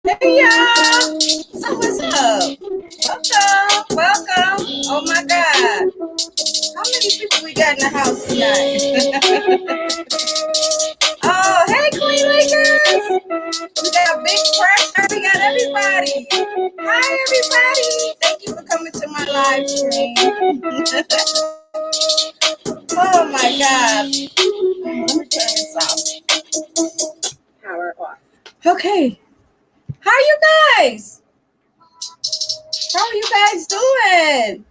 Hey y'all! So what's up? Welcome. Oh my God. How many people we got in the house tonight? Oh, hey Queen Lakers! We got Big Pressure. We got everybody. Hi everybody. Thank you for coming to my live stream. Oh my God. Let me turn this off. Power off. Okay. How are you guys? How are you guys doing?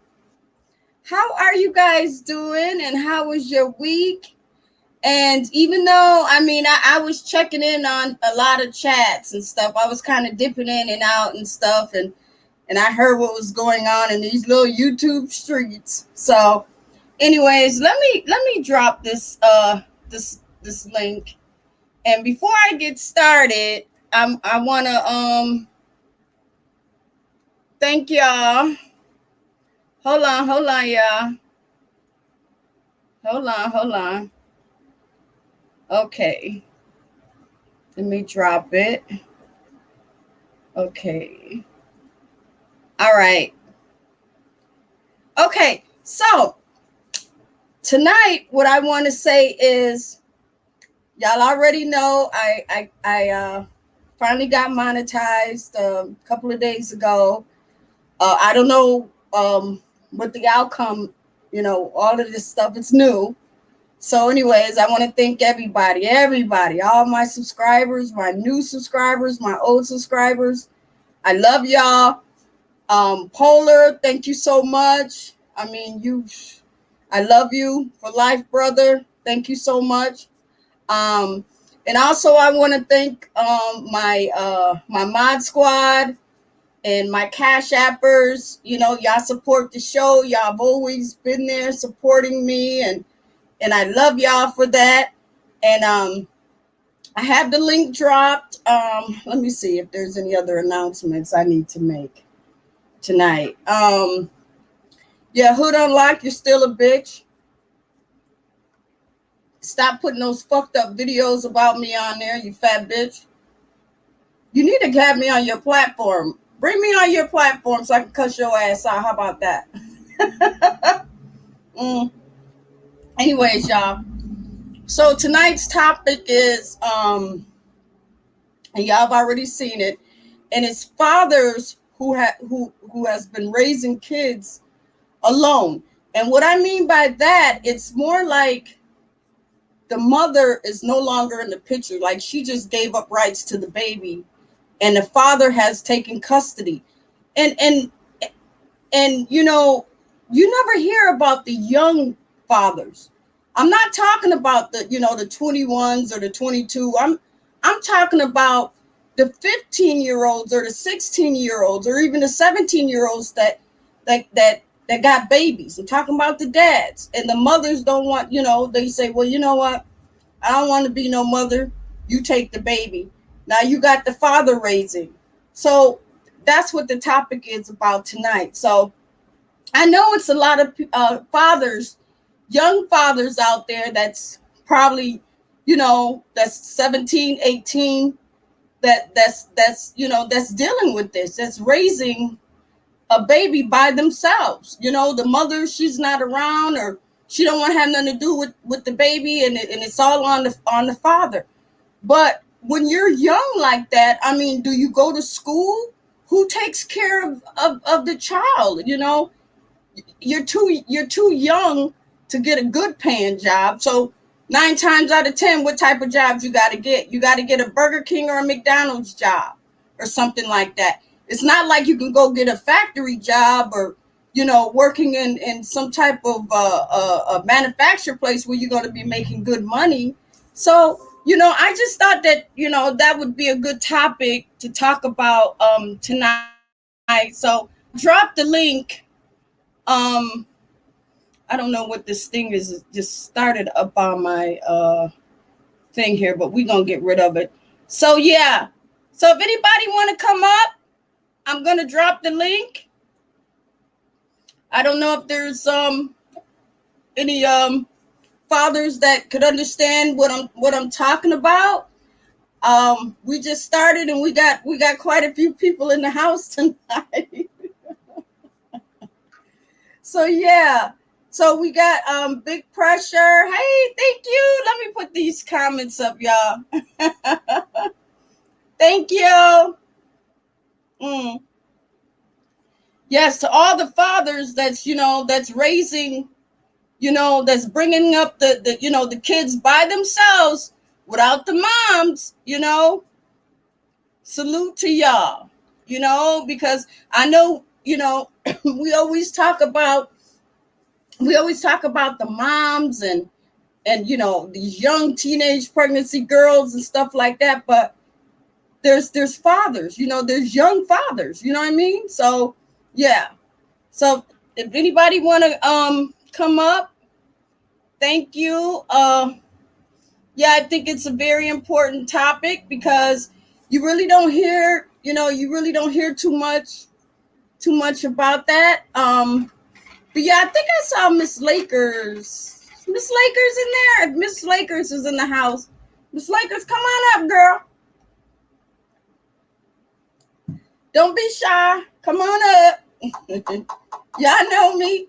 How are you guys doing? And how was your week? And even though, I was checking in on a lot of chats and stuff, I was kind of dipping in and out and stuff. And I heard what was going on in these little YouTube streets. So anyways, let me drop this link. And before I get started, I want to thank y'all. Hold on, y'all. Hold on. Okay. Let me drop it. Okay. All right. Okay. So tonight, what I want to say is, y'all already know I finally got monetized a couple of days ago. I don't know what the outcome. All of this stuff. It's new. So, anyways, I want to thank everybody, all my subscribers, my new subscribers, my old subscribers. I love y'all. Polar, thank you so much. I love you for life, brother. Thank you so much. Um, and also I want to thank my mod squad and my cash appers. Y'all support the show. Y'all have always been there supporting me, and I love y'all for that. And I have the link dropped. Let me see if there's any other announcements I need to make tonight. Yeah, Hood Unlocked, you're still a bitch. Stop putting those fucked up videos about me on there, you fat bitch. You need to have me on your platform. Bring me on your platform so I can cuss your ass out. How about that? mm. Anyways, y'all. So tonight's topic is, and y'all have already seen it, and it's fathers who has been raising kids alone. And what I mean by that, it's more like the mother is no longer in the picture. Like she just gave up rights to the baby, and the father has taken custody. And you never hear about the young fathers. I'm not talking about the 21s or the 22. I'm talking about the 15-year-olds or the 16-year-olds or even the 17-year-olds that got babies. I'm talking about the dads, and the mothers don't want, they say, well, you know what? I don't want to be no mother. You take the baby. Now you got the father raising. So that's what the topic is about tonight. So I know it's a lot of fathers, young fathers out there that's probably, that's 17, 18, that's dealing with this, that's raising a baby by themselves. The mother, she's not around, or she don't want to have nothing to do with the baby, and it's all on the father. But when you're young like that, do you go to school? Who takes care of the child? You're too young to get a good paying job. So 9 times out of 10, what type of jobs you got to get? You got to get a Burger King or a McDonald's job or something like that. It's not like you can go get a factory job or working in some type of a manufacturer place where you're going to be making good money. So I just thought that that would be a good topic to talk about tonight. So drop the link. um I don't know what this thing is. It just started up on my thing here, but we're gonna get rid of it. So yeah. So if anybody wanna come up, I'm gonna drop the link. I don't know if there's any fathers that could understand what I'm talking about. We just started and we got quite a few people in the house tonight. So yeah. So we got big pressure. Hey, thank you. Let me put these comments up, y'all. Thank you. Mm. Yes, to all the fathers that's raising, that's bringing up the kids by themselves without the moms, salute to y'all, because I know, we always talk about the moms and these young teenage pregnancy girls and stuff like that, but there's fathers, there's young fathers, you know what I mean? So yeah. So if anybody want to come up, thank you. Yeah, I think it's a very important topic because you really don't hear, too much about that. But yeah, I think I saw Miss Lakers. Miss Lakers in there. If Miss Lakers is in the house, Miss Lakers, come on up, girl. Don't be shy. Come on up. Y'all know me.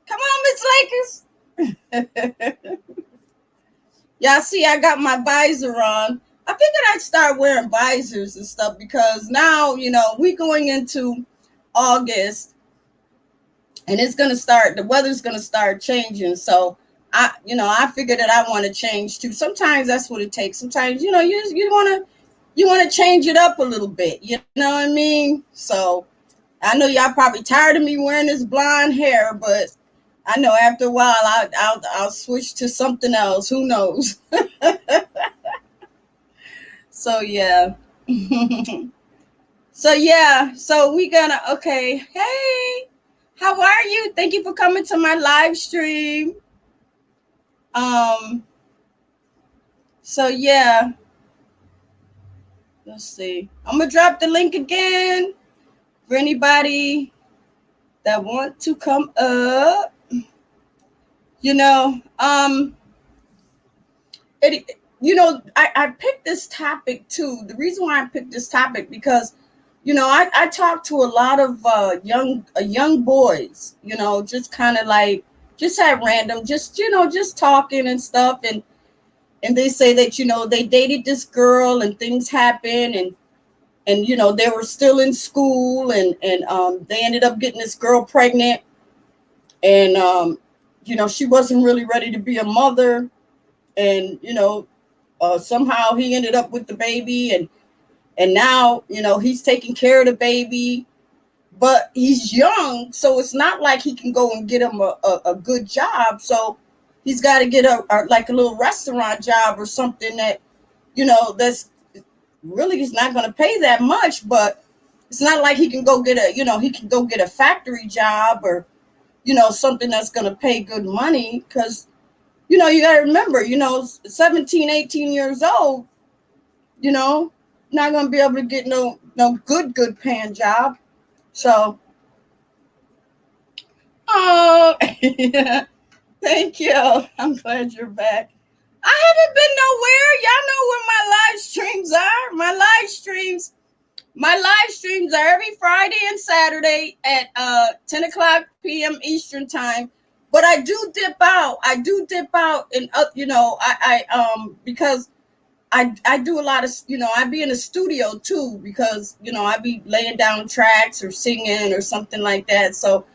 Come on, Miss Lakers. Y'all see, I got my visor on. I figured I'd start wearing visors and stuff because now, we going into August and the weather's gonna start changing. So I figured that I want to change too. Sometimes that's what it takes. Sometimes, you want to change it up a little bit. You know what I mean? So I know y'all probably tired of me wearing this blonde hair, but I know after a while I'll switch to something else. Who knows? So yeah. So yeah. So we gonna okay. Hey, how are you? Thank you for coming to my live stream. Um. So yeah. Let's see. I'm gonna drop the link again for anybody that want to come up. You know. It. I picked this topic too. The reason why I picked this topic because I talk to a lot of young boys, just kind of like just at random, just talking and stuff, and they say that they dated this girl and things happen, and they were still in school, and they ended up getting this girl pregnant, and she wasn't really ready to be a mother, and somehow he ended up with the baby, and now he's taking care of the baby, but he's young, so it's not like he can go and get him a good job. So he's got to get like a little restaurant job or something that's really is not going to pay that much, but it's not like he can go get a factory job or something that's going to pay good money, because you got to remember, 17, 18 years old, not going to be able to get no good paying job. So, oh, yeah, thank you. I'm glad you're back. I haven't been nowhere. Y'all know where my live streams are. My live streams are every Friday and Saturday at 10 o'clock p.m. Eastern time. But I do dip out. And because I do a lot of, I be in the studio too, because, I be laying down tracks or singing or something like that. So,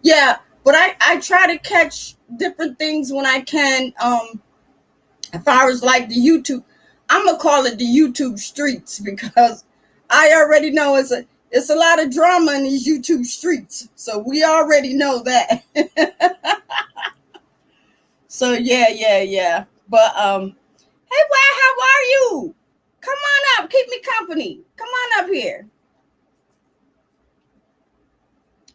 yeah, but I try to catch different things when I can. As far as like the YouTube, I'm going to call it the YouTube streets, because I already know it's a lot of drama in these YouTube streets. So we already know that. So yeah. But hey, how are you? Come on up, keep me company. Come on up here.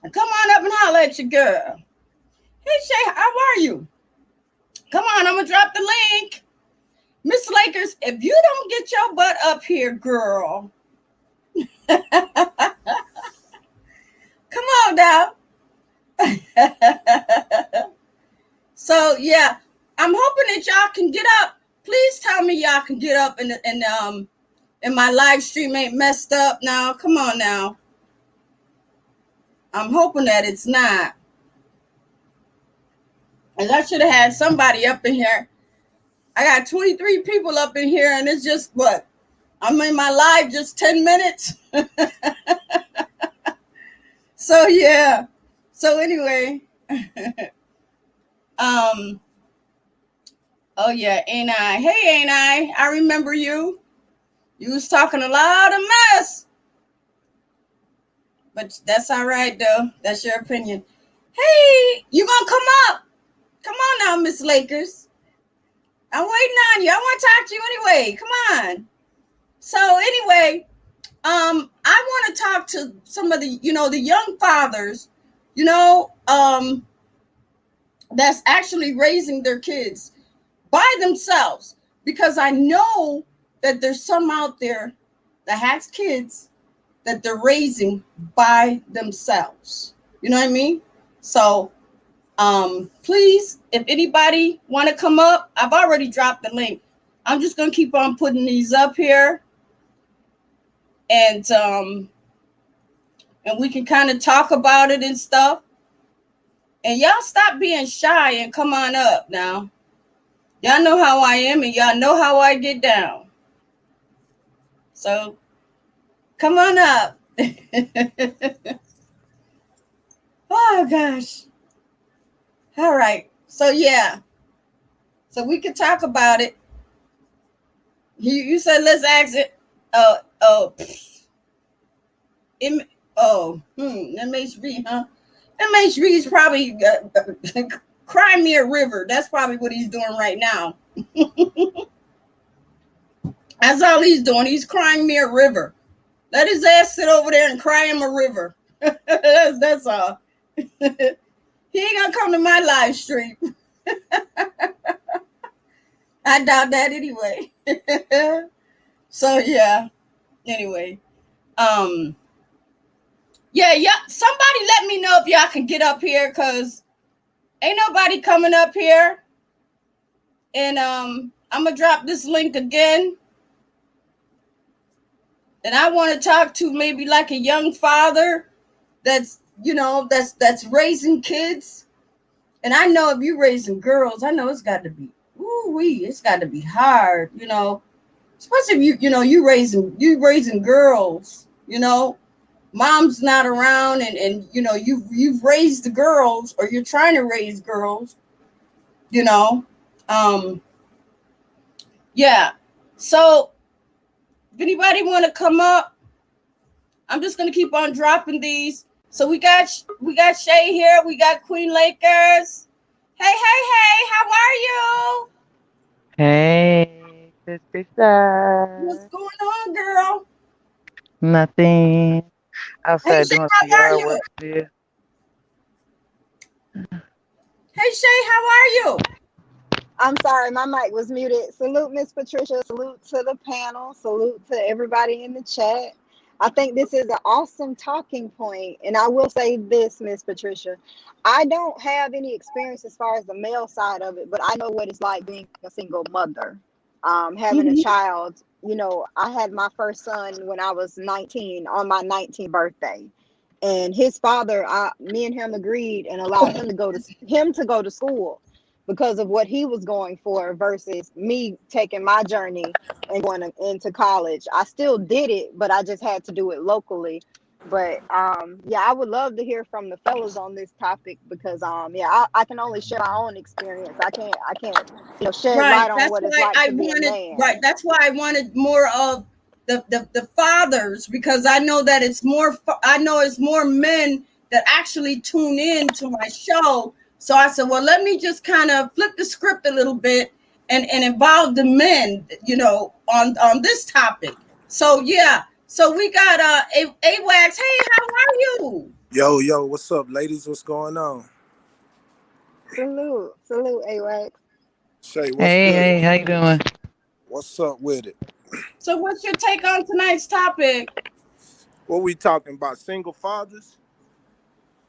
Come on up and holler at your girl. Hey Shay, how are you? Come on, I'm gonna drop the link. Miss Lakers, if you don't get your butt up here, girl. Come on now. So yeah, I'm hoping that y'all can get up. please tell me y'all can get up and my live stream ain't messed up now. Come on now. I'm hoping that it's not. And I should have had somebody up in here. I got 23 people up in here, and it's just what? I'm in my live just 10 minutes. So yeah. So anyway. Oh yeah, ain't I? Hey, ain't I? I remember you. You was talking a lot of mess. But that's all right though. That's your opinion. Hey, you gonna come up? Come on now, Miss Lakers. I'm waiting on you. I want to talk to you anyway. Come on. So anyway, I want to talk to some of the, the young fathers, that's actually raising their kids by themselves, because I know that there's some out there that has kids that they're raising by themselves. You know what I mean? So please, if anybody want to come up, I've already dropped the link. I'm just going to keep on putting these up here. And we can kind of talk about it and stuff. And y'all stop being shy and come on up now. Y'all know how I am and y'all know how I get down. So come on up. Oh gosh. All right. So yeah. So we could talk about it. You said let's ask it. MHB, huh? MHB is probably cry me a river. That's probably what he's doing right now. That's all he's doing. He's crying me a river. Let his ass sit over there and cry him a river. That's all. He ain't gonna come to my live stream. I doubt that anyway. So yeah. Anyway. Yeah. Somebody let me know if y'all can get up here, because ain't nobody coming up here. And I'm gonna drop this link again. And I want to talk to maybe like a young father that's raising kids. And I know if you're raising girls, I know it's got to be, it's got to be hard, especially if you raising girls, mom's not around, and you've raised the girls, or you're trying to raise girls, yeah. So if anybody want to come up, I'm just gonna keep on dropping these. So we got Shay here. We got Queen Lakers. Hey, how are you? Hey, sister. What's going on, girl? Nothing. Hey, Outside Shay, doing some how are yard you? work still. Hey, Shay, how are you? I'm sorry, my mic was muted. Salute, Miss Patricia. Salute to the panel. Salute to everybody in the chat. I think this is an awesome talking point. And I will say this, Miss Patricia. I don't have any experience as far as the male side of it, but I know what it's like being a single mother. Having a child. I had my first son when I was 19, on my 19th birthday. And his father, me and him agreed and allowed him to go to school because of what he was going for versus me taking my journey and going into college. I still did it, but I just had to do it locally. But yeah, I would love to hear from the fellas on this topic because I can only share my own experience. I can't shed Right. light on That's what it's why like I to be a wanted. man. Right. That's why I wanted more of the fathers, because I know that it's more. I know it's more men that actually tune in to my show. So I said, well, let me just kind of flip the script a little bit and involve the men, on this topic. So yeah. So we got AWAX. Hey, how are you? Yo, what's up, ladies? What's going on? Salute, AWAX. Shay, what's good? Hey, how you doing? What's up with it? So what's your take on tonight's topic? What we talking about? Single fathers?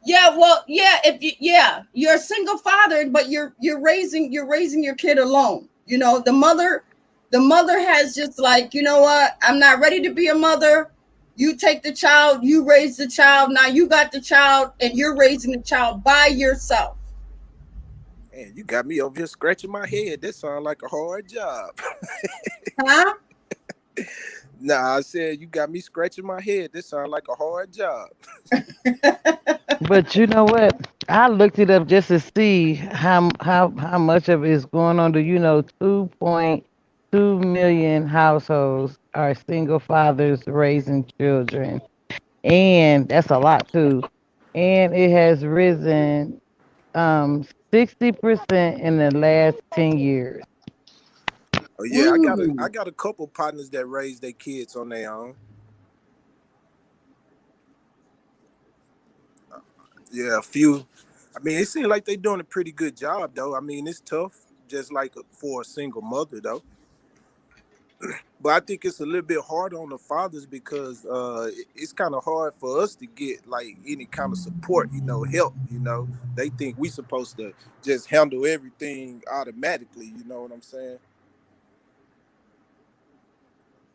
Yeah, well, yeah, you're a single father, but you're raising your kid alone. The mother the mother has just like, you know what, I'm not ready to be a mother. You take the child, you raise the child. Now you got the child and you're raising the child by yourself. Man, you got me over here scratching my head. That sounds like a hard job. Huh? Nah, I said you got me scratching my head. This sounds like a hard job. But you know what? I looked it up just to see how much of it is going on. Do you know 2.2 million households are single fathers raising children? And that's a lot too. And it has risen 60% in the last 10 years. Oh yeah, I Mm. got a couple partners that raise their kids on their own. Yeah, a few. I mean, it seems like they're doing a pretty good job though. I mean, it's tough, just like for a single mother though. But I think it's a little bit hard on the fathers because it's kind of hard for us to get like any kind of support, help. They think we supposed to just handle everything automatically. You know what I'm saying?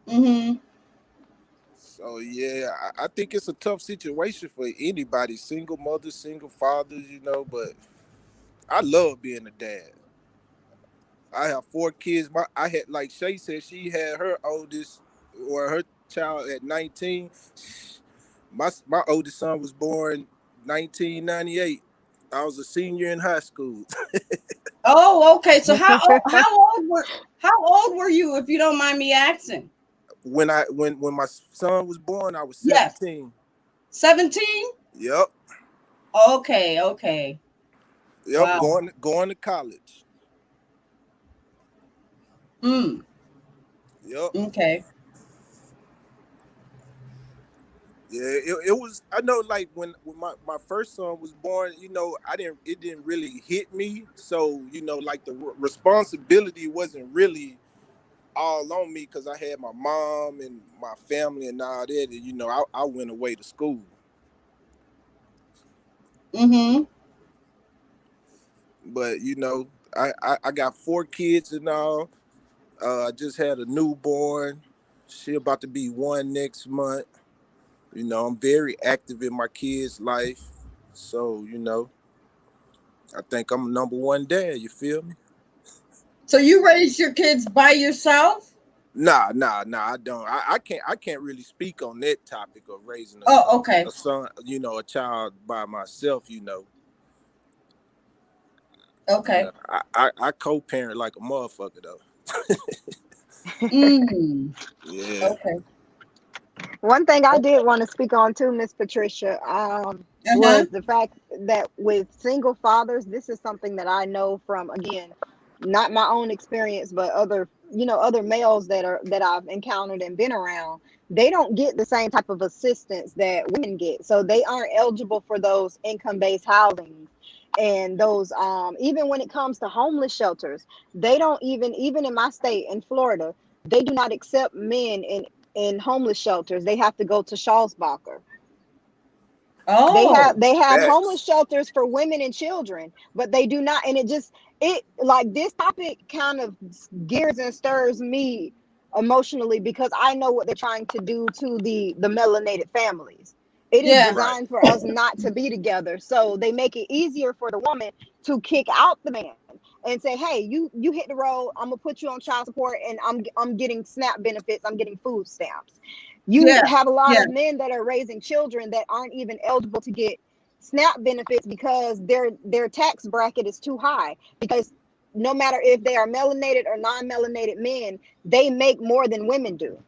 Mm-hmm. So yeah, I think it's a tough situation for anybody, single mothers, single fathers. But I love being a dad. I have 4 kids. I had, like Shay said, she had her oldest or her child at 19. My oldest son was born 1998. I was a senior in high school. Oh, okay. So how old were you, if you don't mind me asking? when my son was born, I was Yes. 17. 17? Yep. Okay. Yep. Wow. Going to college. Mm. Yep. Okay. Yeah, it was. I know, like when my first son was born, it didn't really hit me. So like the responsibility wasn't really all on me because I had my mom and my family and all that. And I went away to school. Mm-hmm. But I got 4 kids and all. I just had a newborn. She about to be 1 next month. I'm very active in my kids' life. So, I think I'm a number one dad, you feel me? So you raised your kids by yourself? Nah, I don't. I can't really speak on that topic of raising Oh, okay. a son, a child by myself. Okay. I co-parent like a motherfucker though. Mm. Yeah. Okay. One thing I did want to speak on too, Miss Patricia, Uh-huh. was the fact that with single fathers, this is something that I know from, again, not my own experience, but other males that I've encountered and been around. They don't get the same type of assistance that women get, so they aren't eligible for those income-based housing and those even when it comes to homeless shelters, they don't even in my state in Florida, they do not accept men in homeless shelters. They have to go to Shawsbacher. They Oh. have homeless Facts. shelters for women and children, but they do not. And it like this topic kind of gears and stirs me emotionally because I know what they're trying to do to the melanated families. It is Yeah. Right. designed for us not to be together, so they make it easier for the woman to kick out the man and say, "Hey, you hit the road. I'm gonna put you on child support, and I'm getting SNAP benefits. I'm getting food stamps." You Yeah. have a lot Yeah. of men that are raising children that aren't even eligible to get SNAP benefits because their tax bracket is too high. Because no matter if they are melanated or non-melanated men, they make more than women do.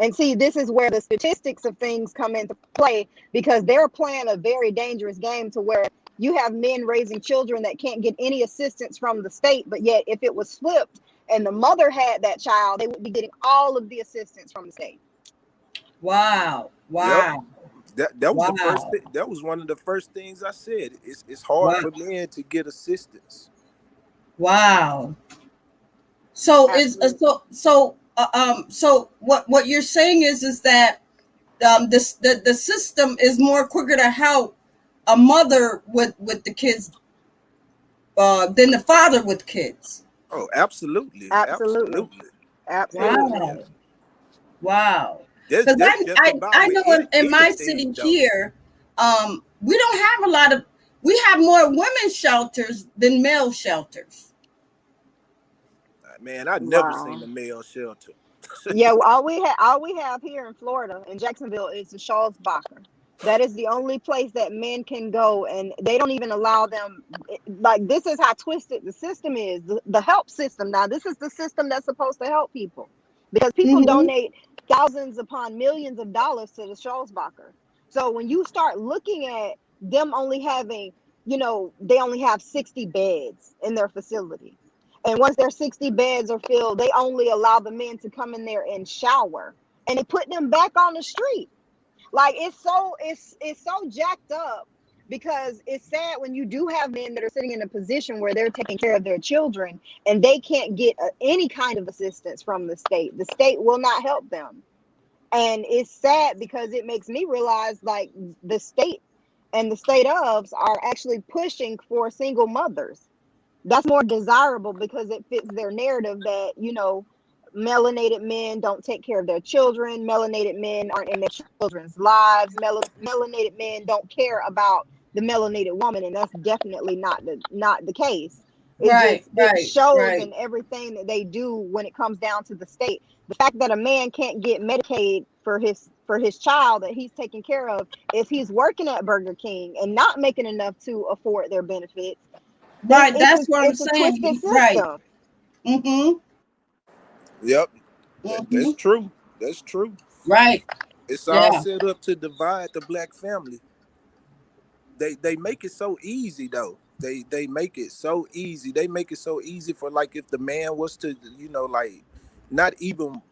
And see, this is where the statistics of things come into play because they're playing a very dangerous game to where you have men raising children that can't get any assistance from the state, but yet if it was flipped and the mother had that child, they would be getting all of the assistance from the state. Wow. Yep. Wow. That was the first Wow. thing. That was one of the first things I said. It's hard Wow. for men to get assistance. Wow. So is Absolutely. so what you're saying is that this the system is more quicker to help a mother with the kids than the father with kids. Oh, absolutely, Absolutely. absolutely. Hell Absolutely. yeah. Wow. That's Because that's just about I with know in my city anything though. here, we don't have a lot of, we have more women's shelters than male shelters. Man, I never seen Wow. a male shelter. Yeah, all we have here in Florida, in Jacksonville, is the Charles Bacher. That is the only place that men can go, and they don't even allow them. Like, this is how twisted the system is. The help system. Now, this is the system that's supposed to help people, because people Mm-hmm. donate thousands upon millions of dollars to the Charles Bacher. So when you start looking at them only having, they only have 60 beds in their facility. And once their 60 beds are filled, they only allow the men to come in there and shower, and they put them back on the street. Like, it's so jacked up, because it's sad when you do have men that are sitting in a position where they're taking care of their children and they can't get any kind of assistance from the state. The state will not help them. And it's sad, because it makes me realize, like, the state and the state ofs are actually pushing for single mothers. That's more desirable, because it fits their narrative that, melanated men don't take care of their children, melanated men aren't in their children's lives, melanated men don't care about the melanated woman, and that's definitely not the case. Right, It right, shows right. in everything that they do when it comes down to the state. The fact that a man can't get Medicaid for his child that he's taking care of, if he's working at Burger King and not making enough to afford their benefits, then Right. That's what I'm it's a saying. twisted Right. system. Mm-hmm. Yep, Mm-hmm. that's true. That's true. Right. It's all Yeah. set up to divide the black family. They make it so easy though. They make it so easy. They make it so easy for, like, if the man was to, like, not even,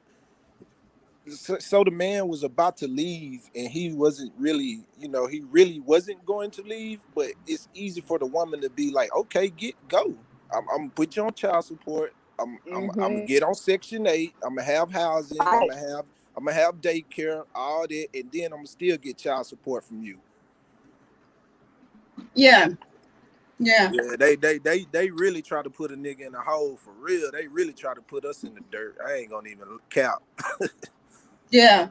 so the man was about to leave and he wasn't really, he really wasn't going to leave, but it's easy for the woman to be like, okay, go. I'm gonna put you on child support. I'm gonna Hmm. get on Section 8. I'm gonna have housing. Right. I'm gonna have daycare, all that, and then I'm gonna still get child support from you. Yeah. Yeah. Yeah, they really try to put a nigga in a hole for real. They really try to put us in the dirt. I ain't gonna even count. Yeah.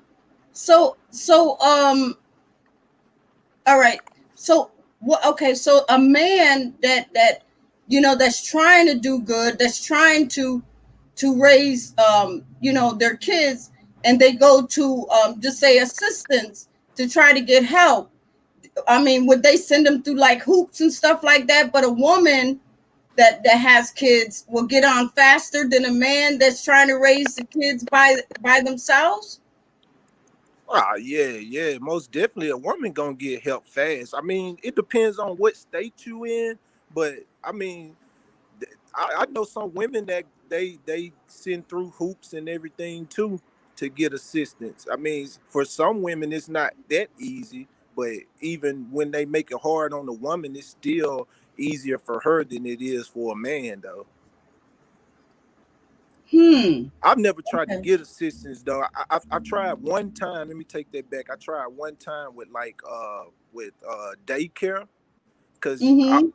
So all right. So what, okay, so a man that that's trying to do good, that's trying to raise their kids, and they go to just say assistance to try to get help. I mean, would they send them through like hoops and stuff like that? But a woman that has kids will get on faster than a man that's trying to raise the kids by themselves. Ah, yeah, most definitely a woman gonna get help fast. I mean, it depends on what state you in, but I mean, I know some women that they send through hoops and everything too to get assistance. I mean, for some women it's not that easy, but even when they make it hard on the woman, it's still easier for her than it is for a man, though. Hmm. I've never tried to Okay. get assistance though. I tried one time. Let me take that back. I tried one time with daycare, because Mm-hmm.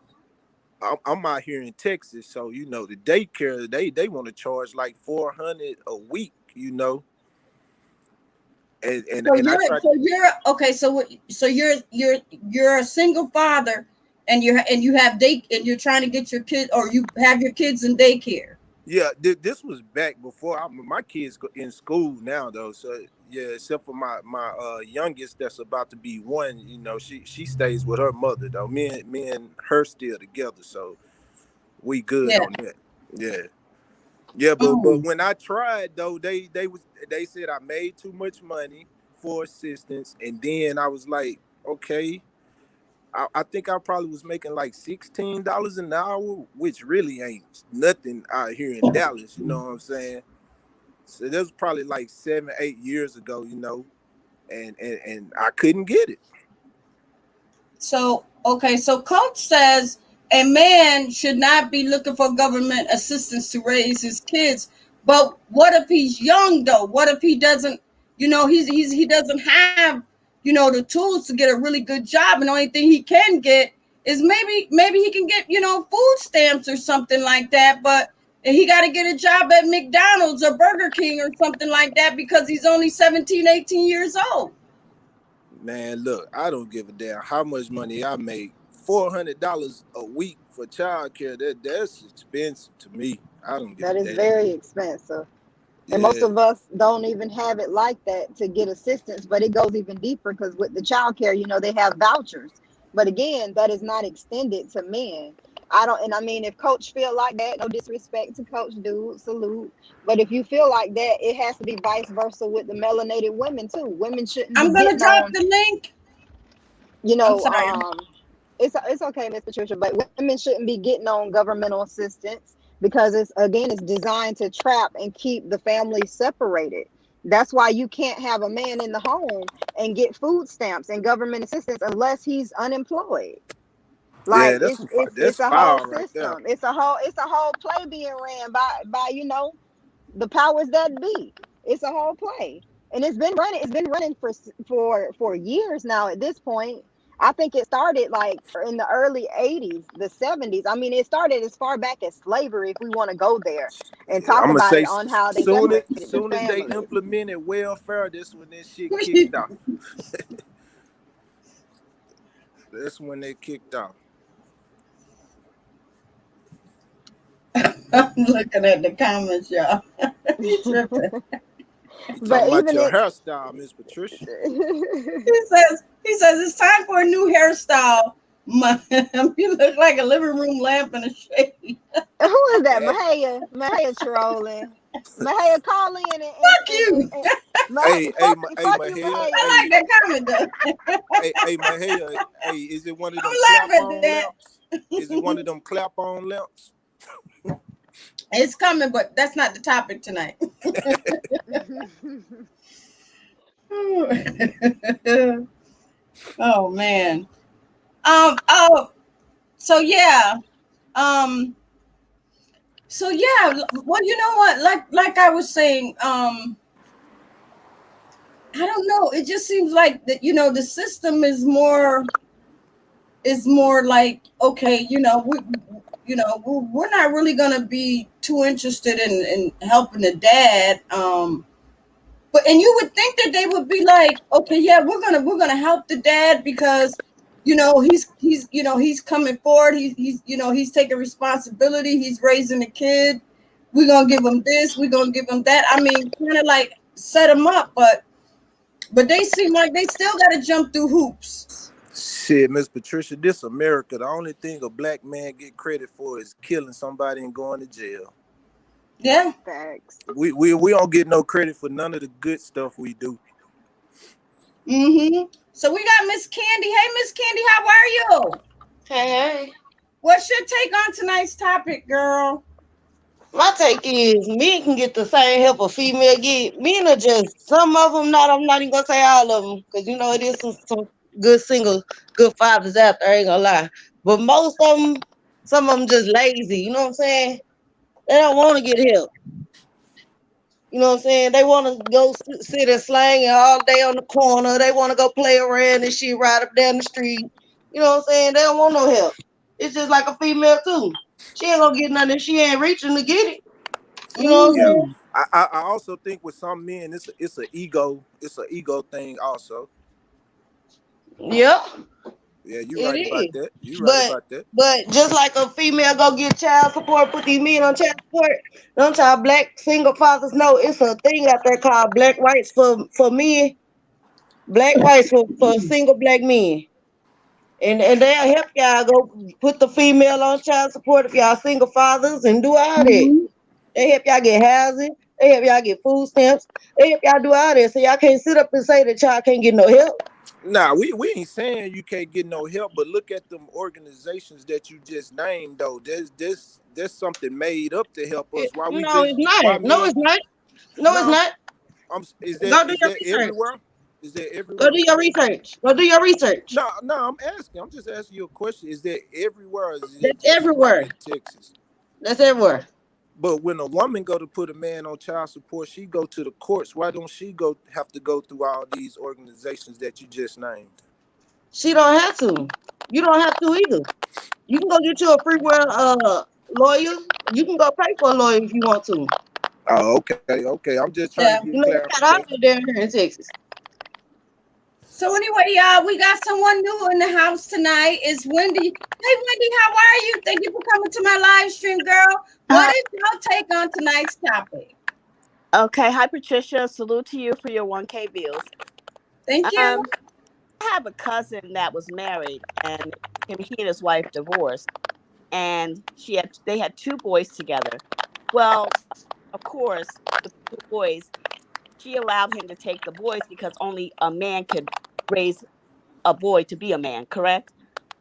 I'm out here in Texas, so the daycare they want to charge like $400 a week, So and I tried. you're okay. So you're a single father, and you have day, and you're trying to get your kid, or you have your kids in daycare. Yeah, this was back before my kids in school now though. So yeah, except for my youngest that's about to be one. She stays with her mother though. Me and her still together, so we good Yeah. on that. Yeah. Yeah, but Mm. when I tried though, they said I made too much money for assistance, and then I was like, okay, I think I probably was making like $16 an hour, which really ain't nothing out here in Dallas. You know what I'm saying? So that was probably like 7, 8 years ago. And I couldn't get it. So okay. So coach says a man should not be looking for government assistance to raise his kids. But what if he's young though? What if he doesn't? He doesn't have the tools to get a really good job, and the only thing he can get is maybe he can get food stamps or something like that. But and he got to get a job at McDonald's or Burger King or something like that because he's only 17, 18 years old. Man, look, I don't give a damn how much money I make. $400 a week for childcare, that's expensive to me. I don't give That a is damn. very expensive. And most Yeah, of us don't even have it like that to get assistance, but it goes even deeper because with the child care, they have vouchers. But again, that is not extended to men. I don't, and I mean, if coach feel like that, no disrespect to coach, dude, salute. But if you feel like that, it has to be vice versa with the melanated women too. Women shouldn't be I'm going to getting drop on, the link. you I'm know, sorry. it's okay, Miss Patricia, but women shouldn't be getting on governmental assistance because it's designed to trap and keep the family separated. That's why you can't have a man in the home and get food stamps and government assistance unless he's unemployed. yeah, Like it's that's a whole foul right there. system. It's a whole play being ran by the powers that be. It's a whole play, and it's been running for years now. At this point, I think it started like in the early '80s, the '70s. I mean, it started as far back as slavery, if we want to go there and Yeah, talk I'm gonna about say it on how they soon as separated the soon as they family. implemented welfare, that's when this shit kicked off. That's when they kicked off. I'm looking at the comments, y'all. He tripping. You But talking about even your it. hairstyle, Miss Patricia? He says it's time for a new hairstyle. You look like a living room lamp in a shade. Who is that? Eh, Mahaya trolling. Mahaya, call in Fuck you. and Hey, hey, fuck you, Mahia, Mahaya. I like that comment though. hey, Mahia, hey, is it one of them I'm clap laughing at on that. lamps? Is it one of them clap on lamps? It's coming, but that's not the topic tonight. Oh man. Oh. So yeah. Um. So yeah. Well, you know what? Like I was saying. I don't know. It just seems like that. The system is more like, okay. We're not really gonna be too interested in helping the dad. But and you would think that they would be like, okay, yeah, we're gonna help the dad because he's coming forward. He's taking responsibility. He's raising a kid. We're gonna give him this. We're gonna give him that. I mean, kind of like set him up, but they seem like they still got to jump through hoops. Shit, Miss Patricia, this America. The only thing a black man get credit for is killing somebody and going to jail. Yeah. Facts. We don't get no credit for none of the good stuff we do. So we got Miss Candy. Hey, Miss Candy, how are you? Hey, What's your take on tonight's topic, girl? my take is men can get the same help a female get. Men are just some of them. I'm not even gonna say all of them because it is some good good fathers out there. I ain't gonna lie, but most of them, some of them just lazy. You know what I'm saying? They don't want to get help. You know what I'm saying? They want to go sit and slang all day on the corner. They want to go play around and shit right up down the street. You know what I'm saying? They don't want no help. It's just like a female too. She ain't gonna get nothing if she ain't reaching to get it. You know what I'm Yeah, saying? I also think with some men, it's an ego thing also. Yep, Yeah, you it right about is. that. You right But about that. but just like a female go get child support, put these men on child support. Don't y'all black single fathers know it's a thing out there called black rights for men, black rights for single black men. And they'll help y'all go put the female on child support if y'all single fathers and do all that. They help y'all get housing. They help y'all get food stamps. They help y'all do all that. So y'all can't sit up and say that y'all can't get no help. Nah, we ain't saying you can't get no help, but look at them organizations that you just named though. There's something made up to help us. No, it's not. Why No, men? it's not. No, it's Nah, not. is Go do is your that research. everywhere? Is that Go everywhere? do your research. Go do your research. No, I'm asking. I'm just asking you a question. Is that everywhere, or is it That's just like everywhere. in Texas? That's everywhere. But when a woman go to put a man on child support, she go to the courts. Why don't she have to go through all these organizations that you just named? She don't have to. You don't have to either. You can go get you a free will lawyer. You can go pay for a lawyer if you want to. Oh, okay. I'm just trying Yeah. to get You know, we got all clarification. of them here in Texas. So anyway, y'all, we got someone new in the house tonight. It's Wendy. Hey, Wendy, how are you? Thank you for coming to my live stream, girl. What Hi. is your take on tonight's topic? Okay. Hi, Patricia. Salute to you for your 1K bills. Thank you. I have a cousin that was married, and he and his wife divorced, and they had two boys together. Well, of course, the two boys, she allowed him to take the boys because only a man could raise a boy to be a man. Correct?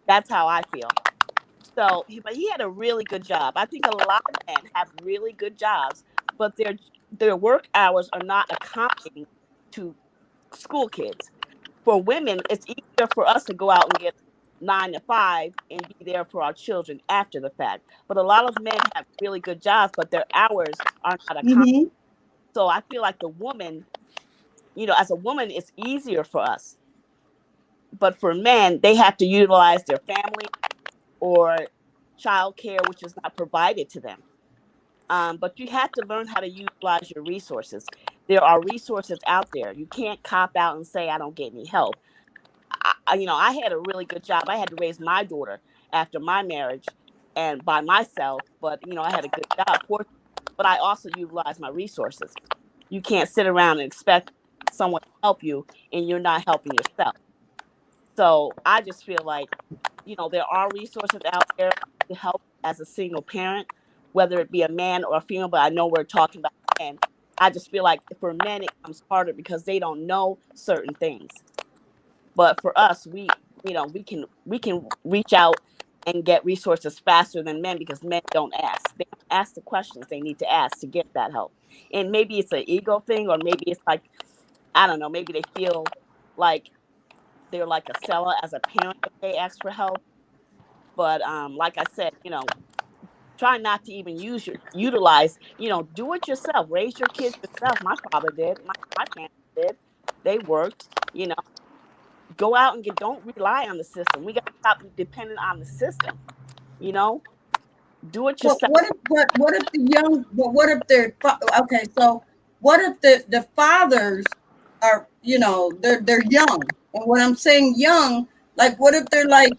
That's how I feel. So, but he had a really good job. I think a lot of men have really good jobs, but their work hours are not accommodating to school kids. For women, it's easier for us to go out and get 9 to 5 and be there for our children after the fact. But a lot of men have really good jobs, but their hours are not accommodating. Mm-hmm. So I feel like the woman, as a woman, it's easier for us. But for men, they have to utilize their family or childcare, which is not provided to them. But you have to learn how to utilize your resources. There are resources out there. You can't cop out and say, I don't get any help. I had a really good job. I had to raise my daughter after my marriage and by myself, but I had a good job, but I also utilized my resources. You can't sit around and expect someone to help you and you're not helping yourself. So I just feel like, there are resources out there to help as a single parent, whether it be a man or a female, but I know we're talking about men. I just feel like for men, it comes harder because they don't know certain things. But for us, we can reach out and get resources faster than men because men don't ask. They don't ask the questions they need to ask to get that help. And maybe it's an ego thing, or maybe it's like, I don't know, maybe they feel like they're like a seller as a parent if they ask for help. But like I said, try not to even utilize, do it yourself. Raise your kids yourself. My father did. My parents did. They worked, go out and don't rely on the system. We got to stop depending on the system, you know, do it Well, yourself. what if the young? But what if they're okay? So what if the fathers are they're young? And when I'm saying young, like what if they're like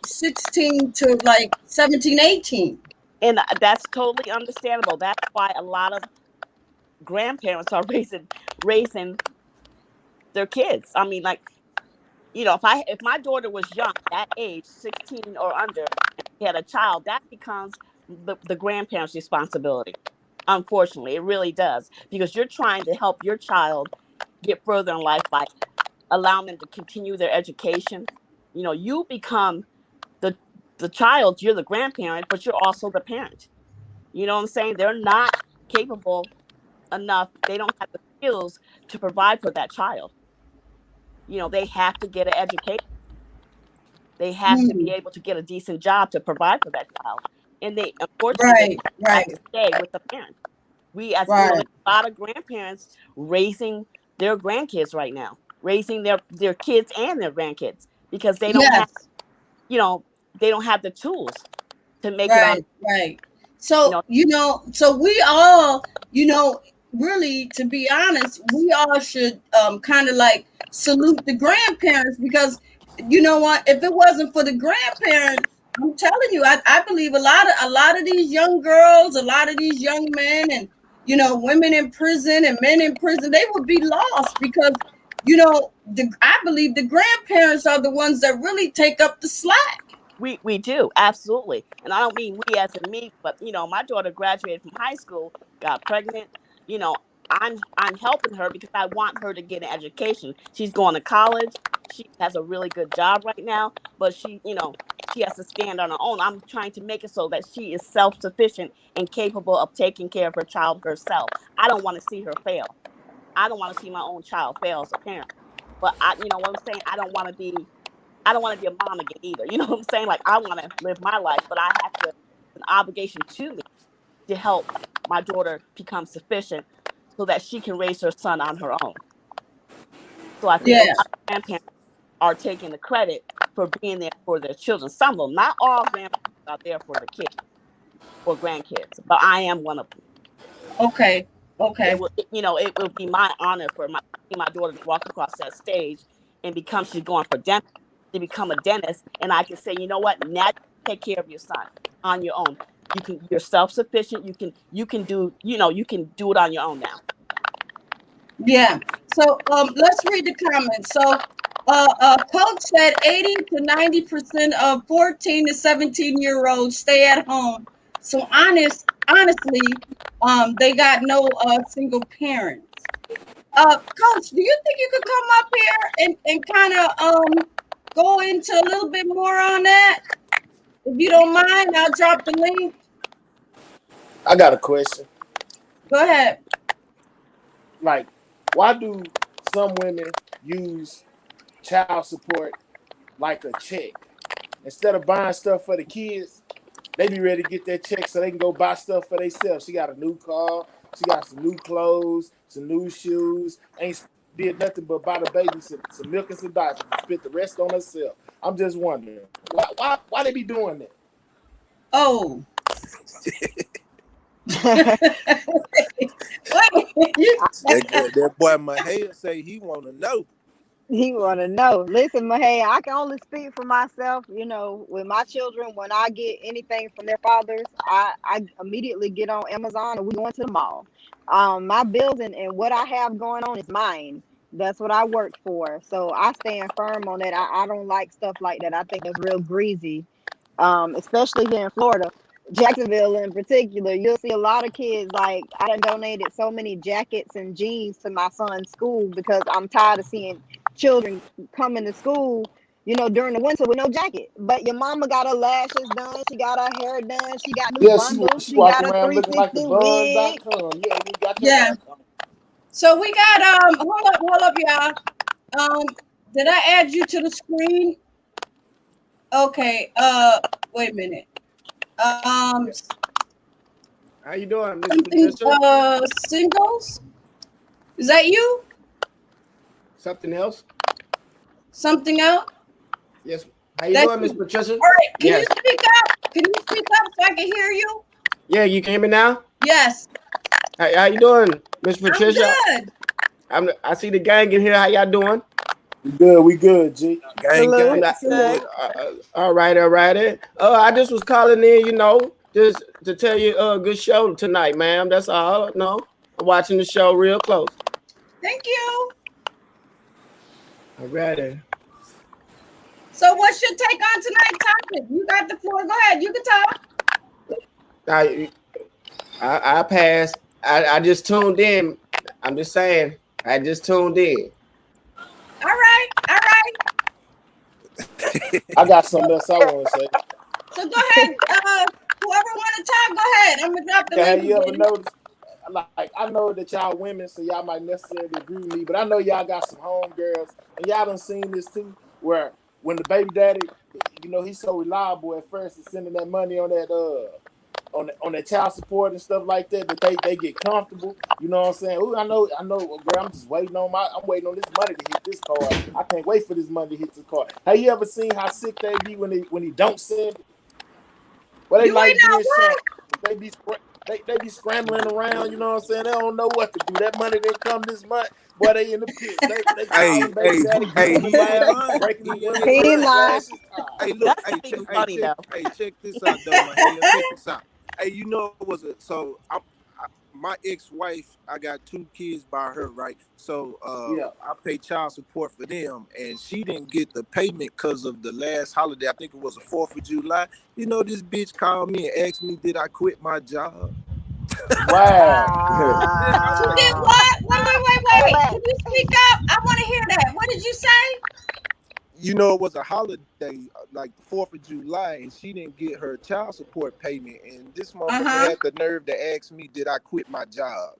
16 to like 17, 18? And that's totally understandable. That's why a lot of grandparents are raising their kids. I mean, like, if my daughter was young, that age, 16 or under, and she had a child, that becomes the grandparent's responsibility. Unfortunately, it really does, because you're trying to help your child get further in life by allowing them to continue their education. You become the child, you're the grandparent, but you're also the parent. You know what I'm saying? They're not capable enough. They don't have the skills to provide for that child. They have to get an education. They have to be Mm, able to get a decent job to provide for that child. And unfortunately, they right, have to right, stay with the parent. There's right. a lot of grandparents raising their grandkids right now, raising their kids and their grandkids because Yes, you know, they don't have the tools to make it on, right, right. you So, know, so we all, really, to be honest, we all should kind of like salute the grandparents because you know what? If it wasn't for the grandparents, I'm telling you, I believe a lot of these young girls, a lot of these young men, and women in prison and men in prison, they would be lost because I believe the grandparents are the ones that really take up the slack. we do, absolutely. And I don't mean we as in me, but my daughter graduated from high school, got pregnant. You know, I'm helping her because I want her to get an education. She's going to college. She has a really good job right now, but she has to stand on her own. I'm trying to make it so that she is self-sufficient and capable of taking care of her child herself. I don't want to see her fail. I don't want to see my own child fail as a parent. But what I'm saying, I don't want to be a mom again either. You know what I'm saying? Like, I want to live my life, but I have to, it's an obligation to me to help my daughter become sufficient so that she can raise her son on her own. So I think a lot Yeah. of grandparents are taking the credit for being there for their children. Some of them, not all grandparents are there for the kids. or grandkids, but I am one of them. Okay. Okay. It will be my honor for my daughter to walk across that stage and she's going for dentist, to become a dentist, and I can say, you know what, now you take care of your son on your own. You're self-sufficient. You can do it on your own now. Yeah. So let's read the comments. So Coach said 80 to 90% of 14 to 17-year-olds stay at home. So honestly, they got no single parents. Coach, do you think you could come up here and kind of go into a little bit more on that? If you don't mind, I'll drop the link. I got a question. Go ahead. Like, why do some women use child support like a check? Instead of buying stuff for the kids, they be ready to get that check so they can go buy stuff for themselves. She got a new car, she got some new clothes, some new shoes, ain't did nothing but buy the baby some milk and some diapers and spent the rest on herself. I'm just wondering, why they be doing that? Oh. that boy Mahaya say he want to know. He want to know. Listen, Mahay, I can only speak for myself. With my children, when I get anything from their fathers, I immediately get on Amazon and we go into the mall. My bills and what I have going on is mine. That's what I worked for. So I stand firm on that. I don't like stuff like that. I think it's real greasy, especially here in Florida. Jacksonville in particular, you'll see a lot of kids. Like, I done donated so many jackets and jeans to my son's school because I'm tired of seeing children coming to school, during the winter with no jacket. But your mama got her lashes done, she got her hair done, she got new bundles, she she got walking a around looking like the 360 wig. bun.com. Yeah, you got your Yeah. So we got hold up, y'all. Did I add you to the screen? Okay. Wait a minute. How you doing, Mr. Patricia? Singles? Is that you? Something else? Something else? Yes. How you doing, Miss Patricia? All right. Can Yes. you speak up? Can you speak up so I can hear you? Yeah, you can hear me now? Yes. How you doing, Miss Patricia? I'm good. I see the gang in here. How y'all doing? We good, G. Gang. All right. I just was calling in, just to tell you good show tonight, ma'am. That's all. No, I'm watching the show real close. Thank you. All right. So what's your take on tonight's topic? You got the floor. Go ahead. You can talk. I passed. I just tuned in. I'm just saying. I just tuned in. All right. I got something else I want to say. So go ahead. Whoever want to talk, go ahead. I'm gonna drop the link. Have you ever noticed? Like, I know that y'all women, so y'all might necessarily agree with me, but I know y'all got some homegirls, and y'all done seen this too, where when the baby daddy, he's so reliable at first and sending that money on that on that child support and stuff like that they get comfortable. You know what I'm saying? Ooh, I know, girl, I'm just waiting on this money to hit this card. I can't wait for this money to hit this card. Have you ever seen how sick they be when he don't send it? Well, they like being shocked. They be scrambling around, you know what I'm saying? They don't know what to do. That money didn't come this month. Boy, they in the pit. They check this out, though, check this out. Hey, my ex-wife, I got 2 kids by her, right? So I pay child support for them, and she didn't get the payment because of the last holiday. I think it was the 4th of July. This bitch called me and asked me, did I quit my job? Wow. You did what? Wait. Can you speak up? I want to hear that. What did you say? It was a holiday, like the 4th of July, and she didn't get her child support payment. And this motherfucker had the nerve to ask me, did I quit my job?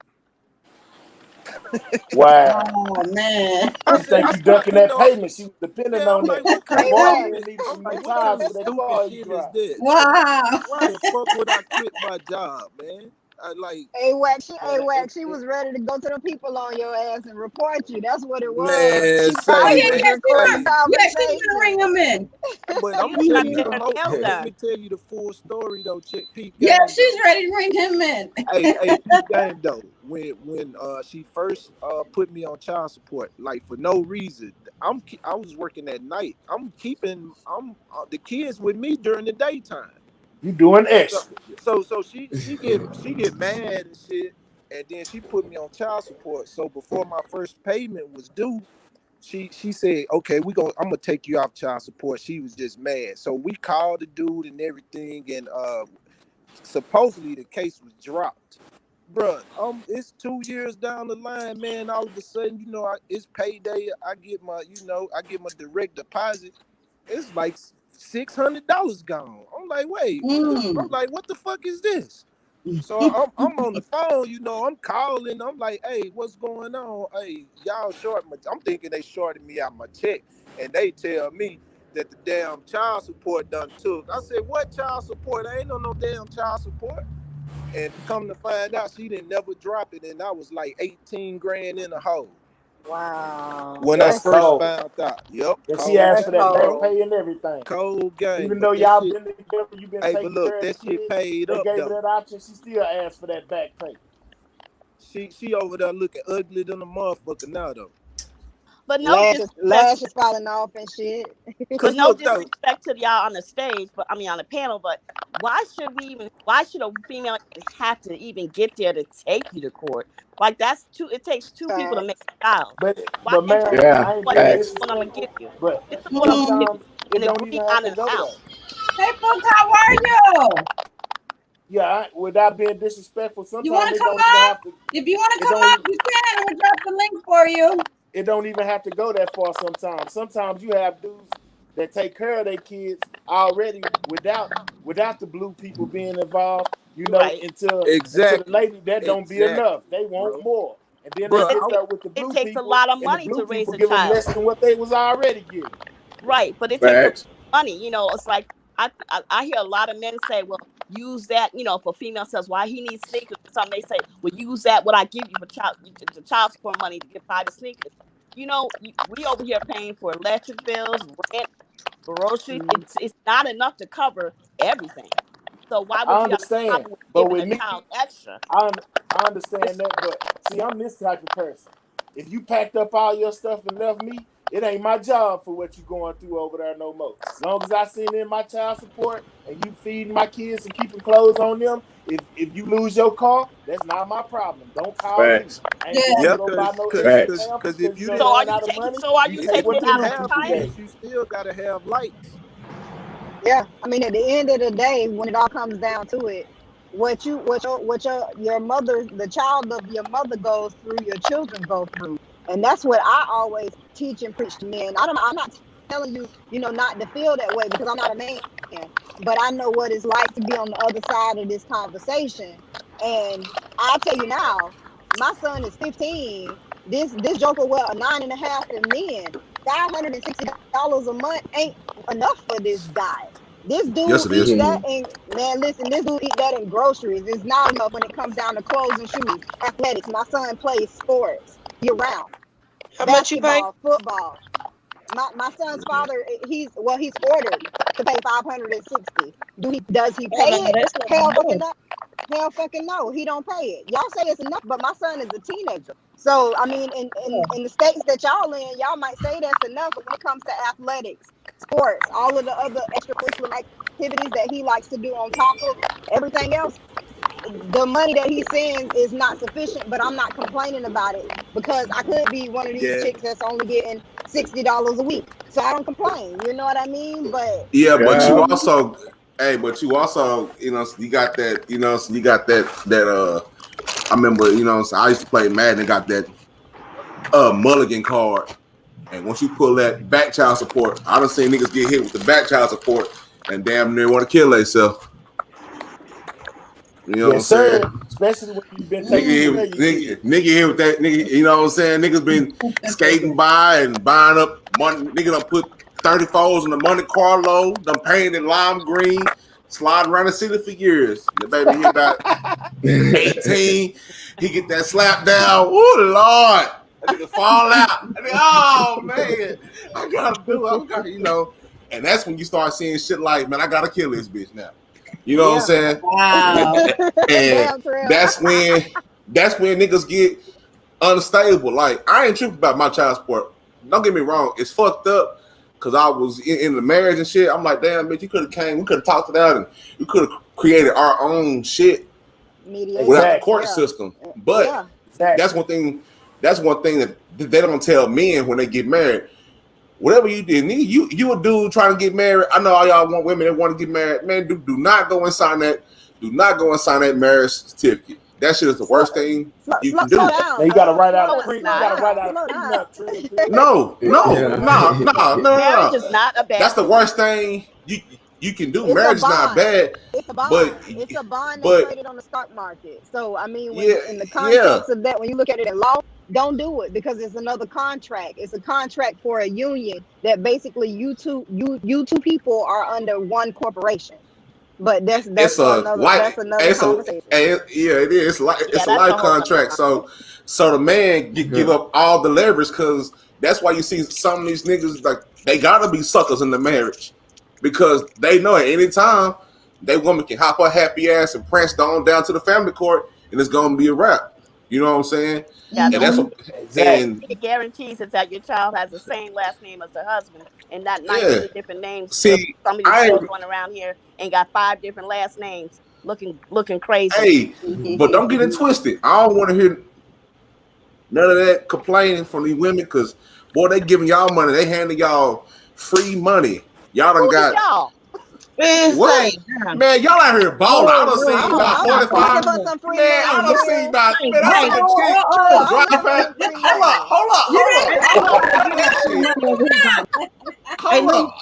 Wow. Oh, man. I think you ducking that payment. She was depending on that. What kind of stupid shit is this? Wow. Why the fuck would I quit my job, man? Like, She was ready to go to the people on your ass and report you. That's what it was. man, She Oh thought say we yeah, was man, recording say. she's gonna ring conversation. him in. But I'm She's gonna tell trying you to the get her whole. nails Let me done. tell you the full story though. Check peep Yeah, game she's though. ready to ring him in. Hey, peep game though. When she first put me on child support, like for no reason, I was working at night. I'm keeping the kids with me during the daytime. You doing So extra. so she get mad and shit, and then she put me on child support. So before my first payment was due, she said, okay, I'm gonna take you off child support. She was just mad. So we called the dude and everything, and supposedly the case was dropped. Bruh, it's 2 years down the line, man. All of a sudden, it's payday. I get my direct deposit. It's like $600 gone. I'm like, wait, what the fuck is this? So I'm on the phone, I'm calling. I'm like, hey, what's going on? Hey, y'all short my. I'm thinking they shorted me out my check, and they tell me that the damn child support done took. I said, what child support? I ain't on no damn child support. And come to find out, she didn't never drop it, and I was like 18 grand in a hole Wow. when I That's first cold. found out. Yep, And she cold asked for game, that back cold. bro. pay and everything. Cold game, Even but though that y'all shit. been together, you been Hey, but taking look, care of that the shit kids. paid They up gave her though. that option. She still asked for that back pay. She over there looking ugly than a motherfucker now though. But no disrespect, Lashes falling off and shit. but Cause no look though, disrespect to y'all on the stage, but I mean on the panel. But why should a female even have to even get there to take you to court? Like that's two. It takes two people to make Facts. a child. Why But can't you man, say, Yeah, I ain't what? being This is facts. what I'm gonna give disrespectful, you. but This is what I'm gonna give you, sometimes it and don't agree even have on to an go amount. there. Hey folks, how are you? Yeah, without being disrespectful, You want sometimes to it come don't even up? have to. If you want to It come don't up, even. you can. I'm gonna drop the link for you. It don't even have to go that far. Sometimes you have dudes that take care of their kids already without the blue people being involved. Right. Until the exactly, lady that don't be exactly, enough. They want bro. more, and then they Bro, get It, I'm, it there with the it blue takes a people, lot of and the money blue to raise people a give them child. less than what they was already getting. Right, but it takes a lot Facts. of money. It's like I hear a lot of men say, "Well, use that." For female says, "Why he needs sneakers?" Or something they say, "Well, use that what I give you for the child support money to buy the sneakers." We over here paying for electric bills, rent, groceries. Mm. It's not enough to cover everything. So why would I you have a understand, problem with but giving with a me, child extra? I understand It's that, but see, I'm this type of person. If you packed up all your stuff and left me, it ain't my job for what you going through over there no more. As long as I send in my child support and you feeding my kids and keeping clothes on them, if you lose your car, that's not my problem. Don't call me. Facts. I ain't Yeah, going to yeah, go buy cause no cause extra facts. cause pampers cause if because you you done didn't, so ran out of money. are you You take if taking you it what didn't out you of want have for time? today. kids, you still gotta have lights. Yeah, I mean, at the end of the day, when it all comes down to it, your mother, the child of your mother goes through, your children go through, and that's what I always teach and preach to men. I'm not telling you, not to feel that way because I'm not a man, but I know what it's like to be on the other side of this conversation. And I'll tell you now, my son is 15. This joker, well, a 9.5 in men. $560 a month ain't enough for this guy. This Yes, dude it eat is. that Mm. and man, listen, this dude eat that in groceries. It's not enough when it comes down to clothes and shoes. Athletics. My son plays sports year round. How much you pay? Basketball, football. My son's father, he's ordered to pay 560. Does he Oh pay no, it? that's not Hell fucking enough. no. Hell fucking no. He don't pay it. Y'all say it's enough, but my son is a teenager. So I mean, Yeah. in the states that y'all in, y'all might say that's enough, but when it comes to athletics, sports, all of the other extracurricular activities that he likes to do on top of everything else, the money that he sends is not sufficient. But I'm not complaining about it because I could be one of these Yeah, chicks that's only getting $60 a week, so I don't complain. You know what I mean? But Yeah, but Yeah. you also, hey, you got that, I remember, so I used to play Madden and got that mulligan card. And once you pull that back child support, I done seen niggas get hit with the back child support and damn near want to kill themselves. You know what I'm Yes, saying? sir. Especially when you've been Nigga taking here, care Mm. of your kids. nigga here with that nigga, you know what I'm saying? Niggas been skating by and buying up money. Nigga done put 34s in the Monte Carlo, done painted lime green, sliding around the city for years. The baby hit about 18. He get that slap down. Oh Lord. I need to fall out. Oh man, I gotta do it. You know, and that's when you start seeing shit like, man, I gotta kill this bitch now. You know what I'm saying? Wow. And that's when niggas get unstable. Like, I ain't tripping about my child support. Don't get me wrong, it's fucked up because I was in the marriage and shit. I'm like, damn, bitch, you could have came, we could have talked it out, and we could have created our own shit without the court system. But that's one thing. That's one thing that they don't tell men when they get married. Whatever you did, you a dude trying to get married. I know all y'all want women that want to get married. Man, do not go and sign that. Do not go and sign that marriage certificate. That shit is the worst thing you can do. Now you gotta write out a prenup. No. Marriage is not a bad. That's the worst thing you can do. Marriage is not bad. It's a bond. But It's a bond that's traded on the stock market. So I mean, in the context of that, when you look at it in law, don't do it because it's another contract. It's a contract for a union that basically you two people are under one corporation. But that's another conversation. It is. It's a life contract. So the man give up all the leverage because that's why you see some of these niggas like they gotta be suckers in the marriage because they know at any time they woman can hop her happy ass and prance on down to the family court and it's gonna be a wrap. You know what I'm saying? Yeah, and that's what. And it guarantees is that your child has the same last name as the husband and not 19 different names. See, some of these girls going around here and got 5 different last names, looking crazy. Hey, but don't get it twisted. I don't want to hear none of that complaining from these women because boy, they giving y'all money. They handing y'all free money. Y'all done got. Y'all? What? Man, y'all out here balling. I done seen about 45. Man, I done seen about. Hold up.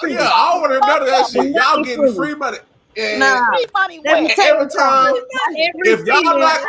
Yeah, I don't want to know that shit. Y'all getting free money. Free money where? Every time. If y'all not,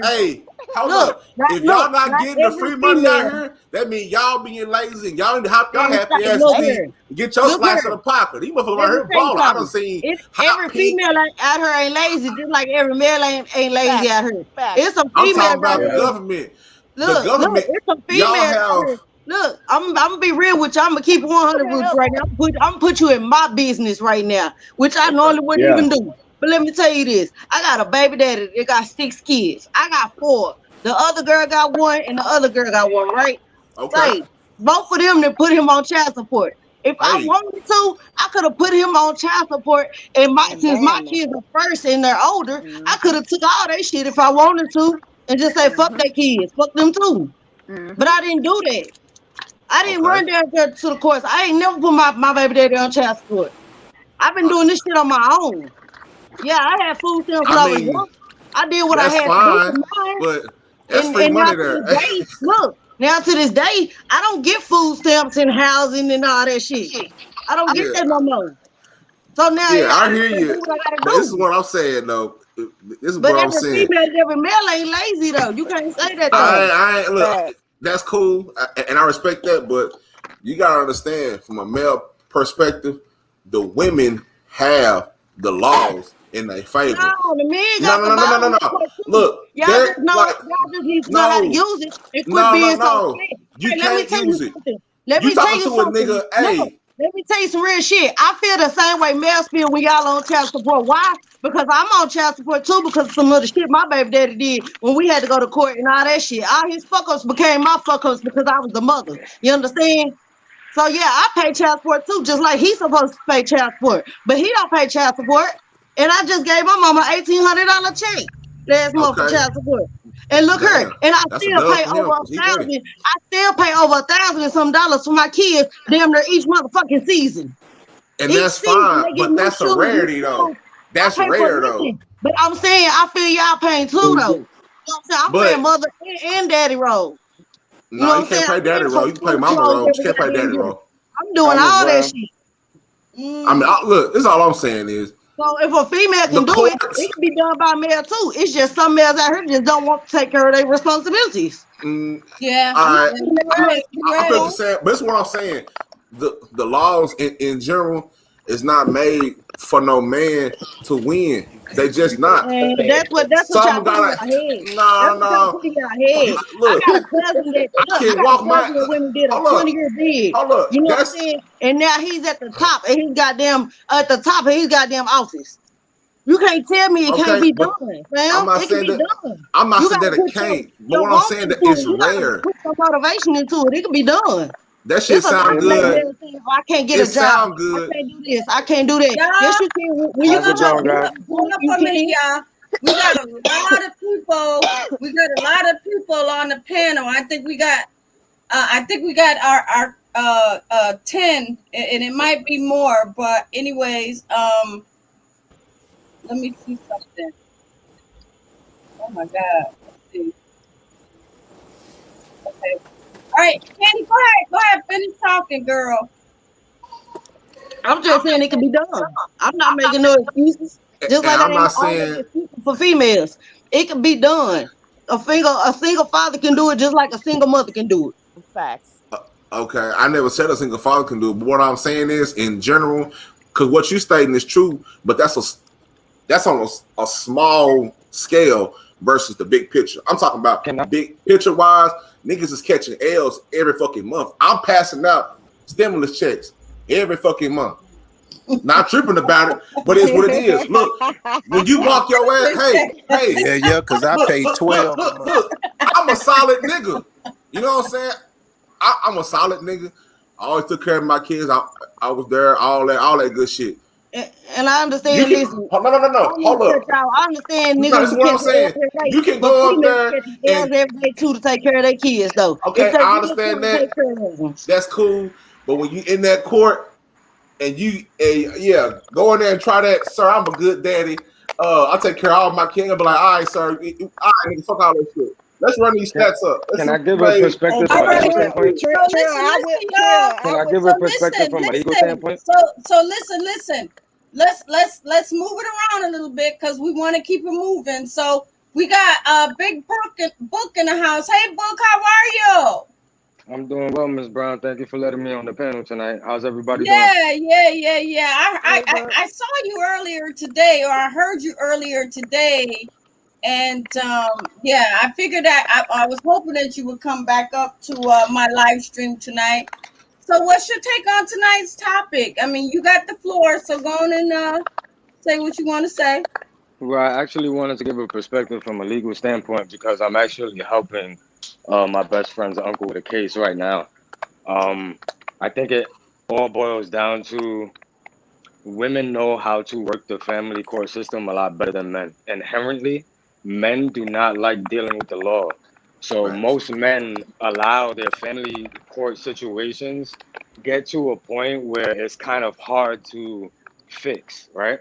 hey, hold up. If y'all not getting the free money out here, that means y'all being lazy and y'all need to hop your happy ass and get your slice of the pocket. These motherfuckers out here balling. I done seen every female out here ain't lazy, just like every male ain't lazy out here. It's some I'm females talking about out the here. government. Look, The government. it's some Y'all females. have. Look, I'm gonna be real with you. I'm gonna keep it 100 with you right now. I'm gonna put you in my business right now, which I normally wouldn't even do. But let me tell you this: I got a baby daddy that got 6 kids. I got 4. The other girl got 1, and the other girl got 1. Right? Okay. Like, both of them that put him on child support. If I wanted to, I could have put him on child support. And since my kids are first and they're older, I could have took all that shit if I wanted to, and just say fuck their kids, fuck them too. But I didn't do that. I didn't run down there to the courts. I ain't never put my baby daddy on child support. I've been doing this shit on my own. Yeah, I had food stamps when I was young. I did what I had to do for mine. But that's free money there. Look, now to this day, I don't get food stamps and housing and all that shit. I don't get that no more. So now, I hear you. But this is what I'm saying though. This is what I'm saying. Every male ain't lazy though. You can't say that. I look. That's cool, and I respect that. But you gotta understand, from a male perspective, the women have the laws in their favor. No, the men got No. Look, y'all just need to know how to use it. It quit being so sick. You can't use it. Let me tell you something. Nigga, hey. Let me tell you some real shit. I feel the same way males feel when y'all on child support. Why? Because I'm on child support too because of some of the shit my baby daddy did when we had to go to court and all that shit. All his fuck-ups became my fuck-ups because I was the mother. You understand? So yeah, I pay child support too, just like he's supposed to pay child support. But he don't pay child support. And I just gave my mama $1,800 check last month for child support. And look her, and I still pay over $1,000. I still pay over $1,000 and some dollars for my kids damn near each motherfucking season. And that's fine, but that's a rarity though. That's rare though. But I'm saying I feel y'all paying too though. You know what I'm saying? I'm paying mother and daddy role. No, you can't pay daddy role. You can pay mama role. You can't pay daddy role. I'm doing all that shit. I mean, look, this is all I'm saying is. So if a female can do it, it can be done by a male too. It's just some males out here just don't want to take care of their responsibilities. Yeah. All right. I feel the same, but that's what I'm saying. The laws in general, is not made for no man to win. They just not. And that's what y'all Some put in your gotta head. no That's what y'all no. put in your head. Look, I got a cousin that I I can't got a walk my. cousin that went and did a Hold up, 20-year bid. hold up. You know what I'm That's saying? And now he's at the top and he's goddamn at the top of his goddamn office. You can't tell me it can't okay, be but done, I'm fam. not It can saying be that. done. I'm not You saying gotta that it put can't. But your what I'm walk saying that into it's it. You gotta rare. put some motivation into it. It can be done. That shit It's a lot sound of black good. men saying, oh, I can't get It a job. sound I good. can't do this. I can't do that. Yes, Y'all, you can. When you hold How's it up, get your going, guys? butt, hold up you for a minute, can. y'all. We got a lot of people. We got a lot of people on the panel. I think we got our 10, and it might be more, but anyways, let me see something. Oh my God. Let's see. Okay. All right, Candy, go ahead. Go ahead. Finish talking, girl. I'm just saying it can be done. I'm not making no excuses. Just And like I I'm ain't not always saying excuses for females. It can be done. A single father can do it just like a single mother can do it. Facts. okay. I never said a single father can do it. But what I'm saying is, in general, because what you stating is true, but that's on a small scale versus the big picture. I'm talking about Can I? big picture wise. Niggas is catching L's every fucking month. I'm passing out stimulus checks every fucking month. Not tripping about it, but it's what it is. Look, when you walk your ass, hey, Yeah, because I pay 12 a month. look. I'm a solid nigga. You know what I'm saying? I'm a solid nigga. I always took care of my kids. I was there, all that good shit. And I You understand, can listen, no. I don't mean Hold to up. cut y'all. I understand No, niggas this is be what I'm catching L's saying. every day, You can but go up females there catching L's and every day too to take care of their kids, though. okay, It takes I real time understand to that. take care of them. That's cool. But when you in that court and yeah, go in there and try that, sir. I'm a good daddy. I take care of all my kids. I'll be like, all right, sir. All right, nigga, fuck all that shit. Let's run these Can, stats up. Let's can see I what you give a made. perspective All from an right. ego Trill, standpoint? Trill, So Trill, listen, Trill, y'all. Can I I would. give a perspective from an ego standpoint? So listen. Let's move it around a little bit because we want to keep it moving. So we got Big Book in the house. Hey, Book, how are you? I'm doing well, Miss Brown. Thank you for letting me on the panel tonight. How's everybody doing? Yeah. Hey, but I saw you earlier today, or I heard you earlier today, and yeah, I figured that I was hoping that you would come back up to my live stream tonight. So, what's your take on tonight's topic? I mean, you got the floor, so go on and say what you want to say. Well, I actually wanted to give a perspective from a legal standpoint because I'm actually helping my best friend's uncle with a case right now. I think it all boils down to women know how to work the family court system a lot better than men. Inherently, men do not like dealing with the law. So Facts. most men allow their family court situations get to a point where it's kind of hard to fix, right?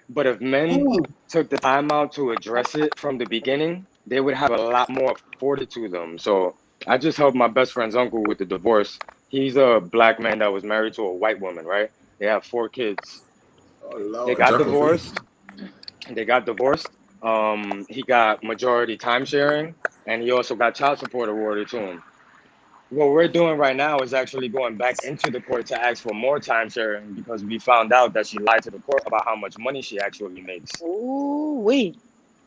But if men Mm. took the time out to address it from the beginning, they would have a lot more afforded to them. So I just helped my best friend's uncle with the divorce. He's a black man that was married to a white woman, right? They have 4 kids. Oh They Lord, got jungle fever. divorced. They got divorced. He got majority time sharing, and he also got child support awarded to him. What we're doing right now is actually going back into the court to ask for more time sharing because we found out that she lied to the court about how much money she actually makes. Ooh, wee.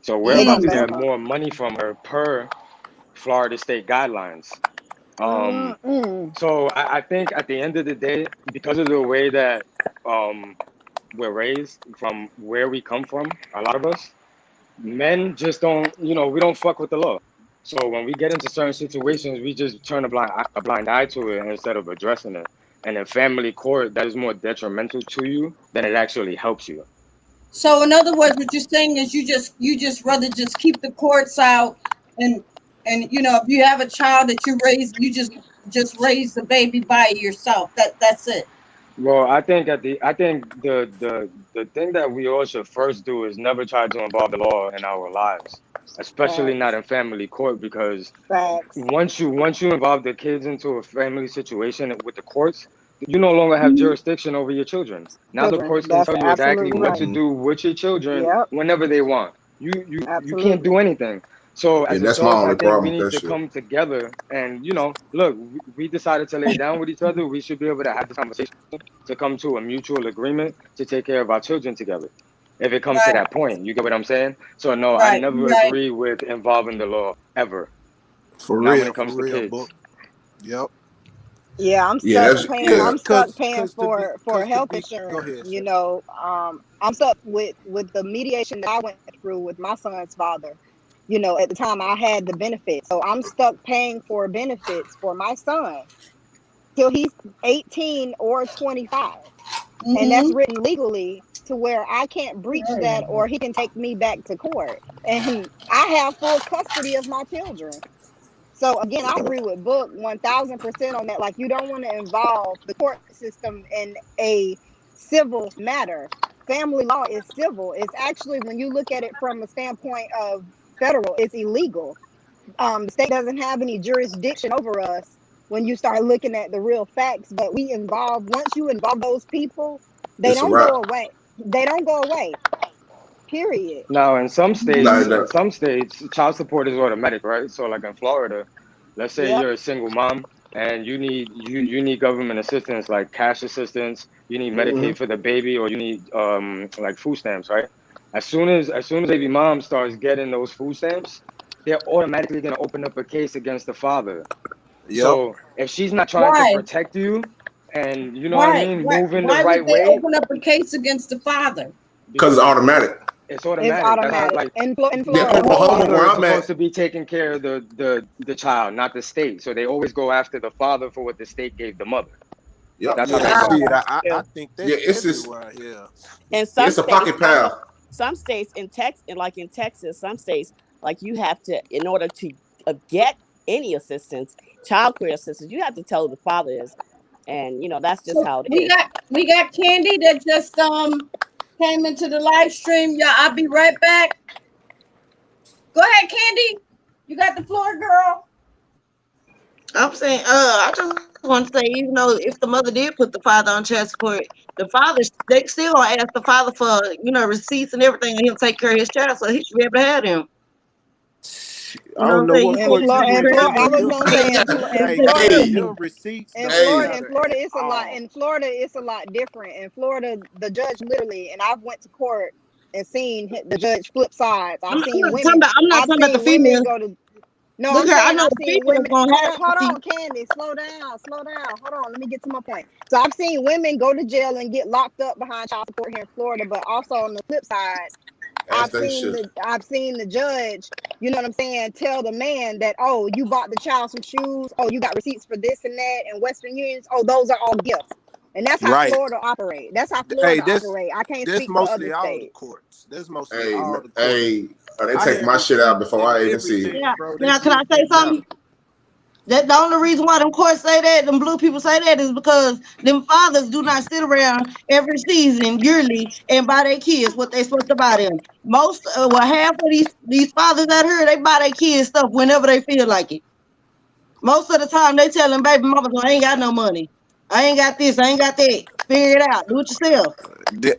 So we're They about gonna to ban get her. more money from her per Florida state guidelines. Um, Mm-mm. so I think at the end of the day, because of the way that um, we're raised from where we come from, a lot of us, men just don't, we don't fuck with the law. So when we get into certain situations, we just turn a blind eye to it instead of addressing it. And in family court, that is more detrimental to you than it actually helps you. So, in other words, what you're saying is you just rather just keep the courts out, and if you have a child that you raise, you just raise the baby by yourself. That's it. Well, I think the thing that we all should first do is never try to involve the law in our lives, especially not Facts. in family court, because Facts. once you involve the kids into a family situation with the courts, you no longer have Mhm. jurisdiction over your children. Now the Children. courts can That's tell you exactly absolutely what right. to Mm-hmm. do with your children Yep. whenever they want. You can't Absolutely. do anything. So as And that's my adults, I only think problem we with need that to shit. come together and, look, we decided to lay down with each other. We should be able to have this conversation to come to a mutual agreement to take care of our children together. If it comes to Right, that point, you get what I'm saying? So no, I right, never right. agree with involving the law ever. For Not when real, it comes for to real, kids. book. Yep. Yeah, I'm Yeah, stuck that's paying. yeah. I'm stuck paying Cause to be, for health go insurance. ahead, You sir. know, I'm stuck with the mediation that I went through with my son's father. You know, at the time I had the benefits, so I'm stuck paying for benefits for my son till he's 18 or 25, and that's Mm-hmm. written legally to where I can't breach that, or he can take me back to court, and I have full custody of my children. So again, I agree with Book 1000% on that. Like, you don't want to involve the court system in a civil matter. Family law is civil. It's actually, when you look at it from a standpoint of federal, it's illegal. The state doesn't have any jurisdiction over us when you start looking at the real facts. But once you involve those people, they It's a don't go wrap. away. They don't go away. Period. Now, in some Like states, that. child support is automatic, right? So, like in Florida, let's say Yep. you're a single mom and you need government assistance, like cash assistance. You need Mm-hmm. Medicaid for the baby, or you need like food stamps, right? As soon as baby mom starts getting those food stamps, they're automatically gonna open up a case against the father. Yep. So if she's not trying to Why? protect you, and you know what I Why? mean, Why? move in the Why would right they way, open up a case against the father? Because because it's automatic. it's It's automatic. That's how, automatic. like, In Yeah, Florida, the Oklahoma, father where is I'm supposed at, to be taking care of the child, not the state. So they always go after the father for what the state gave the mother. yep. That's how Yeah, that Ah, goes. shit. I Yeah. think Yeah, that's it's just everywhere. Yeah. In some it's a states, pocket I know pal. some states in Texas, some states, like, you have to, in order to get any assistance, child care assistance, you have to tell who the father is, and that's just so how it we is. got Candy that just came into the live stream. Yeah, I'll be right back. Go ahead, Candy. You got the floor, girl. I'm saying, I just want to say, even though if the mother did put the father on child support, the father, they still gonna ask the father for, receipts and everything, and he'll take care of his child, so he should be able to have them. I You know don't what know I'm saying? what You in can't court just you Florida, be in went Florida, to, I but was them, gonna say hey, Hey, them receipts In don't Florida, matter at it's a lot. all. In Florida, it's a lot different. In Florida, the judge literally, and I've went to court and seen the judge flip sides. I'm not I've talking about the seen women female. go to. No, Look I'm here, I saying know I've the seen female women. gonna have Hold receipts. on, Candy, slow down, slow down. Hold on, let me get to my point. So I've seen women go to jail and get locked up behind child support here in Florida, but also on the flip side, as they should. I've seen the judge, you know what I'm saying, tell the man that, oh, you bought the child some shoes, oh, you got receipts for this and that, and Western Unions, oh, those are all gifts. And that's how Right. Florida operate. That's how Hey, Florida operate. I can't that's speak for other mostly all the states. courts. That's mostly Hey, all the courts. hey, they I take have my shit out receipts before and I even see it. everything, Yeah. bro. That Now, can I shit say didn't matter. something? That the only reason why them courts say that, them blue people say that, is because them fathers do not sit around every season, yearly, and buy their kids what they supposed to buy them. Half of these fathers out here, they buy their kids stuff whenever they feel like it. Most of the time, they tell them baby mamas, I ain't got no money. I ain't got this. I ain't got that. Figure it out. Do it yourself.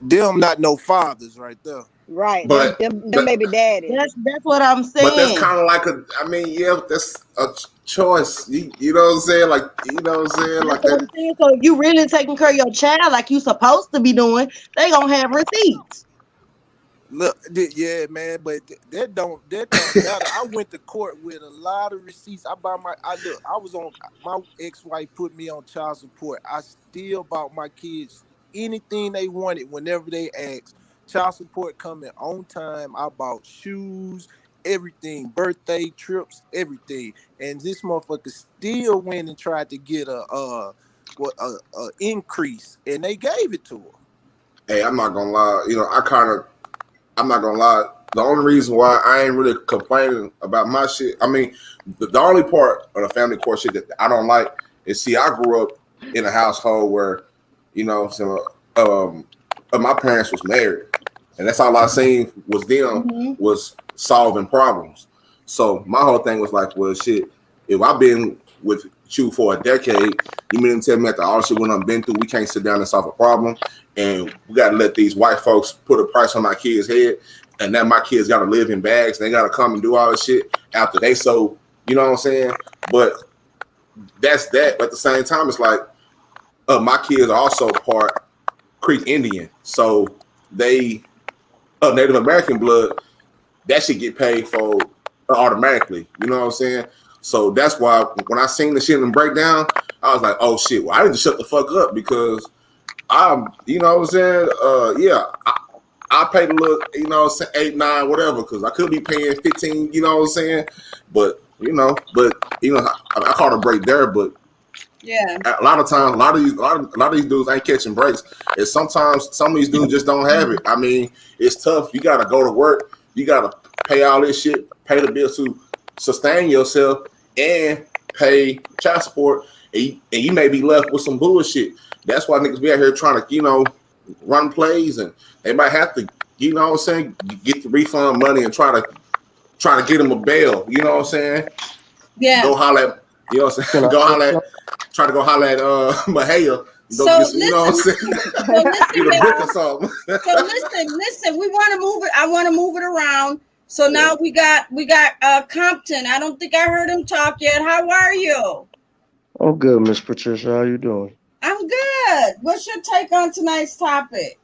Them not no fathers right there. Right. But Them baby daddies. That's what I'm but that's saying. kind of like that's a choice. You know what I'm saying? Like, you know what I'm saying? That's Like what that. I'm saying. So if you really taking care of your child like you supposed to be doing, they gonna have receipts. Look, yeah, man, but that don't matter. I went to court with a lot of receipts. I was on, my ex-wife put me on child support. I still bought my kids anything they wanted whenever they asked. Child support coming on time. I bought shoes, everything, birthday trips, everything. And this motherfucker still went and tried to get a increase, and they gave it to her. Hey, I'm not gonna lie. I'm not gonna lie. The only reason why I ain't really complaining about my shit, I mean, the only part of the family court shit that I don't like is, see, I grew up in a household where, my parents was married, and that's all I seen was them was solving problems. So my whole thing was like, well, shit, if I've been with you for a decade, you mean to tell me after all shit when I've been through, we can't sit down and solve a problem, and we got to let these white folks put a price on our kids' head? and now my kids got to live in bags. They got to come and do all this shit after they so, you know what I'm saying? But that's that. But at the same time, it's like my kids are also part Creek Indian, so they Native American blood. That should get paid for automatically. You know what I'm saying? So that's why when I seen the shit in breakdown, I was like, oh shit, well, I need to shut the fuck up because I'm, you know what I'm saying? I paid a little, you know, 8, 9, whatever, because I could be paying 15, you know what I'm saying? But I caught a break there, but Yeah. a lot of times, a lot of these dudes ain't catching breaks. And sometimes some of these dudes just don't have it. I mean, it's tough. You gotta go to work, you gotta pay all this shit, pay the bills to sustain yourself and pay child support, and you may be left with some bullshit. That's why niggas be out here trying to, you know, run plays, and they might have to, you know what I'm saying, get the refund money and try to get them a bail. You know what I'm saying? Yeah. Go holler at, you know what I'm saying? Try to go holler at Mahaya. So You know what I'm saying? Get a brick or something. listen, we want to move it. I want to move it around. So now we got Compton. I don't think I heard him talk yet. How are you? I'm good, Miss Patricia. How you doing? I'm good. What's your take on tonight's topic?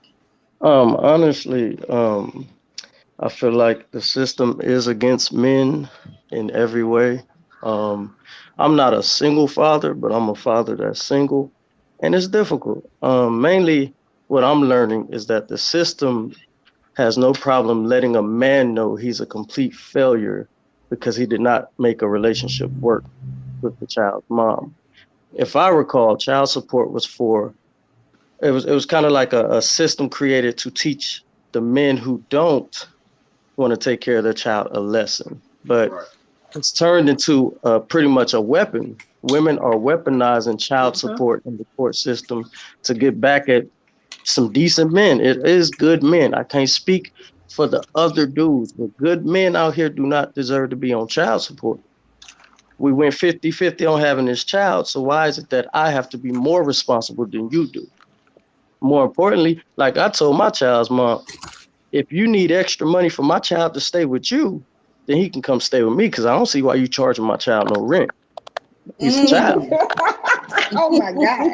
Honestly, I feel like the system is against men in every way. I'm not a single father, but I'm a father that's single, and it's difficult. Mainly what I'm learning is that the system has no problem letting a man know he's a complete failure because he did not make a relationship work with the child's mom. If I recall, child support was it was kind of like a system created to teach the men who don't want to take care of their child a lesson. But it's turned into pretty much a weapon. Women are weaponizing child support in the court system to get back at some decent men. It is good men. I can't speak for the other dudes, but good men out here do not deserve to be on child support. We went 50-50 on having this child, so why is it that I have to be more responsible than you do? More importantly, like I told my child's mom, if you need extra money for my child to stay with you, then he can come stay with me, because I don't see why you charging my child no rent. He's a child. Oh my God.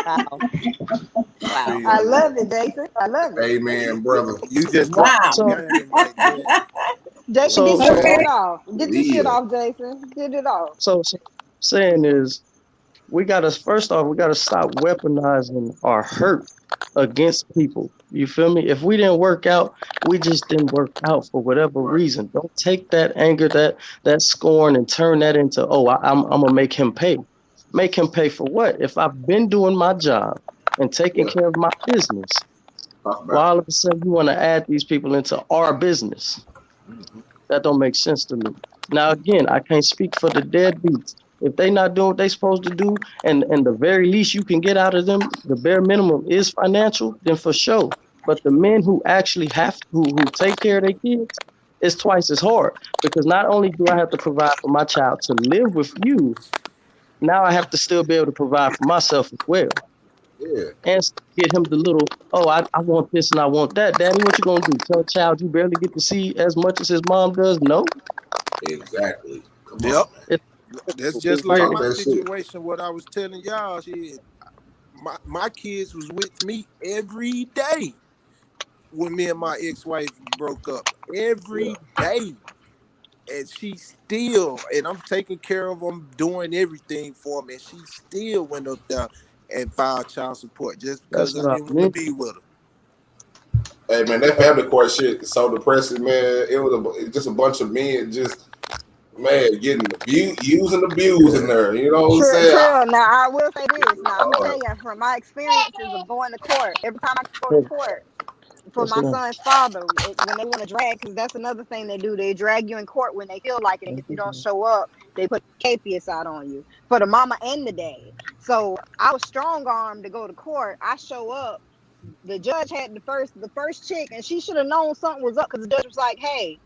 Wow. Wow. I love it, Jason. I love it. Amen, brother. You just Wow. Jason, So- get your shit off. Get your Yeah. shit off, Jason. Get it off. So saying is, we gotta stop weaponizing our hurt against people. You feel me? If we didn't work out, we just didn't work out for whatever reason. Don't take that anger, that scorn, and turn that into, I'm gonna make him pay. Make him pay for what? If I've been doing my job and taking care of my business, why all of a sudden you want to add these people into our business? That don't make sense to me. Now again, I can't speak for the deadbeats. If they not doing what they supposed to do, and the very least you can get out of them, the bare minimum is financial, then for sure. But the men who actually who take care of their kids, it's twice as hard, because not only do I have to provide for my child to live with you, now I have to still be able to provide for myself as well. Yeah. And get him the little, I want this and I want that. Daddy, what you gonna do? Tell a child you barely get to see as much as his mom does? No. Exactly. Come Yep. on, man. That's just like Talk my that shit. situation. What I was telling y'all, shit. My kids was with me every day when me and my ex-wife broke up. Every day, and she still, and I'm taking care of them, doing everything for them, and she still went up there and filed child support just because That's I what I didn't want to mean. be with her. Hey man, that family court shit is so depressing, man. It was just a bunch of men just, man, getting used and abused in there. You know what I'm saying? True. Now I will say this. Now I'm gonna tell you from my experiences of going to court. Every time I go to court for What's my that? son's father, when they want to drag, because that's another thing they do. They drag you in court when they feel like it. And if you don't show up, they put capious out on you for the mama and the dad. So I was strong armed to go to court. I show up. The judge had the first chick, and she should have known something was up, because the judge was like, "Hey,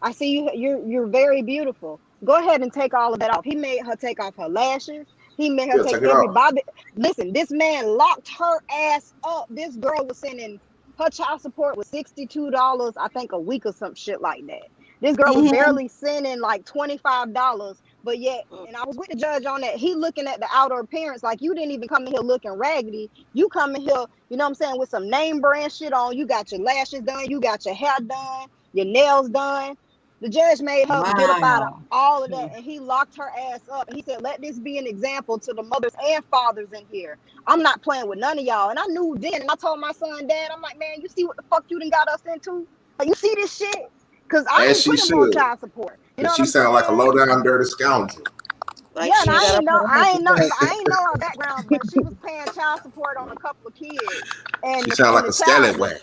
I see you're very beautiful. Go ahead and take all of that off." He made her take off her lashes. He made her take take it every off. bobby. Listen, this man locked her ass up. This girl was sending Her child support was $62, I think, a week or some shit like that. This girl was Mhm. barely sending like $25, but yet, and I was with the judge on that. He looking at the outer appearance, like you didn't even come in here looking raggedy. You come in here, you know what I'm saying, with some name brand shit on. You got your lashes done, you got your hair done, your nails done. The judge made her get up out of Wow. all of that, and he locked her ass up. And he said, "Let this be an example to the mothers and fathers in here. I'm not playing with none of y'all." And I knew then, and I told my son, Dad, I'm like, "Man, you see what the fuck you done got us into? Like, you see this shit? Cause I As ain't she put him on should. child support. You know Cause what she I'm sound like a saying? low down dirty scoundrel. Like Yeah, and she got up on I ain't know her background, but she was paying child support on a couple of kids, She and sound like the a child, scallywag.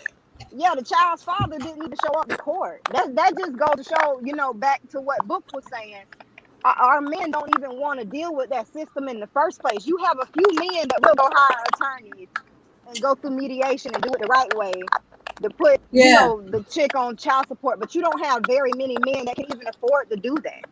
yeah, the child's father didn't even show up to court. That just goes to show, you know, back to what Book was saying. Our men don't even want to deal with that system in the first place. You have a few men that will go hire attorneys and go through mediation and do it the right way to put, you Yeah. know, the chick on child support, but you don't have very many men that can even afford to do that.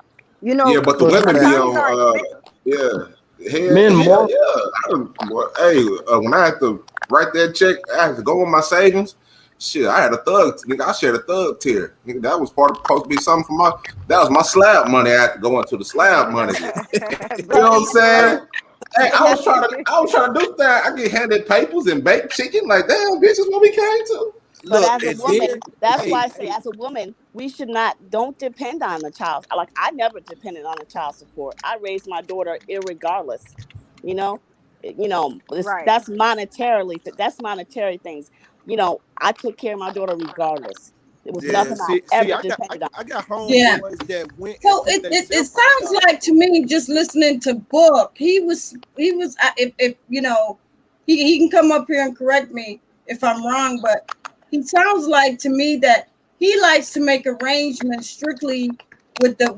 You Yeah, know, but the But women be attorneys are on. expensive. Yeah, men hell more. yeah. When I had to write that check, I had to go on my savings. Shit, I had a thug. Nigga, I shared a thug tier. Nigga, that was supposed to be something for my. That was my slab money. I had to go into the slab money. You know what I'm saying? Hey, I was trying to do that. I get handed papers and baked chicken. Like, damn, bitch, is what we came to. But Look, as a and then, woman, that's why hey, I say, as a woman, we should not don't depend on the child. Like I never depended on the child support. I raised my daughter irregardless. You know, Right. that's monetarily. That's monetary things. You know, I took care of my daughter regardless. It was yeah, nothing I see, ever I got, I, depended on. I got Yeah. homeboys that went and So sent it themselves on sounds child like to support. me, just listening to Book, he was if you know, he can come up here and correct me if I'm wrong, but he sounds like to me that he likes to make arrangements strictly with the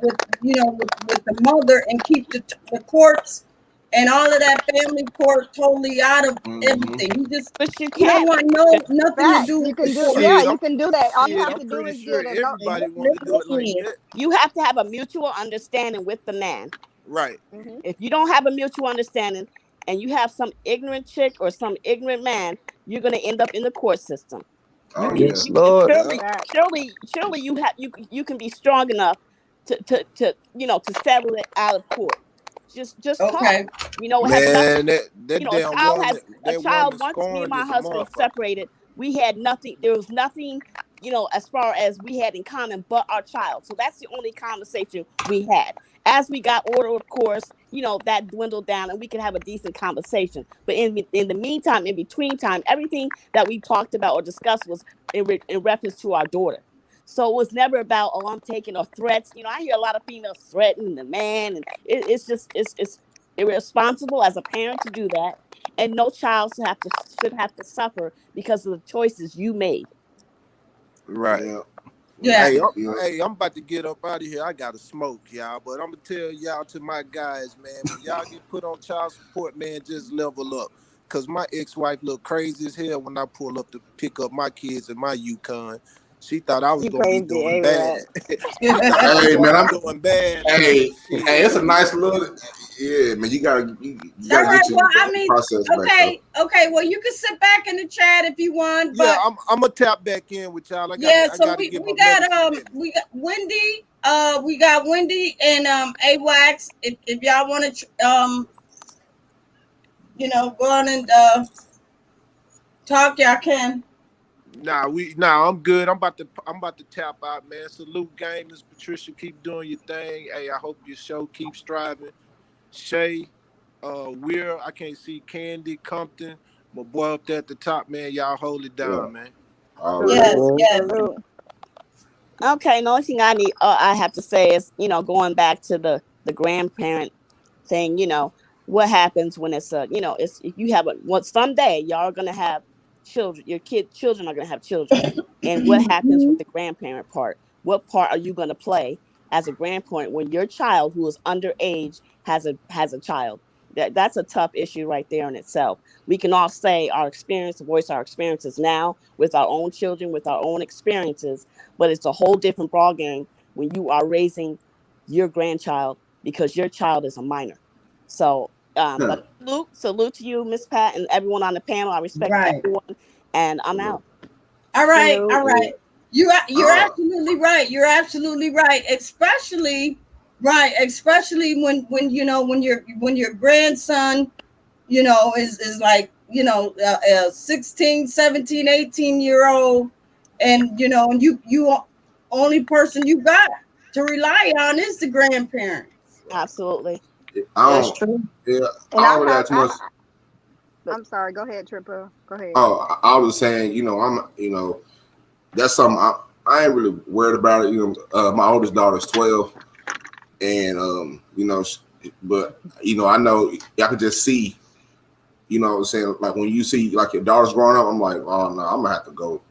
mother and keep the courts and all of that family court totally out of everything. But you He don't can't. want nothing to Facts. do You with the can do, court. yeah, Shit, you can do that. All you have I'm to do pretty is sure get a no. And everybody want to do it listen like here, that. you have to have a mutual understanding with the man. Right. Mhm. If you don't have a mutual understanding and you have some ignorant chick or some ignorant man, you're gonna end up in the court system. You Oh can, yeah. Yes, you can Lord. Yeah. Facts. surely you can be strong enough to settle it out of court. Just talk. Okay. You know, it has nothing. Man, You that know, damn woman, a that child woman once me and scorned my is a husband motherfucker. separated, we had nothing. There was nothing, as far as we had in common but our child. So that's the only conversation we had. As we got older, of course, that dwindled down and we could have a decent conversation. But in the meantime, in between time, everything that we talked about or discussed was in reference to our daughter. So it was never about, oh, I'm taking or threats. I hear a lot of females threatening the man, and it's irresponsible as a parent to do that, and no child should have to suffer because of the choices you made. Right. Yeah. Yeah. Hey, Yeah. I'm about to get up out of here. I gotta smoke, y'all. But I'm gonna tell y'all, to my guys, man, when y'all get put on child support, man, just level up. Cause my ex-wife looked crazy as hell when I pull up to pick up my kids in my Yukon. She thought I was You gonna be crazy, doing A-Rap. bad. She thought I was Hey gonna man, be doing bad, man. hey, it's a nice little. Yeah, man, you gotta All right. get your Well, I mean, process back up. okay. Well, you can sit back in the chat if you want, Yeah, but I'm gonna tap back in with y'all. I yeah. So gotta we get my got medicine in me. we got Wendy. We got Wendy and AWAX. If y'all want to go on and talk, y'all can. I'm good. I'm about to tap out, man. Salute gamers, Patricia. Keep doing your thing. Hey, I hope your show keeps striving. Shay, Weir, I can't see Candy, Compton, my boy up there at the top, man. Y'all hold it Yeah. down, man. Yes. Salute. Yes. Salute. Okay, the only thing I have to say is, going back to the grandparent thing. What happens when it's it's, if you have someday y'all are gonna have children, your children are gonna have children, and what happens with the grandparent part? What part are you gonna play as a grandparent when your child who is underage has a child? That's a tough issue right there in itself. We can all say voice our experiences now with our own children, with our own experiences, but it's a whole different ballgame when you are raising your grandchild because your child is a minor. So, but salute to you, Miss Pat, and everyone on the panel. I respect Right. everyone, and I'm out. All right, all Salute. right. You're Uh, absolutely right. You're absolutely right. Especially right, especially when you know when your grandson, you know, is like, you know, a 16, 17, 18-year-old, and you know, and you only person you got to rely on is the grandparents. Absolutely. I That's don't. true. Yeah, And I I don't really have, have too much. But I'm sorry. Go ahead, Triple. Go ahead. Oh, I was saying, you know, that's something I ain't really worried about it. You know, my oldest daughter's 12, and you know, but you know, I know I could just see, you know what I'm saying, like when you see like your daughter's growing up, I'm like, oh no, I'm gonna have to go.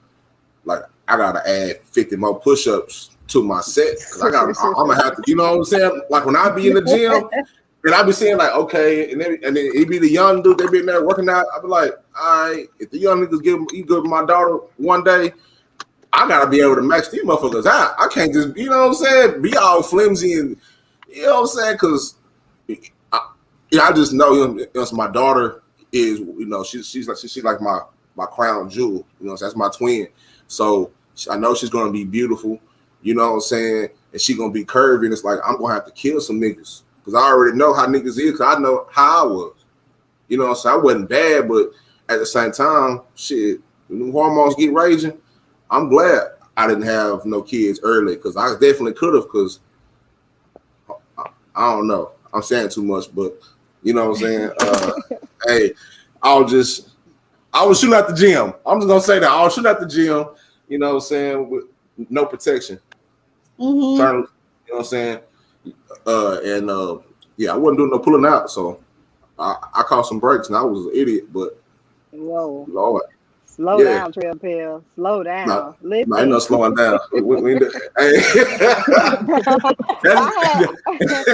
Like I gotta add 50 more push-ups to my set because I'm gonna have to, you know what I'm saying? Like when I be in the gym and I be saying like, okay, and then it be the young dude, they be in there working out. I be like, all right, if the young niggas give my daughter one day, I gotta be able to max these motherfuckers out. I can't just, you know what I'm saying, be all flimsy and, you know what I'm saying, because I just know, you know, my daughter is, you know, she's like my crown jewel, you know, so that's my twin. So I know she's gonna be beautiful, you know what I'm saying, and she's gonna be curvy. And it's like I'm gonna have to kill some niggas because I already know how niggas is. Cause I know how I was, you know. So I wasn't bad, but at the same time, shit, when the hormones get raging, I'm glad I didn't have no kids early because I definitely could have. Because I don't know, I'm saying too much, but you know what I'm saying. Hey, I was shooting at the gym. I'm just gonna say that I was shooting at the gym. You know what I'm saying, with no protection. Mm-hmm. Trying to, you know what I'm saying, yeah, I wasn't doing no pulling out, so I caught some breaks, and I was an idiot. But Whoa. Lord, Slow yeah, down, Trail Pill. Slow down. no, ain't Listen. no slowing down. Hey, I that's,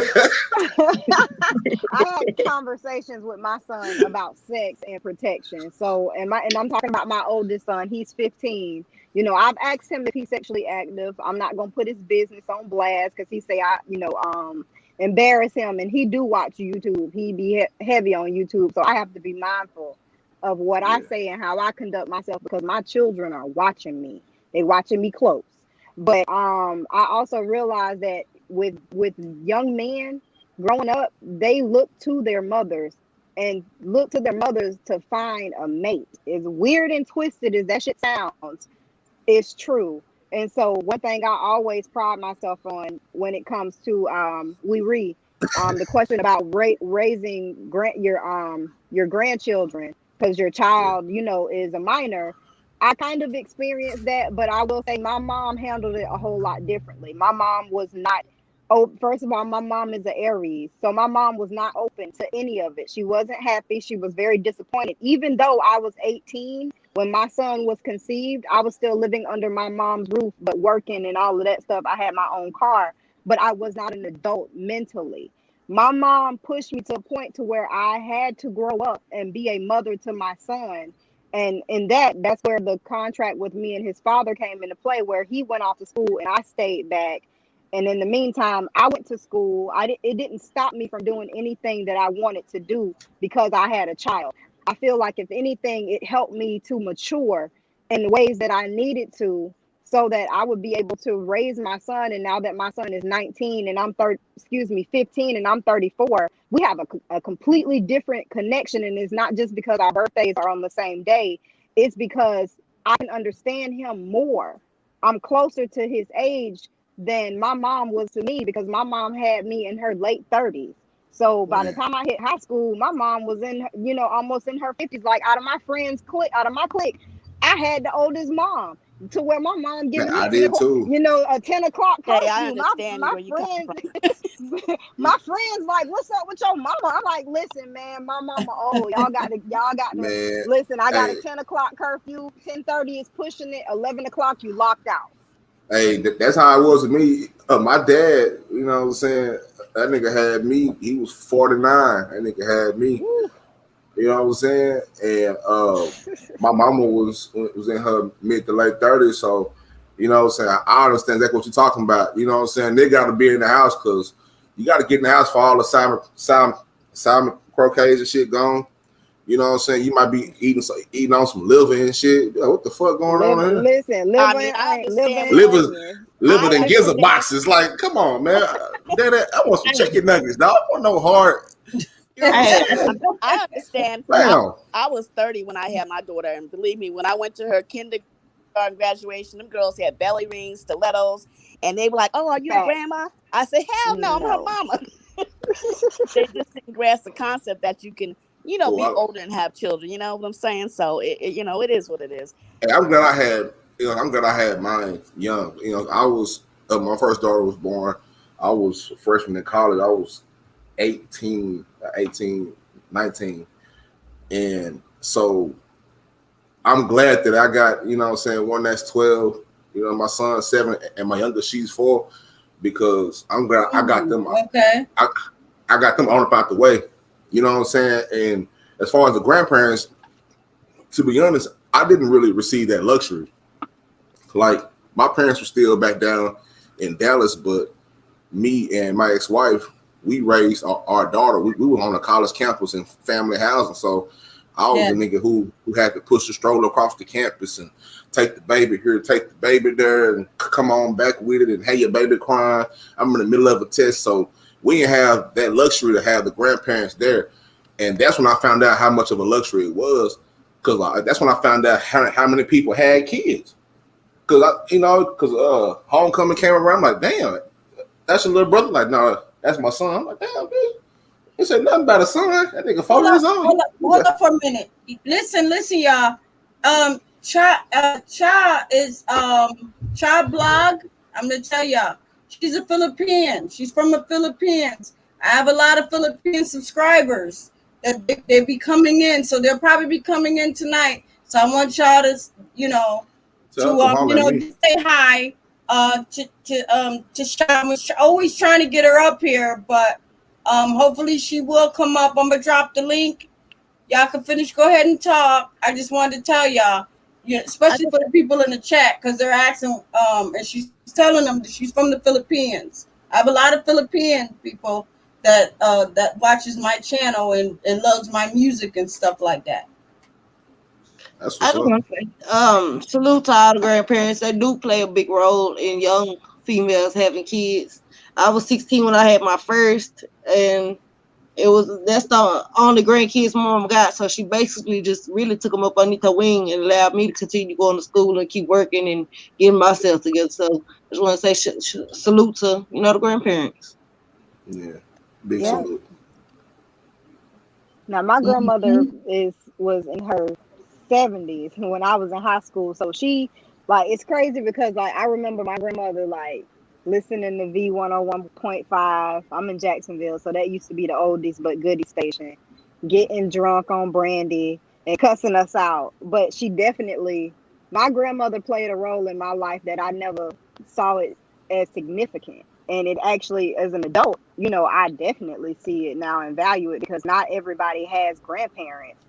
had conversations with my son about sex and protection. So, and I'm talking about my oldest son. He's 15. You know, I've asked him if he's sexually active. I'm not gonna put his business on blast because he say I, embarrass him, and he do watch YouTube. He be heavy on YouTube, so I have to be mindful of what I yeah, say and how I conduct myself because my children are watching me. They watching me close. But I also realize that with young men growing up, they look to their mothers to find a mate. As weird and twisted as that shit sounds, it's true. And so one thing I always pride myself on when it comes to the question about raising your grandchildren because your yeah, child, is a minor. I kind of experienced that, but I will say my mom handled it a whole lot differently. My mom was not. Oh, first of all, my mom is an Aries, so my mom was not open to any of it. She wasn't happy. She was very disappointed. Even though I was 18 when my son was conceived, I was still living under my mom's roof, but working and all of that stuff. I had my own car, but I was not an adult mentally. My mom pushed me to a point to where I had to grow up and be a mother to my son. And in that's where the contract with me and his father came into play, where he went off to school and I stayed back. And in the meantime, I went to school. It didn't stop me from doing anything that I wanted to do because I had a child. I feel like if anything, it helped me to mature in the ways that I needed to, so that I would be able to raise my son. And now that my son is 19 and I'm 15 and I'm 34, we have a completely different connection. And it's not just because our birthdays are on the same day. It's because I can understand him more. I'm closer to his age than my mom was to me because my mom had me in her late 30s. So by the man, time I hit high school, my mom was almost in her 50s. Like out of my clique, I had the oldest mom to where my mom man, giving me I did too. a 10 o'clock okay, I curfew. understand My where you come friends, from. my friends like, what's up with your mama? I'm like, listen, man, my mama old. Y'all got to Man, listen. I got a hey, 10 o'clock curfew. 10:30 is pushing it. 11 o'clock, you locked out. hey, that's how it was with me. My dad, you know what I'm saying, that nigga had me. He was 49. That nigga had me. Woo. You know what I'm saying? And my mama was in her mid to late 30s. So, you know what I'm saying? I understand exactly what you're talking about. You know what I'm saying? They got to be in the house because you got to get in the house for all the Simon croquets and shit gone. You know what I'm saying? You might be eating on some liver and shit. Like, what the fuck going on here? Listen, I liver mean, and I onion, liver understand. and Liver, onion. liver I and gizzard understand. boxes. Like, come on, man. Daddy, I want some chicken nuggets, dog. I want no hard. You know what I'm Hey, saying? I understand. Damn. I was 30 when I had my daughter, and believe me, when I went to her kindergarten graduation, them girls had belly rings, stilettos, and they were like, "Oh, are you the Fact. grandma?" I said, "Hell no, I'm her No. mama." They just didn't grasp the concept that you can, you know, be Well, older and have children. You know what I'm saying? So you know, it is what it is. I'm glad I had. I'm glad I had mine young. I was my first daughter was born. I was a freshman in college. I was 18, 19, and so I'm glad that I got, you know what I'm saying, one that's 12, my son's 7 and my youngest, she's 4, because I'm glad I got them. Okay. I got them on about the way, you know what I'm saying? And as far as the grandparents, to be honest, I didn't really receive that luxury. Like, my parents were still back down in Dallas, but me and my ex-wife, we raised our daughter. We were on a college campus in family housing, so I was the nigga who had to push the stroller across the campus and take the baby here, take the baby there, and come on back with it, and hey, your baby crying. I'm in the middle of a test, so we didn't have that luxury to have the grandparents there. And that's when I found out how much of a luxury it was, because that's when I found out how many people had kids. Because homecoming came around, I'm like, damn, that's your little brother. Like, no, that's my son. I'm like, damn, bitch. He said nothing about a son. That nigga 4 years old. Hold up for a minute. Listen, y'all. Cha is Cha blog. I'm gonna tell y'all. She's a Philippine. She's from the Philippines. I have a lot of Philippine subscribers that they be coming in, so they'll probably be coming in tonight. So I want y'all to, just say hi. To Cha. I was always trying to get her up here, but hopefully she will come up. I'm gonna drop the link. Y'all can finish. Go ahead and talk. I just wanted to tell y'all, especially for the people in the chat, because they're asking. And she's telling them that she's from the Philippines. I have a lot of Philippine people that watches my channel and loves my music and stuff like that. That's I just want to say, salute to all the grandparents. They do play a big role in young females having kids. I was 16 when I had my first, and that's the only grandkids my mom got. So she basically just really took them up underneath her wing and allowed me to continue going to school and keep working and getting myself together. So I just want to say salute to the grandparents. Yeah, big salute. Now my grandmother was in her 70s when I was in high school. So she it's crazy because I remember my grandmother listening to V101.5. I'm in Jacksonville, so that used to be the oldest but goodie station. Getting drunk on brandy and cussing us out. But my grandmother played a role in my life that I never saw it as significant. And it actually, as an adult, I definitely see it now and value it, because not everybody has grandparents.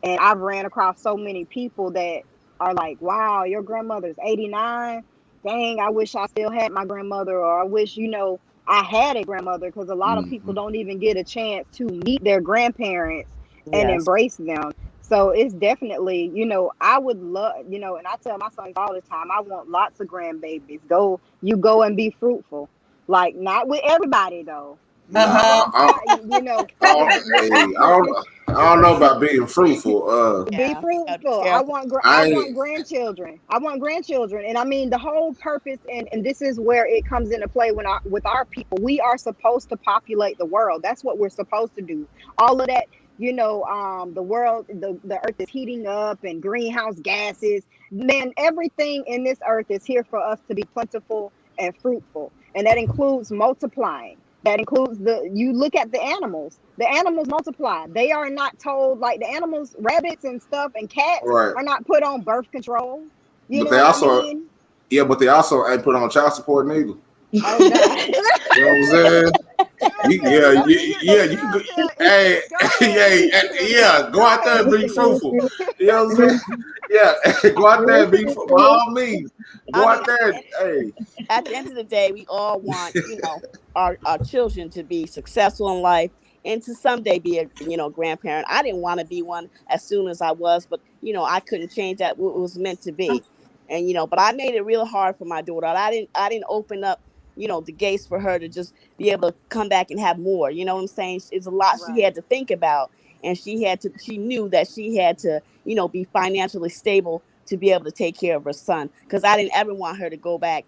And I've ran across so many people that are like, wow, your grandmother's 89. Dang, I wish I still had my grandmother, or I wish, I had a grandmother, because a lot of people don't even get a chance to meet their grandparents and embrace them. So it's definitely, I would love, and I tell my sons all the time, I want lots of grandbabies. Go and be fruitful. Not with everybody though. I don't know about being fruitful. Be fruitful. I want grandchildren. I want grandchildren. And I mean, the whole purpose, and this is where it comes into play with our people. We are supposed to populate the world. That's what we're supposed to do. All of that, the world, the earth is heating up, and greenhouse gases. Man, everything in this earth is here for us to be plentiful and fruitful. And that includes multiplying. That includes you look at the animals. The animals multiply. They are not told, like the animals, rabbits and stuff and cats are not put on birth control. But they also ain't put on child support neither. Oh God. You know what I'm saying? You can go, go out there and be fruitful. You know what I'm saying? Yeah, go out there and be fruitful. By all means, go out there. Hey. At the end of the day, we all want, our children to be successful in life and to someday be a grandparent. I didn't want to be one as soon as I was, but I couldn't change that. What was meant to be, and but I made it real hard for my daughter. I didn't open up the gates for her to just be able to come back and have more. You know what I'm saying? It's a lot she Right. had to think about, and she knew that she had to be financially stable to be able to take care of her son, because I didn't ever want her to go back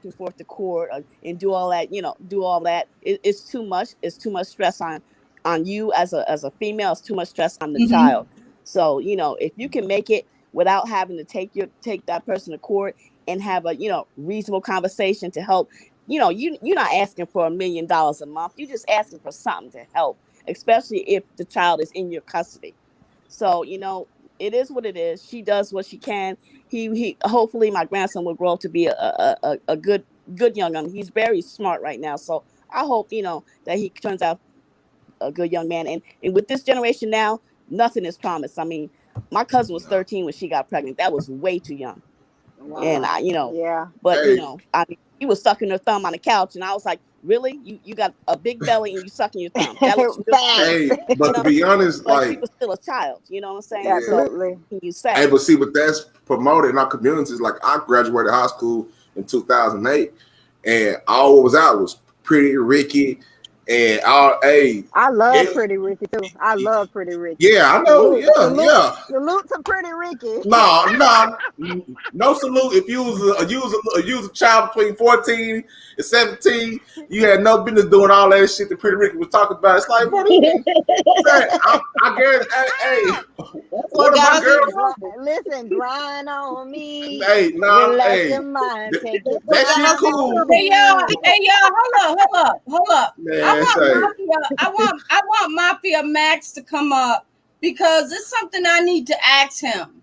and forth to court and do all that. It's too much. It's too much stress on you as a female. It's too much stress on the Mhm. child. So if you can make it without having to take that person to court and have a reasonable conversation to help. You're not asking for $1 million a month. You're just asking for something to help, especially if the child is in your custody. So it is what it is. She does what she can. He hopefully my grandson will grow up to be a good young man. He's very smart right now. So I hope that he turns out a good young man. And with this generation now, nothing is promised. I mean, my cousin was 13 when she got pregnant. That was way too young. And Wow. Yeah. but Hey, I mean, she was sucking her thumb on the couch, and I was like, really? You got a big belly and you sucking your thumb? That looks real Facts. good, hey, but to be honest, but she like, was still a child. You know what I'm saying? yeah. So Absolutely. what can you Hey, say? but see, but that's promoted in our communities. Like, I graduated high school in 2008, and all what was out was Pretty Ricky, and all. Hey, I love it, Pretty Ricky too. I love Pretty Ricky. yeah, I know. Salute, Yeah. salute to Pretty Ricky. No salute. If you was a child between 14 and 17, you had no business doing all that shit that Pretty Ricky was talking about. It's like, what do you mean? I guarantee. Hey, one of my girls. Listen, grind on me. Hey, nah, Relax hey, your mind. Take your that shit time cool. on Hey me. y'all, hold up. Man, say, I want Mafia Max to come up because it's something I need to ask him.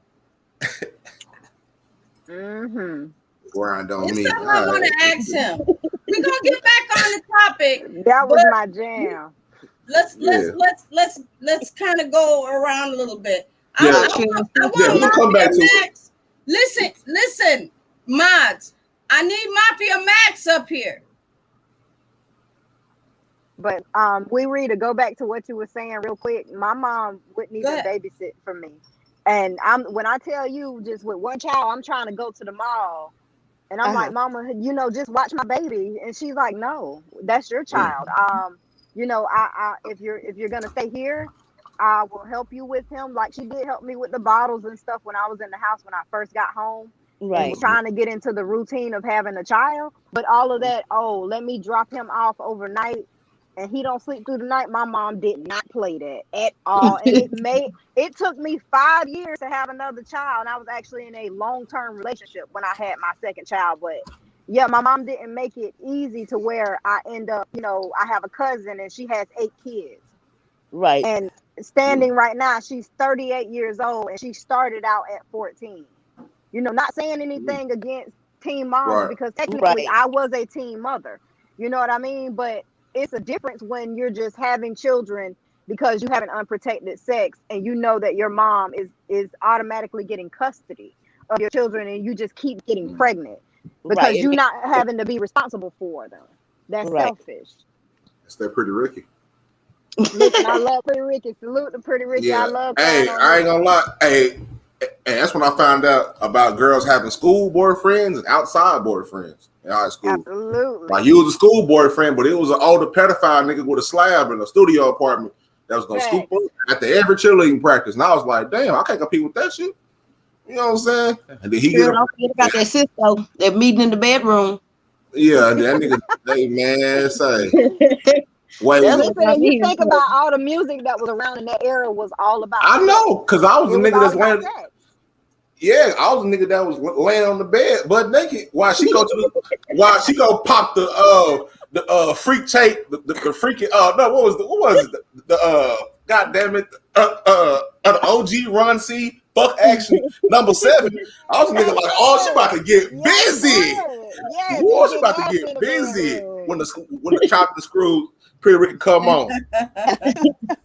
Mm-hmm. grind on It's me. something I All want right. to ask him. We're gonna get back on the topic, That was but my jam. let's kind of go around a little bit. Yeah, I yeah, want we'll come Mafia back to it. Max. Listen, mods. I need Mafia Max up here. But we read to go back to what you were saying real quick. My mom wouldn't Go even ahead. babysit for me. And when I tell you, just with one child, I'm trying to go to the mall. And I'm like, Mama, just watch my baby. And she's like, no, that's your child. I if you're gonna stay here, I will help you with him. Like she did help me with the bottles and stuff when I was in the house when I first got home. And Right. was trying to get into the routine of having a child. But all of that, let me drop him off overnight and he don't sleep through the night. My mom did not play that at all. And it took me 5 years to have another child. And I was actually in a long-term relationship when I had my second child. But yeah, my mom didn't make it easy to where I end up, I have a cousin and she has 8 kids. Right. And standing right now, she's 38 years old and she started out at 14. Not saying anything against teen moms Right. because technically Right. I was a teen mother. You know what I mean? But it's a difference when you're just having children because you have an unprotected sex and you know that your mom is automatically getting custody of your children and you just keep getting pregnant because Right. you're not having to be responsible for them. That's Right. selfish. That's that Pretty Ricky. Listen, I love Pretty Ricky. Salute to Pretty Ricky. I Yeah. love Hey, crying on I ain't me. gonna lie. Hey, and that's when I found out about girls having school boyfriends and outside boyfriends in high school. Absolutely. Like you was a school boyfriend, but it was an older pedophile nigga with a slab in a studio apartment that was gonna scoop Facts. up after every cheerleading practice. And I was like, damn, I can't compete with that shit. You know what I'm saying? And then he Girl, get don't forget about that Cisco, that meeting in the bedroom. yeah, and that nigga, hey man, say wait. That's Listen, what got and you me think into it. about all the music that was around in that era was all about I sex. know, cause I was It the was nigga all that's about laying. sex. Yeah, I was the nigga that was laying on the bed butt naked while she go pop the freak tape, the freaking no, what was it? The god damn it, the OG Run C fuck action number 7. I was a nigga like, oh, she about to get busy. Yes, Whoa, it she get about to nasty in get the busy bedroom. when the chop the screws. Pretty Ricky come on.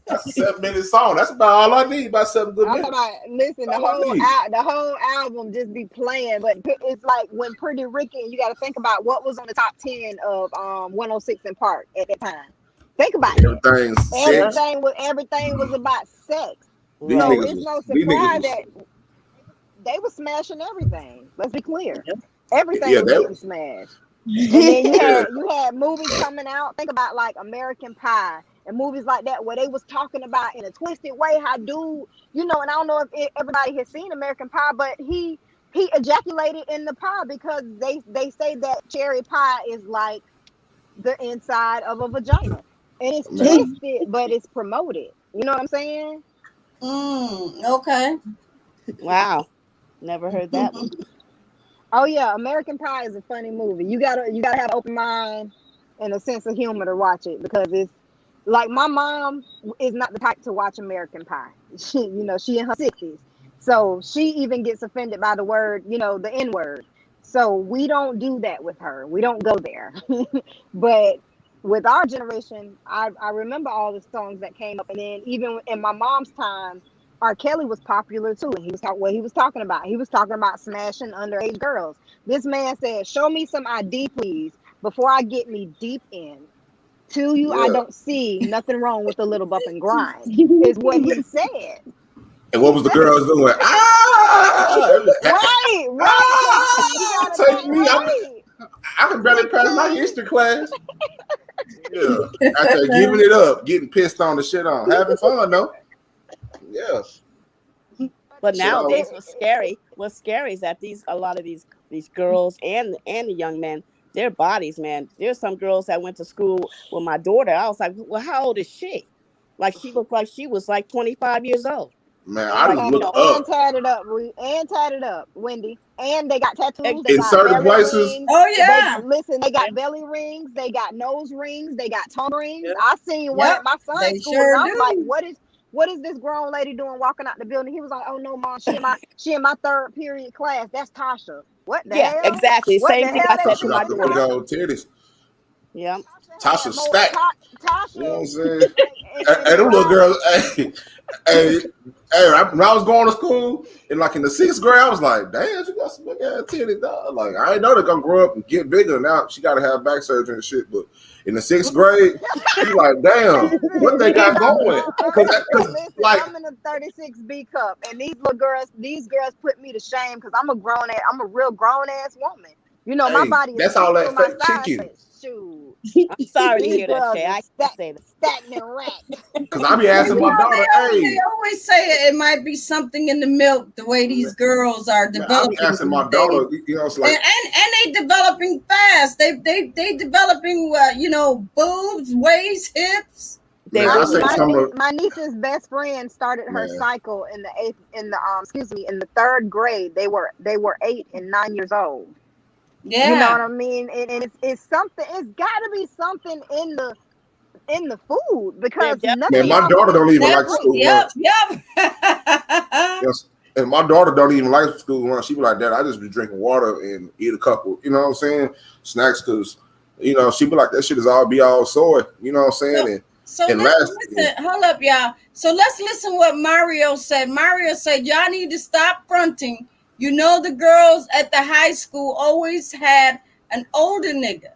That's a 7-minute song. That's about all I need. About 7 good I'm minutes. talking about, listen, That's all I need. the whole album just be playing, but it's like when Pretty Ricky, you got to think about what was on the top 10 of 106 in Park at that time. Think about it. Everything's sex. Everything was about sex. These So Right. niggas it's no was these niggas surprise was that they were smashing everything. Let's be clear. Yep. Everything yeah, was they getting smashed. And then yeah. you had movies coming out. Think about like American Pie and movies like that where they was talking about in a twisted way how dude, and I don't know if everybody has seen American Pie, but he ejaculated in the pie because they say that cherry pie is like the inside of a vagina. And it's Man. twisted, but it's promoted. You know what I'm saying? Okay. Wow. Never heard that one. Oh yeah, American Pie is a funny movie. You gotta have an open mind and a sense of humor to watch it because it's like my mom is not the type to watch American Pie. She in her 60s. So she even gets offended by the word, the N-word. So we don't do that with her. We don't go there. But with our generation, I remember all the songs that came up. And then even in my mom's time, R. Kelly was popular too. And he was talking about. He was talking about smashing underage girls. This man said, "Show me some ID, please, before I get me deep in. To you, I Yeah. don't see nothing wrong with a little bump and grind," is what he said. And what was the girls doing? Ah, Right. ah, You gotta take me. right. I can barely pass my history class. Yeah. After giving it up, getting pissed on the shit on, having fun though. Yeah. But So nowadays, what's scary is that a lot of these girls and the young men, their bodies, man. There's some girls that went to school with my daughter. I was like, well, how old is she? Like she looked like she was like 25 years old. man, I Like, just you look know, And up tatted up, Wendy. And they got tattoos. They in got certain belly places. rings. Oh yeah. They got belly rings. They got nose rings. They got tongue rings. Yep. I seen one Yep. at my They son's school, sure and I was like, do. what is this grown lady doing walking out the building? He was like, "Oh no, mom, she in my third period class. That's Tasha." What the yeah, hell? exactly. What Same the thing hell I that said Tasha to shit my got is the big daughter. old titties. Yeah. Tasha stacked. Tasha, You know what I'm saying? and Hey, them little Rob, girls. Hey, when I was going to school in the 6th grade, I was like, damn, she got some big ass titties, dog. Like, I ain't know they're gonna grow up and get bigger. Now she gotta have back surgery and shit. But in the 6th grade, you like, damn, what they got going? Cause listen, like, I'm in a 36B cup, and these girls put me to shame because I'm a real grown ass woman. My hey, body is that's all thick that for my fake size, chicken. but shoot, I'm sorry to these hear that, girls Shay. are I can't say that. stacked and racked. Cause I be asking my daughter, They hey, always say it might be something in the milk the way these girls are man, I be developing asking my these days. daughter, it's like, And they developing fast. They developing boobs, waist, hips. They man, I will. say some of My niece's best friend started her man, cycle in the third grade. They were 8 and 9 years old. You know what Yeah. I mean? And it's something. It's got to be something in the food There because definitely nothing man, my wrong daughter with don't even eating like great. school lunch. Yep. Yes. And my daughter don't even like school lunch. She be like, Dad, I just be drinking water and eat a couple, you know what I'm saying? Snacks, because, she be like, that shit is all soy, you know what I'm saying? So And let's last, listen. Hold up, y'all. So let's listen what Mario said. Mario said, y'all need to stop fronting. The girls at the high school always had an older nigga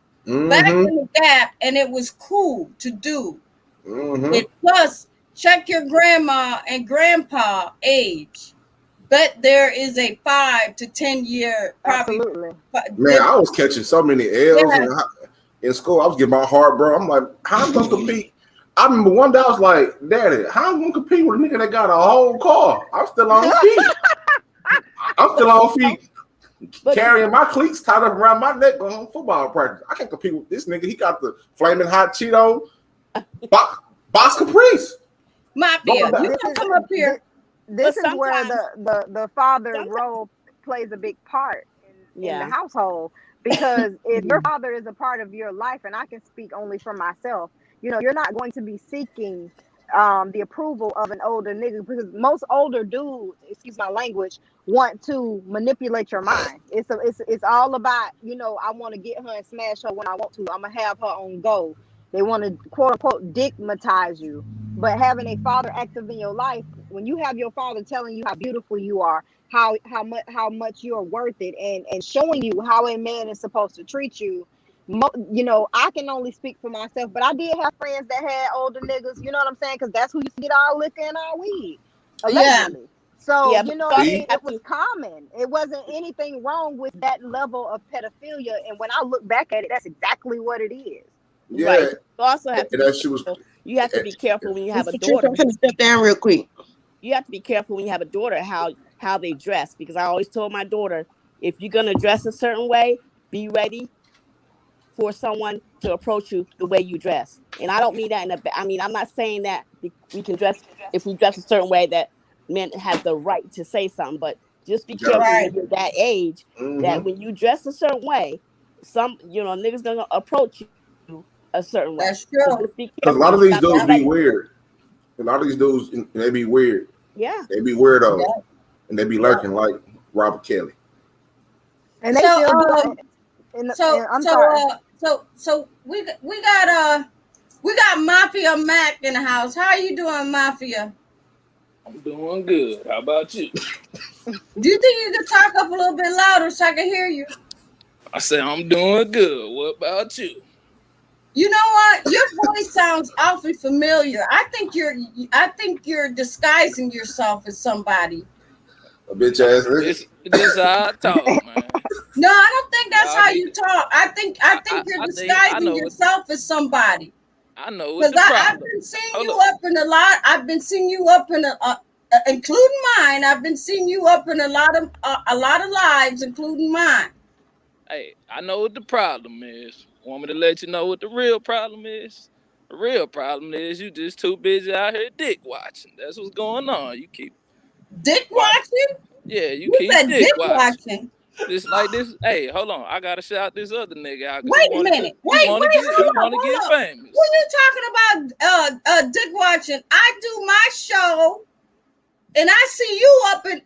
back in the gap, and it was cool to do. And plus, check your grandma and grandpa age. Bet there is a 5 to 10 year probably. Absolutely. man, I was catching so many L's Yeah. in school. I was getting my heart, bro. I'm like, how I'm gonna compete? I remember one day I was like, Daddy, how I'm gonna compete with a nigga that got a whole car? I'm still on feet. But Carrying my cleats tied up around my neck going home football practice. I can't compete with this nigga. He got the flaming hot Cheeto box Caprice. Mafia, you can come up here. This But is where the father sometimes- role plays a big part in Yeah. the household, because if your father is a part of your life, and I can speak only for myself, you're not going to be seeking the approval of an older nigga, because most older dudes, excuse my language, want to manipulate your mind. It's all about, I want to get her and smash her when I want to. I'm gonna have her on go. They want to quote unquote digmatize you. But having a father active in your life, when you have your father telling you how beautiful you are, how much you're worth it, and showing you how a man is supposed to treat you, You know, I can only speak for myself, but I did have friends that had older niggas. You know what I'm saying? Because that's who used to get our liquor and our weed, Yeah. allegedly. So, Yeah, you but know you what I also mean? See? It have was to. common. It wasn't anything wrong with that level of pedophilia. And when I look back at it, that's exactly what it is. Right. Yeah, But you also have to and be that shit was. careful. You have to be careful when you have Miss a Patricia, daughter. I'm finna step down real quick. You have to be careful when you have a daughter how they dress, because I always told my daughter, if you're gonna dress a certain way, be ready for someone to approach you the way you dress. And I don't mean that I mean, I'm not saying that we can dress, if we dress a certain way, that men have the right to say something, but just be You gotta. careful Right. when you're that age, that Mm-hmm. when you dress a certain way, some, niggas gonna approach you a certain way. That's So true. just be Because a careful. lot of You these gotta dudes Yeah. be respect. weird. A lot of these dudes, they be weird. Yeah. They be weirdos, Yeah. and they be Yeah. lurking like Robert Kelly. And they So still do. so I'm so sorry. we got Mafia Mac in the house. How you doing, Mafia? I'm doing good. How about you? Do you think you could talk up a little bit louder so I can hear you? I say I'm doing good. What about you? You know what? Your voice sounds awfully familiar. I think you're disguising yourself as somebody. A bitch ass nigga. This how I talk, man. No, I don't think that's Y'all how need you to. talk. I think I you're think I disguising know what yourself as somebody. I know what Because the I've problem. been seeing Hold you up. up in a lot. I've been seeing you up in including mine. I've been seeing you up in a lot of lives, including mine. Hey, I know what the problem is. Want me to let you know what the real problem is? The real problem is you just too busy out here dick watching. That's what's going on. You keep Dick watch. watching? Yeah, you You keep said dick dick watching. watching. Just like this. Hey, hold on. I gotta shout this other nigga out because Wait a minute. he Wait, wanna get hold up. famous. When you talking about dick watching, I do my show and I see you up in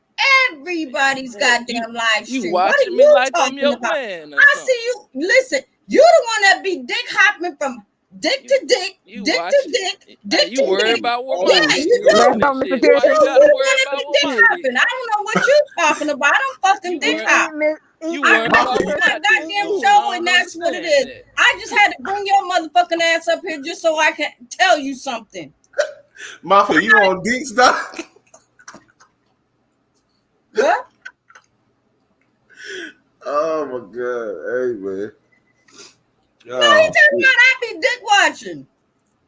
everybody's goddamn live You stream. What are watching me you like I'm talking your about? man or I something. see you. Listen, you're the one that be dick hopping from dick to dick, You dick watch. to dick, Hey, dick you to worry dick. about what my Yeah, dick you doing do. Let's and go, Miss shit. Patricia. Why you gotta You're the worry one that about be what dick my dick hopping. I don't know what you're talking about. I don't fucking dick hop. You I worry do about what my my dick goddamn doing. show, I and don't that's what it understand is. that. I just had to bring your motherfucking ass up here just so I can tell you something. Mafia, you on dick stuff? What? Oh my god. Hey man. No, he talking about I be dick watching.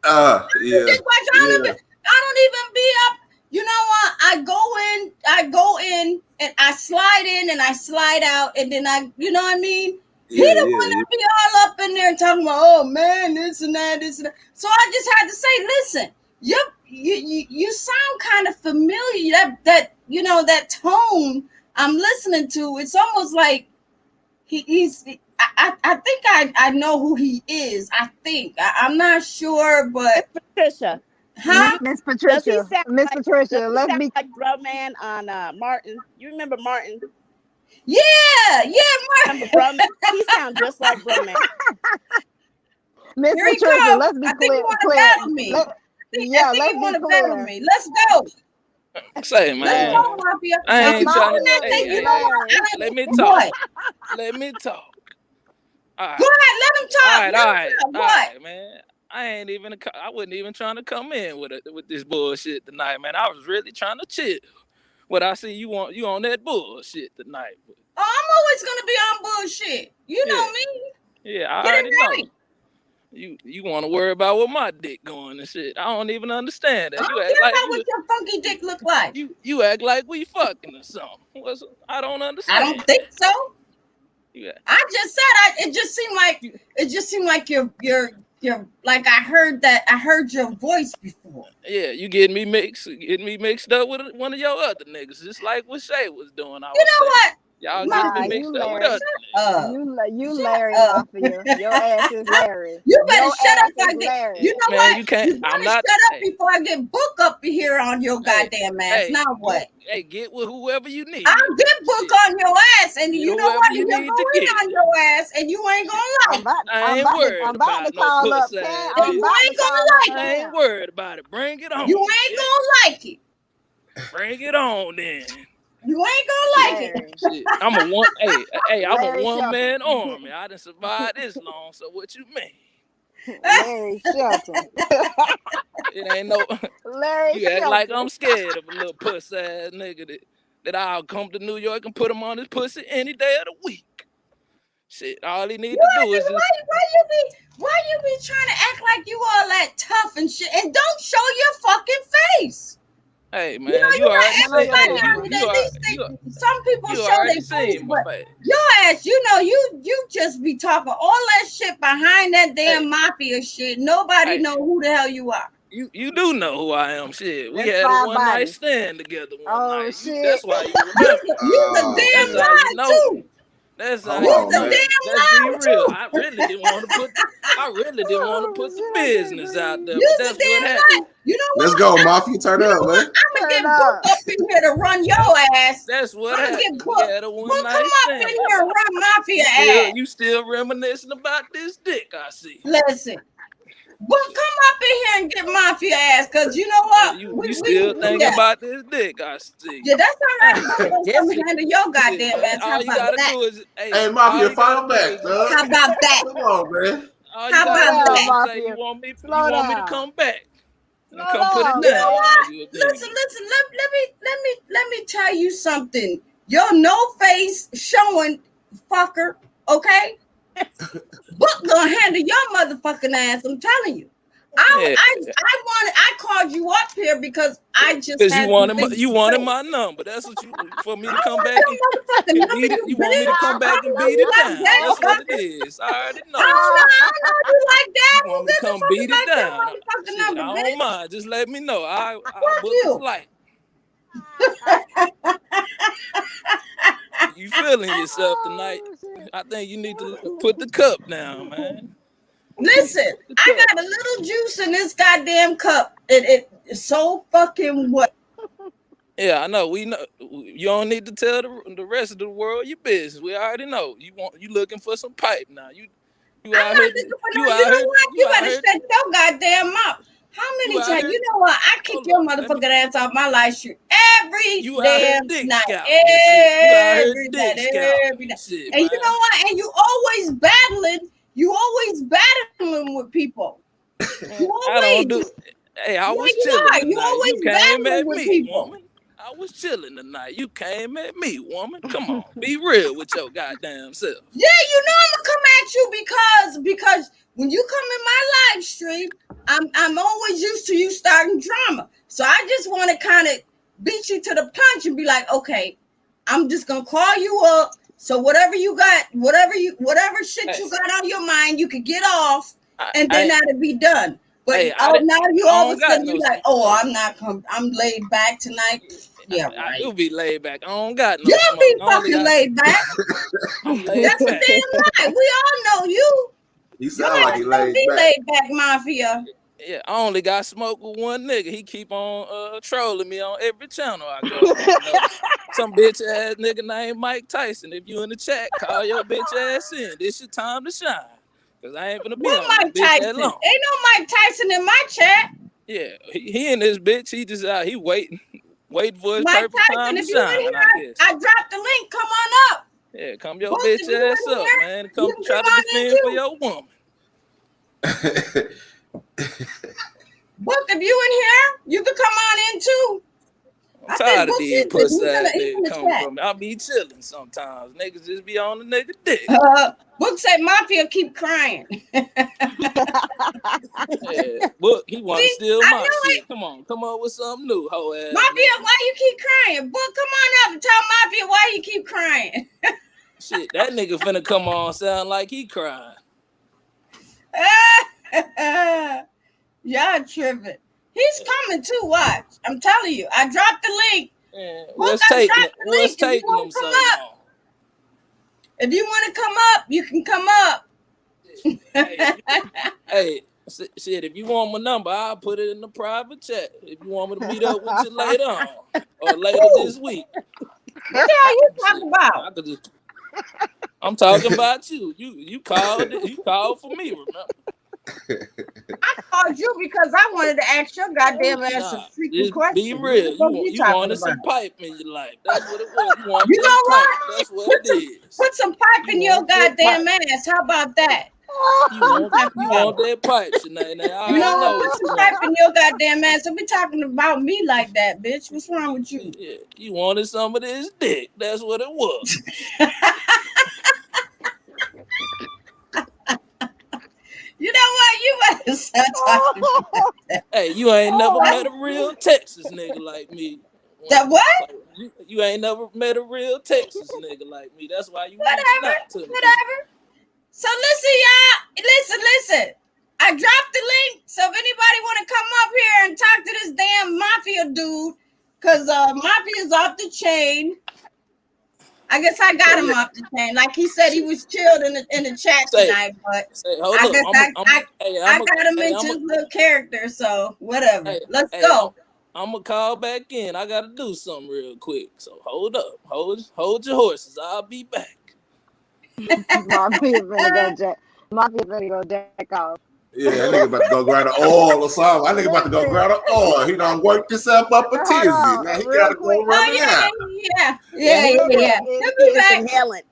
Yeah. Dick watching. I don't even be up. You know what? I go in and I slide in and I slide out, and then you know what I mean? He the one that be all up in there talking about, oh man, this and that, this and that. So I just had to say, listen, you sound kind of familiar. That you know, that tone I'm listening to, it's almost like he's I think I know who he is. I think I'm not sure, but Patricia. huh? Miss Does he Patricia. sound Miss like Patricia. Let's sound be like Bro Man on Martin? You remember Martin? Yeah, Remember Bro Man? He sounds just like Bro Man. Miss Here he Patricia. comes. Let's be I think clear. you want to Clear. battle me. I think Let's you be want to battle clear. me. Let's go. Say, Let's man. go, Mafia. I ain't trying to. Mafia Hey, is You know what? hilarious. let me talk. What? Let me talk. All right. Go ahead. Let him talk. All right. Let him talk. All What? right, man. I wasn't even trying to come in with this bullshit tonight, man. I was really trying to chill. What I see you on that bullshit tonight. Oh, I'm always gonna be on bullshit. You know me. Yeah, I Get it already know. right. You want to worry about what my dick going and shit. I don't even understand that. I You don't act care like about what your funky dick look like. you act like we fucking or something. I don't understand. I don't think so. Yeah. I just said it just seemed like you're like I heard your voice before. Yeah, you getting me mixed up with one of your other niggas, just like what Shay was doing. You know what? Y'all Nah, getting me mixed you up with Larry. other You Shut Larry up. Mafia. Your ass is Larry. You better Your shut ass up. is Larry. You know Man, what? you can't. You better I'm not. shut up before I get book up here on your goddamn ass. Now what? Hey, get with whoever you need. I'll get book on your ass, and you know what? You'll go in on your ass, and you ain't gonna like it. I ain't worried about no call up pussy Cam. ass. You ain't gonna like I ain't worried about it. Bring it on. You ain't gonna like it. Bring it on then. You ain't gonna like it. Larry. Shit, I'm a one. Hey, I'm a Larry one-man Shelton. army. I done survived this long. So what you mean? Larry Shelton. It ain't no. Larry You act like I'm Shelton. scared of a little puss ass nigga that I'll come to New York and put him on his pussy any day of the week. Shit, all he need to do is just. Why you be trying to act like you all that tough and shit, and don't show your fucking face? Hey man, You know, you already None of say. your Hey, camera. some people you show already their face, seen my but face. your ass, you know, you just be talking all that shit behind that damn Hey, mafia shit. Nobody hey, know who the hell you are. you do know who I am. Shit, we That's had a 5 one night bodies. stand together one Oh night. shit. That's why you remember. You the Oh damn That's how man. you lie know. too. That's how Hold You you on, the know. man. damn Let's be lie real. too. I really didn't want to put Oh the shit, I can't business out breathe. there, You but the that's what damn happened. lie. You know Let's what? go, Mafia. Turn You know up, what? man. I'm gonna Turn get Book up. up in here to run your ass. That's what I'm gonna get happened. We Book. had a one Book, night come up in stand. here and run Mafia ass. You still reminiscing about this dick, I see. Listen. Book, come up in here and get Mafia ass, cause you know what? You still thinking yeah. about this dick, I see. Yeah, that's all right. Book, don't come This handle your goddamn Shit, man. ass. How All you about gotta that? do is, Hey, all Mafia, you fire gotta do back, is, dog. How about that? Come on, man. all How you gotta about do down, is that? say you Mafia. want me Slow to down. come back and Slow come put it down, You know down. man. what? You Listen. Let me tell you something. Your no face showing fucker, okay? Book gonna handle your motherfucking ass. I'm telling you. Yeah, I called you up here because I just because had you some things to wanted say. my number. That's what for me I to don't come want back your motherfucking and number, beat it. you You want me to bitch. come I back don't and know beat you it like down. that, That's what it sucker. is. I already I know. know you like that. You Who want me to gives a come fuck beat it about your down? motherfucking Shit, number, I don't bitch? mind. Just let me know. I'll Fuck book a you. flight. You feeling yourself tonight? Oh shit. I think you need to put the cup down, man. Listen, The I cup. got a little juice in this goddamn cup. It's so fucking what? Yeah, I know. We know. You don't need to tell the rest of the world your business. We already know. You looking for some pipe now. You I'm out not here. looking for You no. out You know here. what? You You out better here. shut your goddamn mouth. How You many out times? here. You know what? I kick Hold your up. motherfucking ass off my life shoot every You out here damn dick night. scouting and shit. You out here Every dick night. scouting Every and night. shit, And you man. know what? And you always battling. You always battling with people. You I don't always. do. Hey, I Yeah, was you chilling are. You tonight. You always came battling at with me, people. woman. I was chilling tonight. You came at me, woman. Come on, be real with your goddamn self. Yeah, you know I'm gonna come at you because when you come in my live stream, I'm always used to you starting drama. So I just want to kind of beat you to the punch and be like, okay, I'm just gonna call you up. So whatever you got, whatever shit you got on your mind, you could get off, and then that'll be done. But now you all of a sudden you like, oh, I'm laid back tonight. Yeah, right. I do be laid back. I don't got no You'll smoke. be fucking laid back. I'm laid That's a back. damn lie. We all know you. He sound like he laid be back. laid back, Mafia. Yeah, I only got smoke with one nigga. He keep on trolling me on every channel I go on. Some bitch ass nigga named Mike Tyson. If you in the chat, call your bitch ass in. This your time to shine. Cause I ain't gonna be on Mike this bitch Tyson? that long. Ain't no Mike Tyson in my chat. Yeah, he and this bitch, he just out, he waiting for his Mike perfect Tyson, time to if you in shine, here, I guess. I dropped the link. Come on up. Yeah, come your Book, bitch if you ass in up, here, man. Come you try come to on defend in for too. your woman. Book, if you in here, you can come on in too. I'm tired of these pussy ass He's in niggas the coming chat. from me. I be chilling sometimes. Niggas just be on the nigga dick. Book said Mafia keep crying. Yeah, Book, he want to steal I my knew shit. Come on, come up with something new, hoe ass. Mafia, nigga. why you keep crying? Book, come on up and tell Mafia why you keep crying. Shit, that nigga finna come on sound like he crying. Y'all tripping. He's coming too. Watch. I'm telling you. I dropped the link. Yeah, Book, what's taking them so long? If you want to come up, you can come up. Hey, shit, if you want my number, I'll put it in the private chat. If you want me to meet up with you later on or later this week. What the hell you talking about? I'm talking about you. You called for me, remember? I called you because I wanted to ask your goddamn ass a Nah, freaking just question. be What real. the fuck you You talking wanted about? some pipe in your life. That's what it was. You wanted You that know pipe. what? That's what it is. Put some pipe You in your want that goddamn pipe. ass. How about that? You What you want talking about? that pipe, Shanae. Now, I You know already what? know Put what some you pipe want. in your goddamn ass. Don't be talking about me like that, bitch. What's wrong with you? Yeah, you wanted some of this dick. That's what it was. You know what? You better stop talking about that. Hey, you ain't never met a real Texas nigga like me. That what? So you ain't never met a real Texas nigga like me. That's why you reaching Whatever. out to me. Whatever. So listen, y'all. Listen. I dropped the link. So if anybody want to come up here and talk to this damn mafia dude, because mafia's off the chain. I guess I got him off the chain. Like he said, he was chilled in the chat tonight, but hold I up. guess I got him into his little character. So whatever. Let's go. I'm gonna call back in. I gotta do something real quick. So hold up. Hold your horses. I'll be back. Mafia finna go jack off. Yeah, that nigga about to go grab the oil or something. That nigga about to go grab the oil. He done worked himself up a tizzy. Now he gotta go rub it out. Yeah. He'll be back. Helen.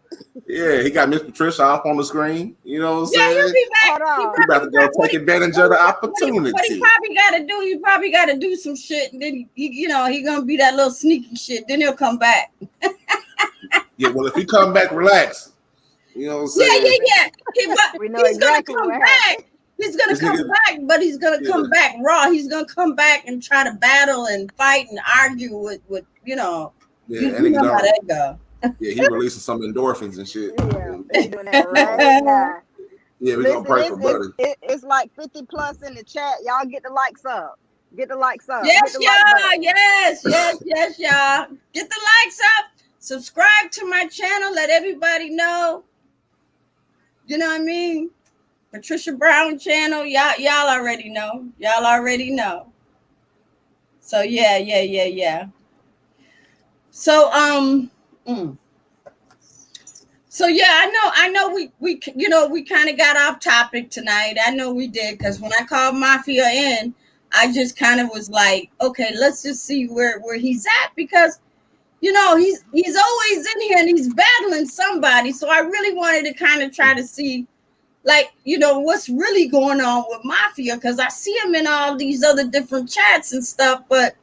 Yeah, he got Miss Patricia off on the screen. You know what I'm Yeah, saying? he'll be back. He about to go take advantage of the opportunity. What he probably got to do some shit, and then he gonna be that little sneaky shit. Then he'll come back. Yeah, well, if he come back, relax. You know what I'm saying? Yeah. We know He's exactly gonna come what back. happened. He's gonna come back, but he's gonna come back raw. He's gonna come back and try to battle and fight and argue with you know. Yeah, you know how that go. Yeah, he releasing some endorphins and shit. Yeah, they doing that right now. Yeah, we gonna pray for buddy. It's like 50 plus in the chat. Y'all get the likes up. Get the likes up. Yes, Hit the y'all. like Yes, y'all. Get the likes up. Subscribe to my channel. Let everybody know. You know what I mean? Patricia Brown channel. Y'all already know. Y'all already know. So yeah. So So yeah, I know we kind of got off topic tonight. I know we did, because when I called Mafia in, I just kind of was like, okay, let's just see where he's at, because he's always in here and he's battling somebody. So I really wanted to kind of try to see, like, what's really going on with Mafia, because I see him in all these other different chats and stuff, but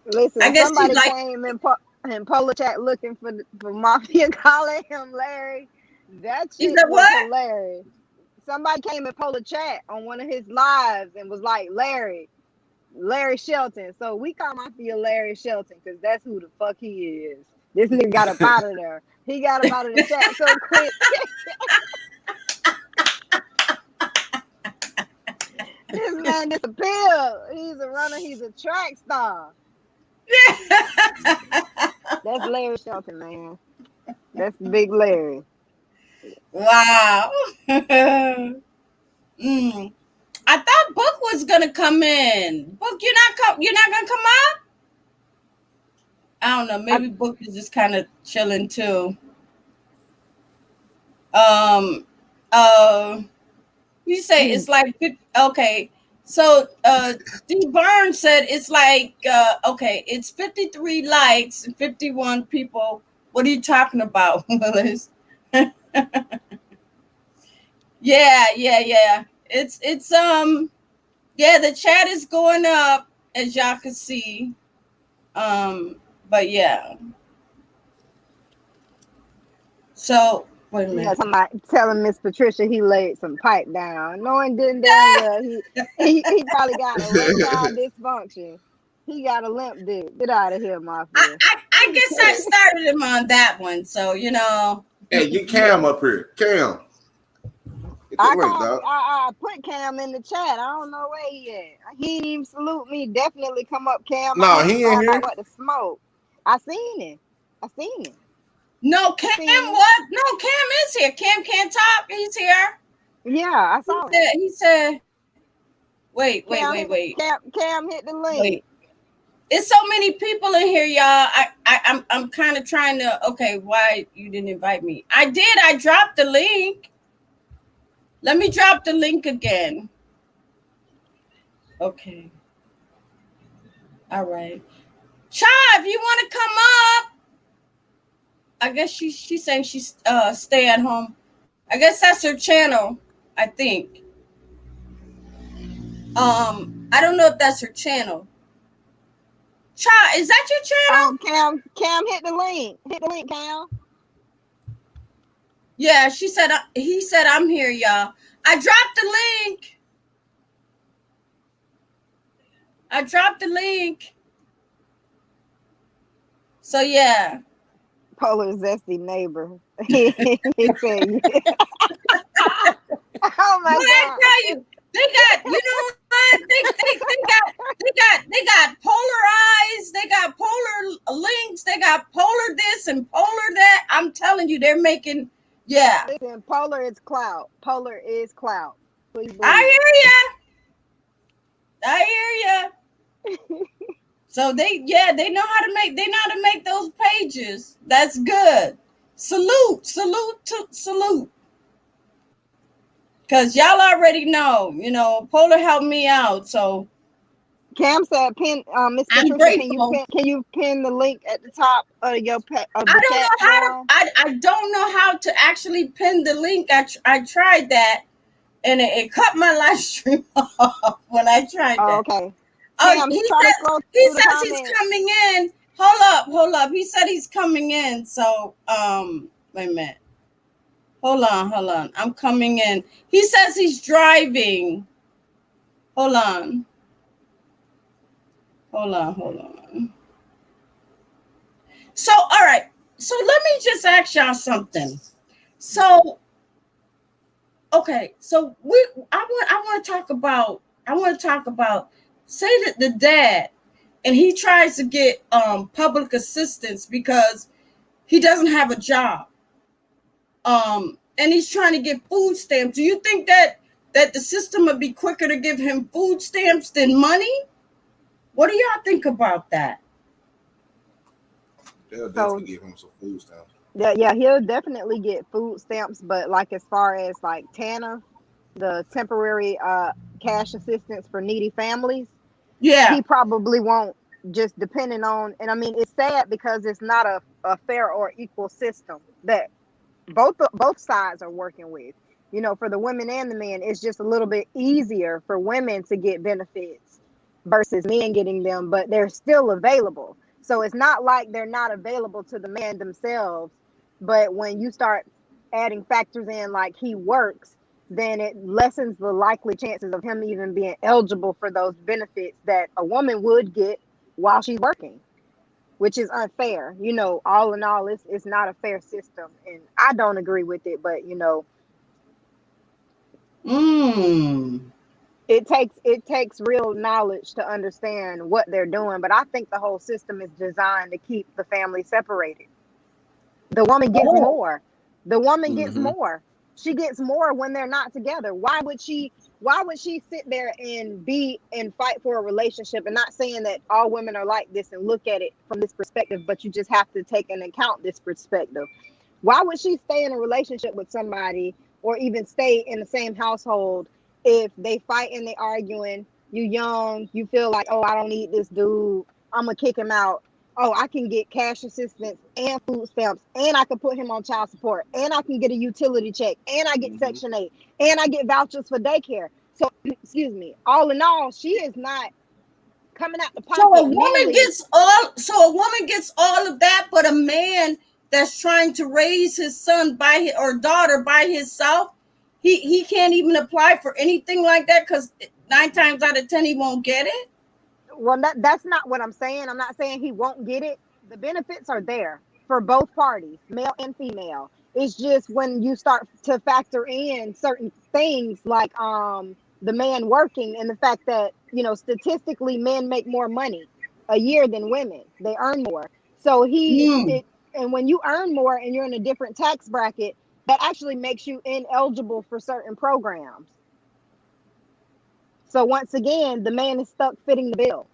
listen, I guess somebody came in Polo Chat looking for Mafia, calling him Larry. That shit was hilarious. Somebody came in Polo Chat on one of his lives and was like, Larry Shelton. So we call Mafia Larry Shelton because that's who the fuck he is. This nigga got up out of there. He got up out of the chat so quick. This man disappeared. He's a runner. He's a track star. That's Larry Shelton, man. That's Big Larry. Wow. I thought Book was gonna come in. Book, you're not gonna come up? I don't know. Maybe Book is just kind of chilling too. You say it's like 50, okay. So D Burns said it's like okay, it's 53 likes and 51 people. What are you talking about, Willis? Yeah. It's the chat is going up, as y'all can see. But yeah. So wait a minute. Somebody telling Miss Patricia he laid some pipe down, knowing damn well he probably got erectile dysfunction. He got a limp dick. Get out of here, Mafia. I guess I started him on that one, so Hey, get Cam up here. Cam. I put Cam in the chat. I don't know where he at. He didn't even salute me. Definitely come up, Cam. No, he ain't here. What the smoke? I seen him. No, Cam what? No, Cam is here. Cam can't talk. He's here. Yeah, I saw him. He said, wait. Cam hit the link. Wait. It's so many people in here, y'all. I'm kind of trying to. Okay, why you didn't invite me? I did. I dropped the link. Let me drop the link again. Okay. All right. Child, if you want to come up, I guess she's saying she's stay at home. I guess that's her channel, I think. I don't know if that's her channel. Child, is that your channel? Cam, hit the link. Hit the link, Cam. Yeah, he said I'm here, y'all. I dropped the link. So yeah. Polar zesty neighbor. He said, oh my God. I tell you, they got, you know what? They got polar eyes, they got polar links, they got polar this and polar that. I'm telling you, they're making, yeah. Listen, polar is clout. Polar is clout. Please believe. I hear ya. So they know how to make those pages. That's good. Salute. Cause y'all already know, Polar helped me out. So Cam said, "Pin, Miss Patricia, can you pin the link at the top of your chat?" I don't know how to actually pin the link. I tried that, and it cut my live stream off when I tried that. Okay. Oh, he says he's coming in. Hold up. He said he's coming in. So wait a minute. Hold on. I'm coming in. He says he's driving. Hold on. So, all right. So let me just ask y'all something. So, okay. So I want to talk about, say that the dad, and he tries to get public assistance because he doesn't have a job. And he's trying to get food stamps. Do you think that the system would be quicker to give him food stamps than money? What do y'all think about that? They'll definitely give him some food stamps. Yeah, he'll definitely get food stamps, but like as far as like TANF, the temporary cash assistance for needy families, he probably won't, just depending on, and I mean, it's sad because it's not a fair or equal system that both sides are working with. For the women and the men, it's just a little bit easier for women to get benefits versus men getting them, but they're still available. So it's not like they're not available to the man themselves, but when you start adding factors in like he works, then it lessens the likely chances of him even being eligible for those benefits that a woman would get while she's working, which is unfair. All in all, it's not a fair system, and I don't agree with it, but it takes real knowledge to understand what they're doing. But I think the whole system is designed to keep the family separated. The woman gets more. Gets more. She gets more when they're not together. Why would she sit there and fight for a relationship? And not saying that all women are like this and look at it from this perspective, but you just have to take into account this perspective. Why would she stay in a relationship with somebody or even stay in the same household if they fight and they arguing? You young, you feel like, oh, I don't need this dude, I'm gonna kick him out. Oh, I can get cash assistance and food stamps, and I can put him on child support, and I can get a utility check, and I get Section 8, and I get vouchers for daycare. So, excuse me, all in all, she is not coming out the pocket. So a woman gets all of that, but a man that's trying to raise his son or daughter by himself, he can't even apply for anything like that because 9 times out of 10 he won't get it. Well, that's not what I'm saying. I'm not saying he won't get it. The benefits are there for both parties, male and female. It's just when you start to factor in certain things like the man working and the fact that, statistically men make more money a year than women. They earn more. So and when you earn more and you're in a different tax bracket, that actually makes you ineligible for certain programs. So once again, the man is stuck fitting the bill.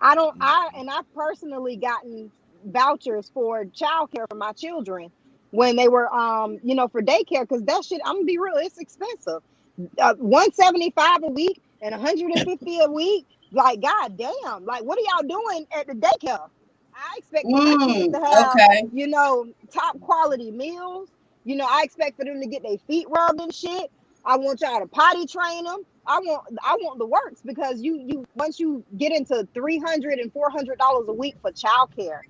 I've personally gotten vouchers for childcare for my children when they were, for daycare, because that shit, I'm gonna be real, it's expensive. $175 a week and $150 a week. Like, god damn, like, what are y'all doing at the daycare? I expect my kids to have, Okay. you know, top quality meals. You know, I expect for them to get their feet rubbed and shit. I want y'all to potty train them. I want the works, because you once you get into $300 and $400 a week for childcare,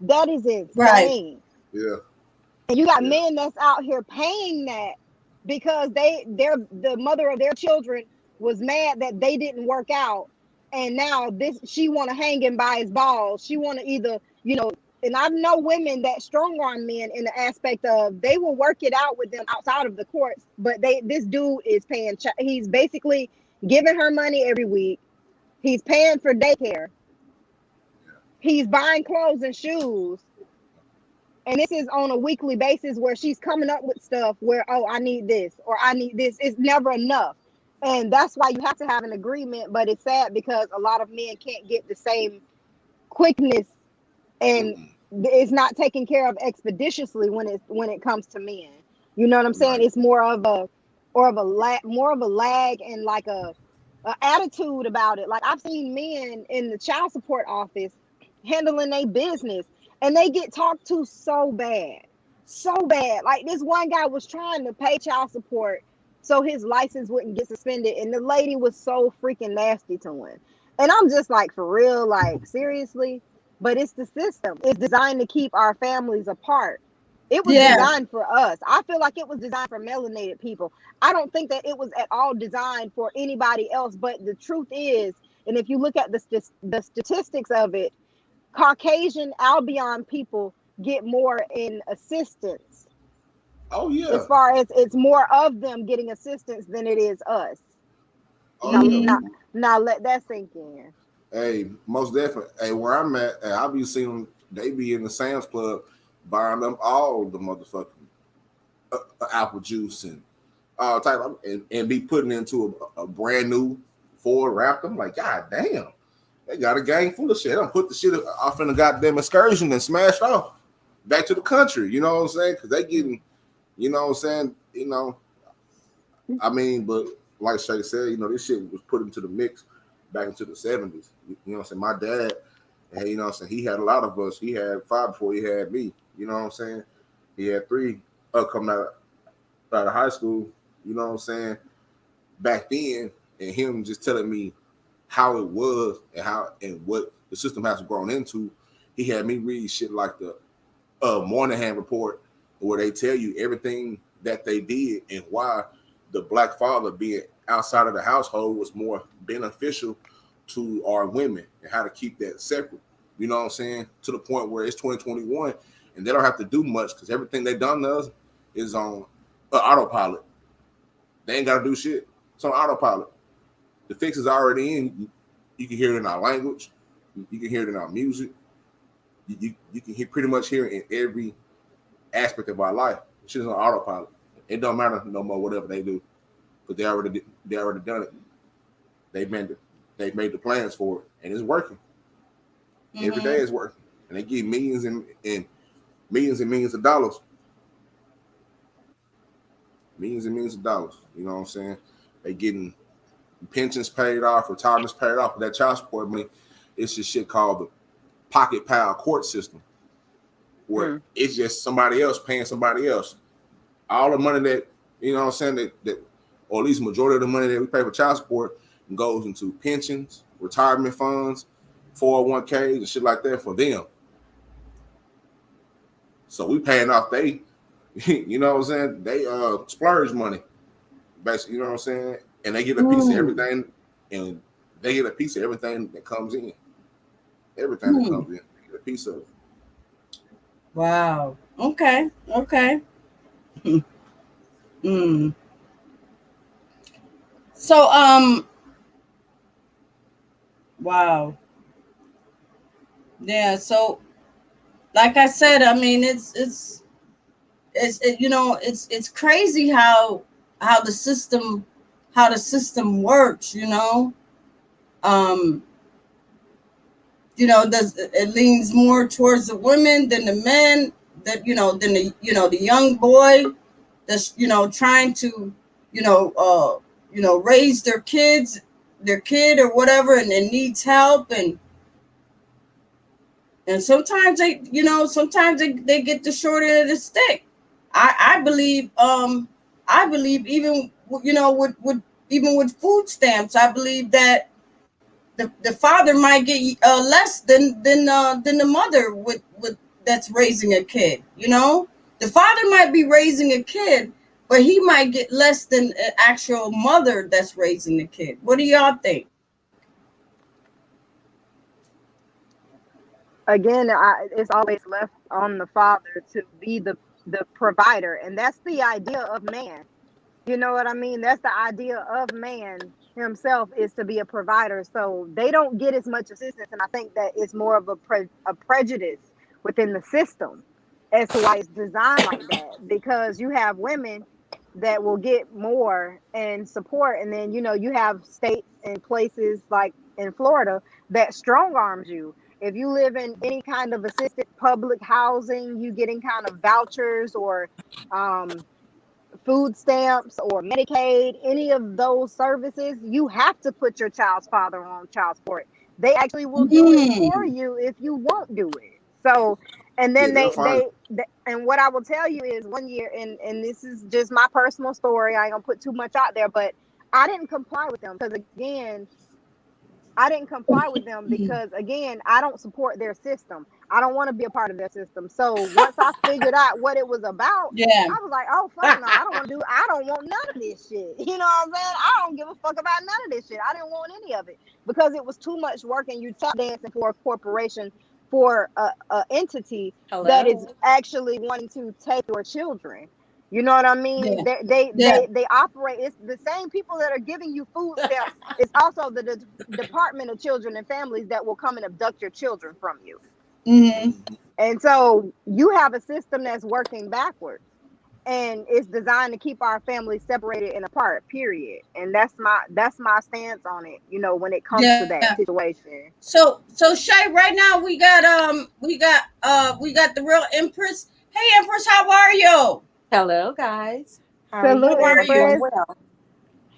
that is Right. insane. Yeah. And you got Yeah. men that's out here paying that because the mother of their children was mad that they didn't work out, and now she want to hang him by his balls. She want to either, you know, and I know women that strong arm men in the aspect of they will work it out with them outside of the courts, but this dude is paying. He's basically giving her money every week. He's paying for daycare. He's buying clothes and shoes. And this is on a weekly basis where she's coming up with stuff where, oh, I need this or I need this. It's never enough. And that's why you have to have an agreement. But it's sad because a lot of men can't get the same quickness, and it's not taken care of expeditiously when it comes to men. You know what I'm saying? Right. It's more of a lag and like a attitude about it. Like, I've seen men in the child support office handling their business, and they get talked to so bad. Like, this one guy was trying to pay child support so his license wouldn't get suspended, and the lady was so freaking nasty to him. And I'm just like, for real, like, seriously? But it's the system. It's designed to keep our families apart. It was Yeah. designed for us. I feel like it was designed for melanated people. I don't think that it was at all designed for anybody else. But the truth is, and if you look at the statistics of it, Caucasian Albion people get more in assistance. Oh yeah. As far as it's more of them getting assistance than it is us. Oh yeah. Now let that sink in. Hey, most definitely. Hey, where I'm at, I be seeing them. They be in the Sam's Club buying them all the motherfucking apple juice and all type of, and be putting into a brand new Ford Raptor. I'm like, god damn, they got a gang full of shit. I'm put the shit off in the goddamn excursion and smashed off back to the country. You know what I'm saying? Because they getting, you know what I'm saying? You know, I mean, but like Shay said, you know, this shit was put into the mix back into the 70s. You know what I'm saying? My dad, you know what I'm saying, he had a lot of us. He had 5 before he had me. You know what I'm saying? He had 3 coming out of high school. You know what I'm saying? Back then, and him just telling me how it was and how and what the system has grown into. He had me read shit like the Moynihan report, where they tell you everything that they did and why the black father being outside of the household was more beneficial to our women and how to keep that separate. You know what I'm saying? To the point where it's 2021 and they don't have to do much because everything they done to us is on autopilot. They ain't got to do shit. It's on autopilot. The fix is already in. You can hear it in our language. You can hear it in our music. You can pretty much hear it in every aspect of our life. Shit is on autopilot. It don't matter no more whatever they do, but they already done it. They made the plans for it, and it's working. Every day it's working, and they give millions and millions of dollars. Millions and millions of dollars. You know what I'm saying? They getting pensions paid off, retirements paid off, but that child support money. It's this shit called the pocket pile court system, where it's just somebody else paying somebody else. All the money that, you know what I'm saying, that or at least majority of the money that we pay for child support goes into pensions, retirement funds, 401ks, and shit like that for them. So we paying off they, you know what I'm saying, they splurge money, basically, you know what I'm saying, and they get a piece of everything, and they get a piece of everything that comes in. Everything that comes in, they get a piece of it. Wow. Okay. So wow. Yeah, so like I said, I mean it's you know, it's crazy how the system works, you know. You know, it leans more towards the women than the men, that the young boy that's, you know, trying to, raise their kid or whatever, and needs help, and sometimes they get the short end of the stick. I believe even with food stamps, I believe that the father might get less than the mother with that's raising a kid. The father might be raising a kid, but he might get less than an actual mother that's raising the kid. What do y'all think? Again, it's always left on the father to be the provider, and that's the idea of man. You know what I mean? That's the idea of man himself, is to be a provider. So they don't get as much assistance, and I think that it's more of a prejudice within the system as to why it's designed like that, because you have women that will get more and support, and then you have states and places like in Florida that strong arms you. If you live in any kind of assisted public housing, you getting kind of vouchers or food stamps or Medicaid, any of those services, you have to put your child's father on child support. They actually will do it for you if you won't do it. So, and then they and what I will tell you is, one year, and this is just my personal story, I ain't gonna put too much out there, but I didn't comply with them because again, I don't support their system. I don't want to be a part of their system. So once I figured out what it was about, I was like, oh fuck no, I don't want none of this shit. You know what I'm saying? I don't give a fuck about none of this shit. I didn't want any of it because it was too much work, and you tap dancing for a corporation, for a entity that is actually wanting to take your children. You know what I mean? They operate. It's the same people that are giving you food stamps. It's also the Department of Children and Families that will come and abduct your children from you. Mm-hmm. And so you have a system that's working backwards, and it's designed to keep our families separated and apart. Period. And that's my stance on it. When it comes to that situation. So Shay, right now we got the real Empress. Hey Empress, how are you? Hello, guys. How Salute, are you? Empress. Well.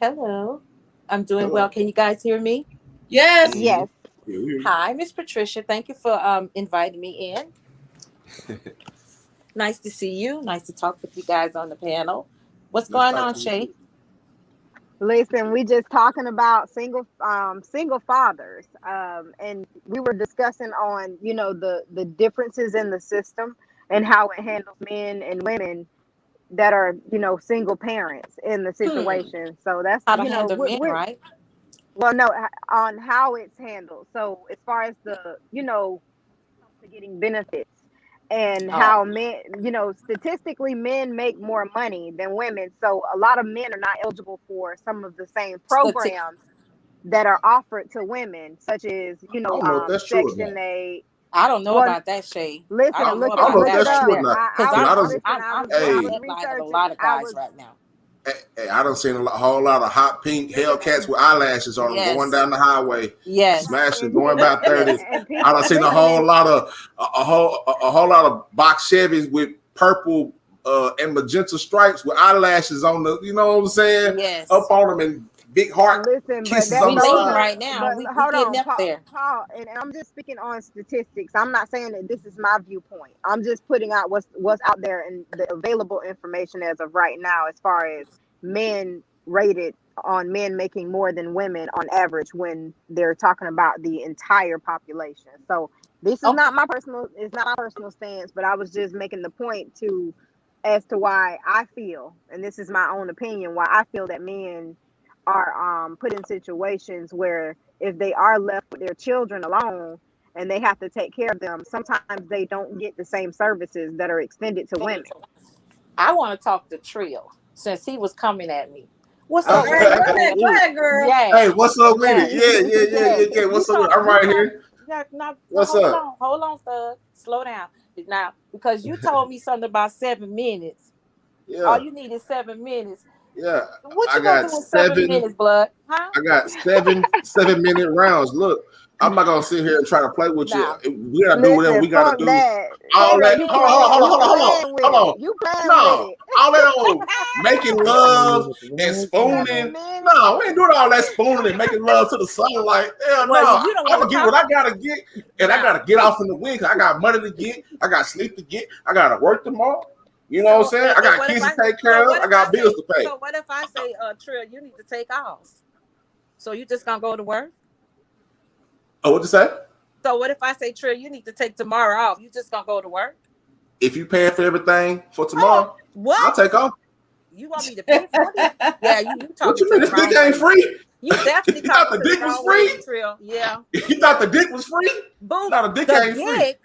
Hello. I'm doing well. Can you guys hear me? Yes. Yes. Hi, Miss Patricia. Thank you for inviting me in. Nice to see you. Nice to talk with you guys on the panel. What's going on, Shay? Listen, we just talking about single fathers, and we were discussing on the differences in the system and how it handles men and women that are single parents in the situation. So that's how to handle men, right? Well, no, on how it's handled. So as far as the getting benefits and how men, statistically men make more money than women. So a lot of men are not eligible for some of the same programs that are offered to women, such as Section 8. I don't know about that, Shay. Listen, I don't know look about it that up. Because I'm researching a lot of guys right now. Hey, I done seen a whole lot of hot pink Hellcats with eyelashes on them going down the highway. Yes, smashing, going about 30. I done seen a whole lot of box Chevys with purple and magenta stripes with eyelashes on the. You know what I'm saying? Yes, up on them and big heart kisses on the side. Right now. We getting up there. Paul, and I'm just speaking on statistics. I'm not saying that this is my viewpoint. I'm just putting out what's out there and the available information as of right now, as far as men rated on men making more than women on average when they're talking about the entire population. So this is not my personal stance, but I was just making the point as to why I feel, and this is my own opinion, why I feel that men are put in situations where if they are left with their children alone and they have to take care of them, sometimes they don't get the same services that are extended to women. I want to talk to Trill since he was coming at me. What's up? Go ahead, girl. Yeah. Hey, what's up with it? Yeah. What's up? I'm right here. What's up? Hold on, thug. Slow down. Now, because you told me something about 7 minutes. Yeah. All you need is 7 minutes. Yeah, what you gonna do with 7 minutes, blood? Huh? I got 7 7-minute rounds. Look, I'm not gonna sit here and try to play with Nah. you. We gotta do whatever we gotta fuck do. that. All Trill, that. you Hold on. You playing No, with it. all that old making love and spooning. No, we ain't doing all that spooning and making love to the sunlight. Hell no. Well, you don't I'm want gonna to get what talk. I gotta get, and I gotta get off in the wind. 'Cause I got money to get, I got sleep to get, I gotta work tomorrow. You know what I'm saying? I got what kids if to take care of. I got bills to pay. So what if I say, Trill, you need to take off? So you just gonna go to work? Oh, what you say? So what if I say, Trill, you need to take tomorrow off? You just gonna go to work? If you paying for everything for tomorrow, What? I'll take off. You want me to pay for it? Yeah, you What talking you to mean? the This dick wrong ain't way. free? You definitely You thought talking the to the dick was wrong way, free? Trill. Yeah. You thought the dick was free? Boom. No, the dick The ain't free. dick.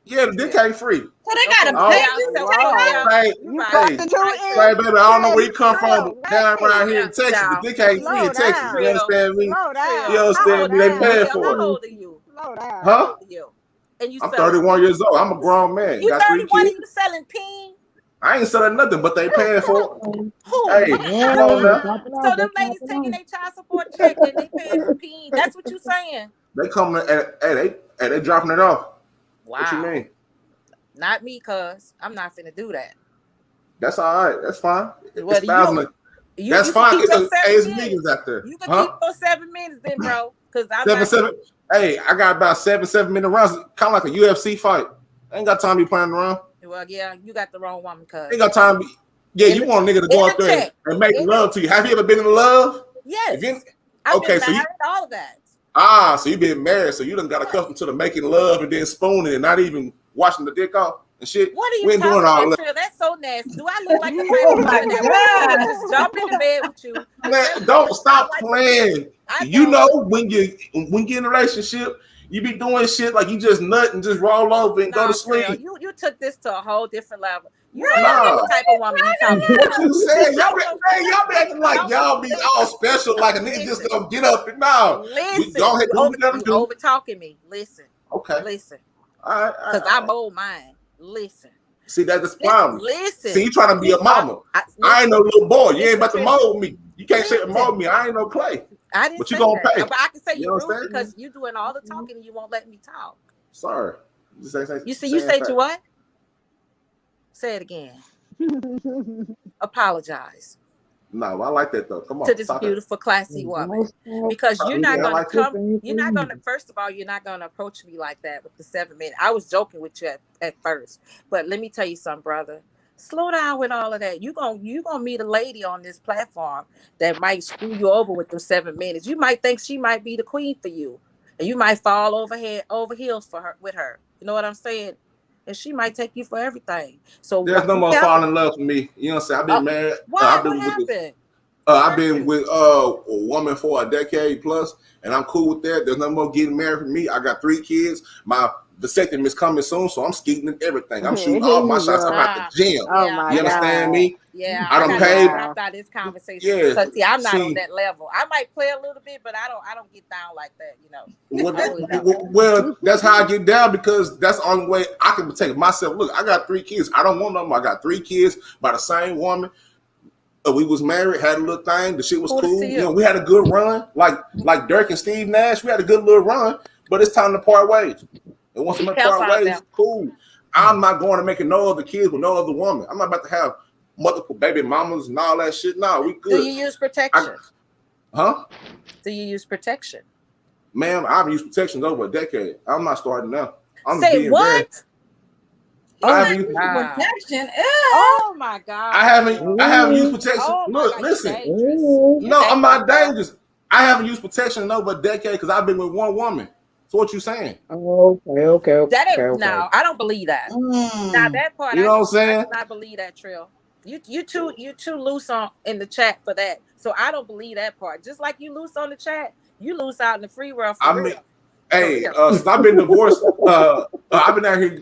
Yeah, the dick ain't free. So they gotta Oh, pay Yeah, you to so take yeah, off? Hey, you You right. prostitute hey, baby, I don't know where you come from, Trill, but down around here in Yeah, Texas, the child. dick ain't free in Slow Texas. down. You understand me? Slow down. You understand me? They Slow paying down. for How it. old are you? Slow down. Huh? How old are you? And you I'm selling? 31 years old. I'm a grown man. You Got 3 31 and kids. you selling peen? I ain't selling nothing, but they paying for it. Who? Hey, come on now. So them ladies taking their child support check and they paying for peen. That's what you saying? They coming and they dropping it off. What you Wow. mean? Not me, cuz I'm not finna do that. That's all right. That's fine. Well, It's thousand. That's you fine. can keep your It's 7 niggas minutes. out there. You can Huh? keep those 7 minutes then, bro. Cause I'm Seven, not. seven. Hey, I got about 7-minute rounds, kind of like a UFC fight. I ain't got time to be playing around. Well, yeah, you got the wrong woman, cuz. Ain't got time to be. Yeah, you want a nigga to go in out the there check. and make In love to you. Have you ever been in love? Yes. If you- I've okay, been so you married, all of that. so you been married, so you done got accustomed to the making love and then spooning and not even washing the dick off and shit. What are We you ain't doing talking all about, that. Trill? That's so nasty. Do I look like the type Oh of my woman that would just God. jump in the bed with you? Man, don't stop I like playing. I You know. know when you're in a relationship, you be doing shit like you just nut and just roll over and go Nah, to Trill, sleep. you took this to a whole different level. You Right. don't know Nah. what type of woman you talking about. What you saying? Y'all be acting like y'all be all special, like a nigga just Listen. gonna get up and no. Listen, Go ahead, do what we gotta you do. over talking me. Listen, Okay. listen, All right. because I mold mine. Listen, See, that's the problem. listen. See, you trying to be a mama. I ain't no little boy. You ain't about to mold me. You can't sit and mold me. I ain't no clay. I didn't But you say gonna that. pay. But I can say You you're rude understand? because you doing all the talking and you won't let me talk. Sorry. You say You say to what? Say it again. Apologize No, I like that though. Come on. to this talk it. beautiful, classy woman. Because you're not Yeah, I gonna like come, you're not gonna, first of all, you're not gonna approach me like that with the 7 minutes. I was joking with you at first, but let me tell you something, brother. Slow down with all of that. You gonna meet a lady on this platform that might screw you over with them 7 minutes. You might think she might be the queen for you, and you might fall over heels for her with her. You know what I'm saying? And she might take you for everything. So There's no more yeah. falling in love for me. You know what I'm saying? I've been married. Why? I've What been with happened? I've been with a woman for a decade plus, and I'm cool with that. There's no more getting married for me. I got 3 kids. My vasectomy is coming soon, so I'm skeeting at everything. I'm shooting all my shots. I'm at the gym. Oh my You understand God. me? Yeah, I done gotta paid. drop out this conversation Yeah, because see, I'm not see. on that level. I might play a little bit, but I don't get down like that, you know. I really don't. Well, that's how I get down because that's the only way I can protect myself. Look, I got 3 kids. I don't want them. I got 3 kids by the same woman. We was married, had a little thing. The shit was Cool to cool. see You know, you. we had a good run, like Dirk and Steve Nash. We had a good little run, but it's time to part ways. And once we Be part careful out ways, there. cool. I'm not going to make no other kids with no other woman. I'm not about to have multiple baby mamas and all that shit. No, we good. Do you use protection? Huh? Do you use protection? Ma'am, I've used protection over a decade. I'm not starting now. I'm Say being what? very. Oh I my haven't used, God. Protection. Oh my God. I haven't used protection. Oh my Look, God, you listen. dangerous. You No, I'm not dangerous, bro. dangerous. I haven't used protection in over a decade because I've been with one woman. So what you saying? Okay. That ain't no, I don't believe that. Now that part You know what I'm saying? I do not believe that, Trill. You too loose on in the chat for that. So I don't believe that part. Just like you loose on the chat, you loose out in the free world for I real. mean, hey, since I've been divorced, I've been out here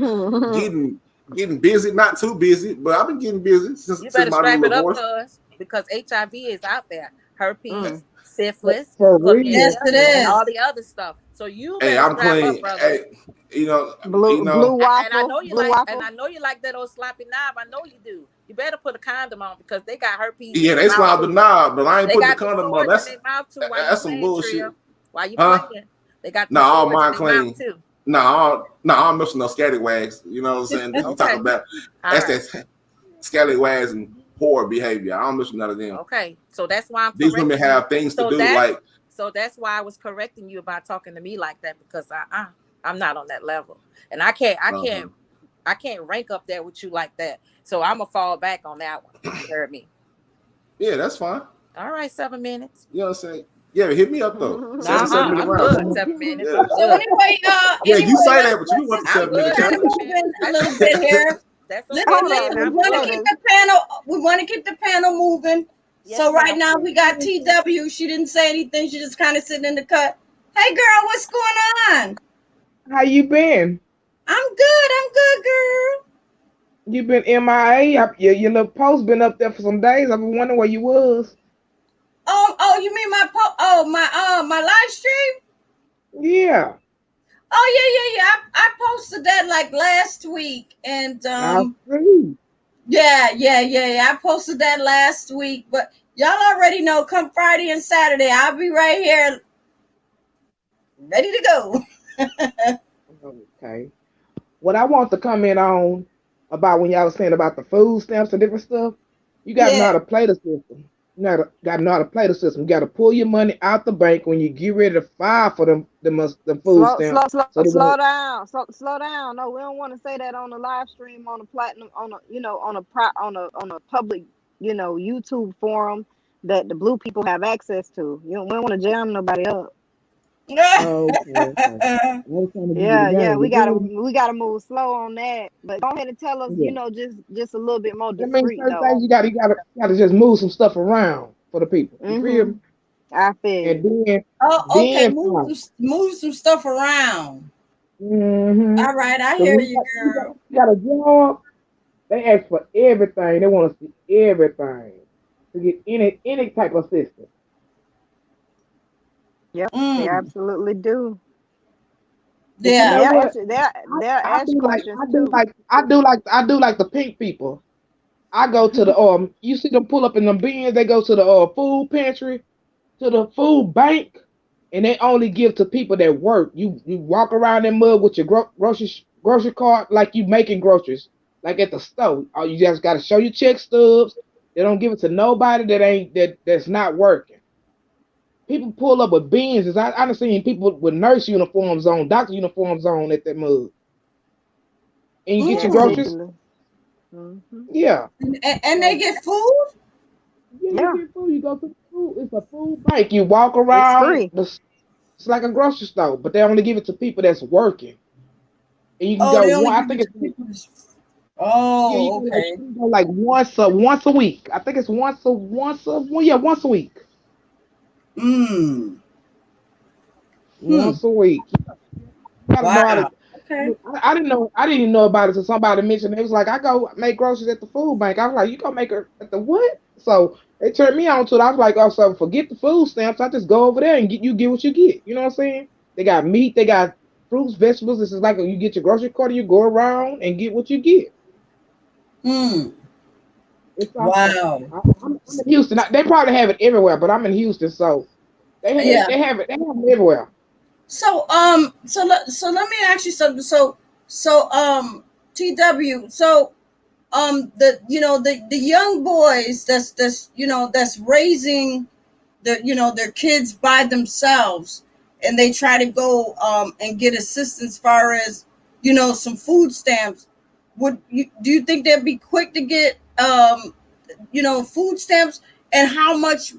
getting busy, not too busy, but I've been getting busy since You better my strap it up, divorce. cuz, because HIV is out there. Herpes, syphilis, For real. chlamydia, Yes, it and is. all the other stuff. So you Hey, better I'm strap clean. up, brother. Hey, you know, Blue And I know waffle. you Blue like, waffle. and I know you like that old sloppy knob. I know you do. You better put a condom on because they got herpes. yeah, in they their mouth slide the too. knob, but I ain't They putting the got the condom on. swords in their mouth too. Why you That's some playing, bullshit. Trill? Why you Huh? playing? They got No, them all swords mine in their mouth clean. too. No, I'm missing no scallywags. You know what I'm saying? You Okay. talking about All that's right. that scallywags and poor behavior. I don't miss none of them. Okay. So that's why I'm These women correcting you. have things to So do, that's like so that's why I was correcting you about talking to me like that, because I'm not on that level, and I can't rank up there with you like that. So I'm gonna fall back on that one. You heard me. yeah, that's fine. All right, 7 minutes. You know what I'm saying? Yeah, hit me up though. 7 minute I'm rounds. good. 7 minutes. Yeah. I'm So good. anyway, Yeah, you say that, let's but you want the just I'm 7 minute good. keep challenge. moving a little bit here. That's Let okay. Hold me, on, we Miss want to I'm keep Gladys. the panel. We want to keep the panel moving. Yes, So right ma'am. now we got TW. She didn't say anything. She just kind of sitting in the cut. Hey girl, what's going on? How you been? I'm good. I'm good, girl. You been MIA? Your little post been up there for some days. I've been wondering where you was. Oh, you mean my live stream? Yeah. Oh yeah. I posted that like last week, and I see. yeah. I posted that last week, but y'all already know. Come Friday and Saturday, I'll be right here, ready to go. Okay. What I want to comment on about when y'all was saying about the food stamps and different stuff, you gotta know Yeah. how to play the system. You gotta know how to play the system. You gotta pull your money out the bank when you get ready to file for them food stamps. So they Slow won't. down. Slow down. No, we don't want to say that on the live stream, on a platinum, on a on a public, YouTube forum that the blue people have access to. We don't want to jam nobody up. Okay. I was trying to give you the Yeah, game. we You gotta move slow on that. But go ahead and tell us, good? Yeah. just a little bit more That means discreet certain though. things you gotta just move some stuff around for the people. You feel me? I feel And you. then Oh, okay. fine. Move some stuff around. Mm-hmm. All right, I So hear when you, girl. you got a job, they ask for everything. They want to see everything to get any type of assistance. Yep, they Mm, absolutely do. But you yeah. know what? They'll I ask do like questions I do too. like I do like the pink people. I go to the you see them pull up in them bins, they go to the food pantry, to the food bank, and they only give to people that work. You walk around that mug with your grocery cart like you making groceries, like at the store. You just got to show your check stubs. They don't give it to nobody that's not working. People pull up with beans. I've seen people with nurse uniforms on, doctor uniforms on at that mug, and you get your Mm. groceries. Ridiculous. Mm-hmm. Yeah, And they so get food? yeah, Yeah, you get food. You go to the food. It's a food bank. You walk it's around. free. It's like a grocery store, but they only give it to people that's working. And you can Oh, go they only one. I give think it to it's people. yeah. Oh, okay. You can go like once a week. I think it's once a week. Mm. Once a week. You gotta know how to. Wow. Okay. I didn't know. I didn't even know about it until somebody mentioned it. It was like I go make groceries at the food bank. I was like, you go make her at the what? So they turned me on to it. I was like, oh, so forget the food stamps. I just go over there and get what you get. You know what I'm saying? They got meat. They got fruits, vegetables. This is like you get your grocery cart. You go around and get what you get. Mm. It's awesome. Wow. I'm in Houston. They probably have it everywhere, but I'm in Houston, so Yeah. they have it. They have it everywhere. So let me ask you something. TW. So the young boys that's raising their kids by themselves, and they try to go and get assistance as far as some food stamps. Do you think they'd be quick to get food stamps, and how much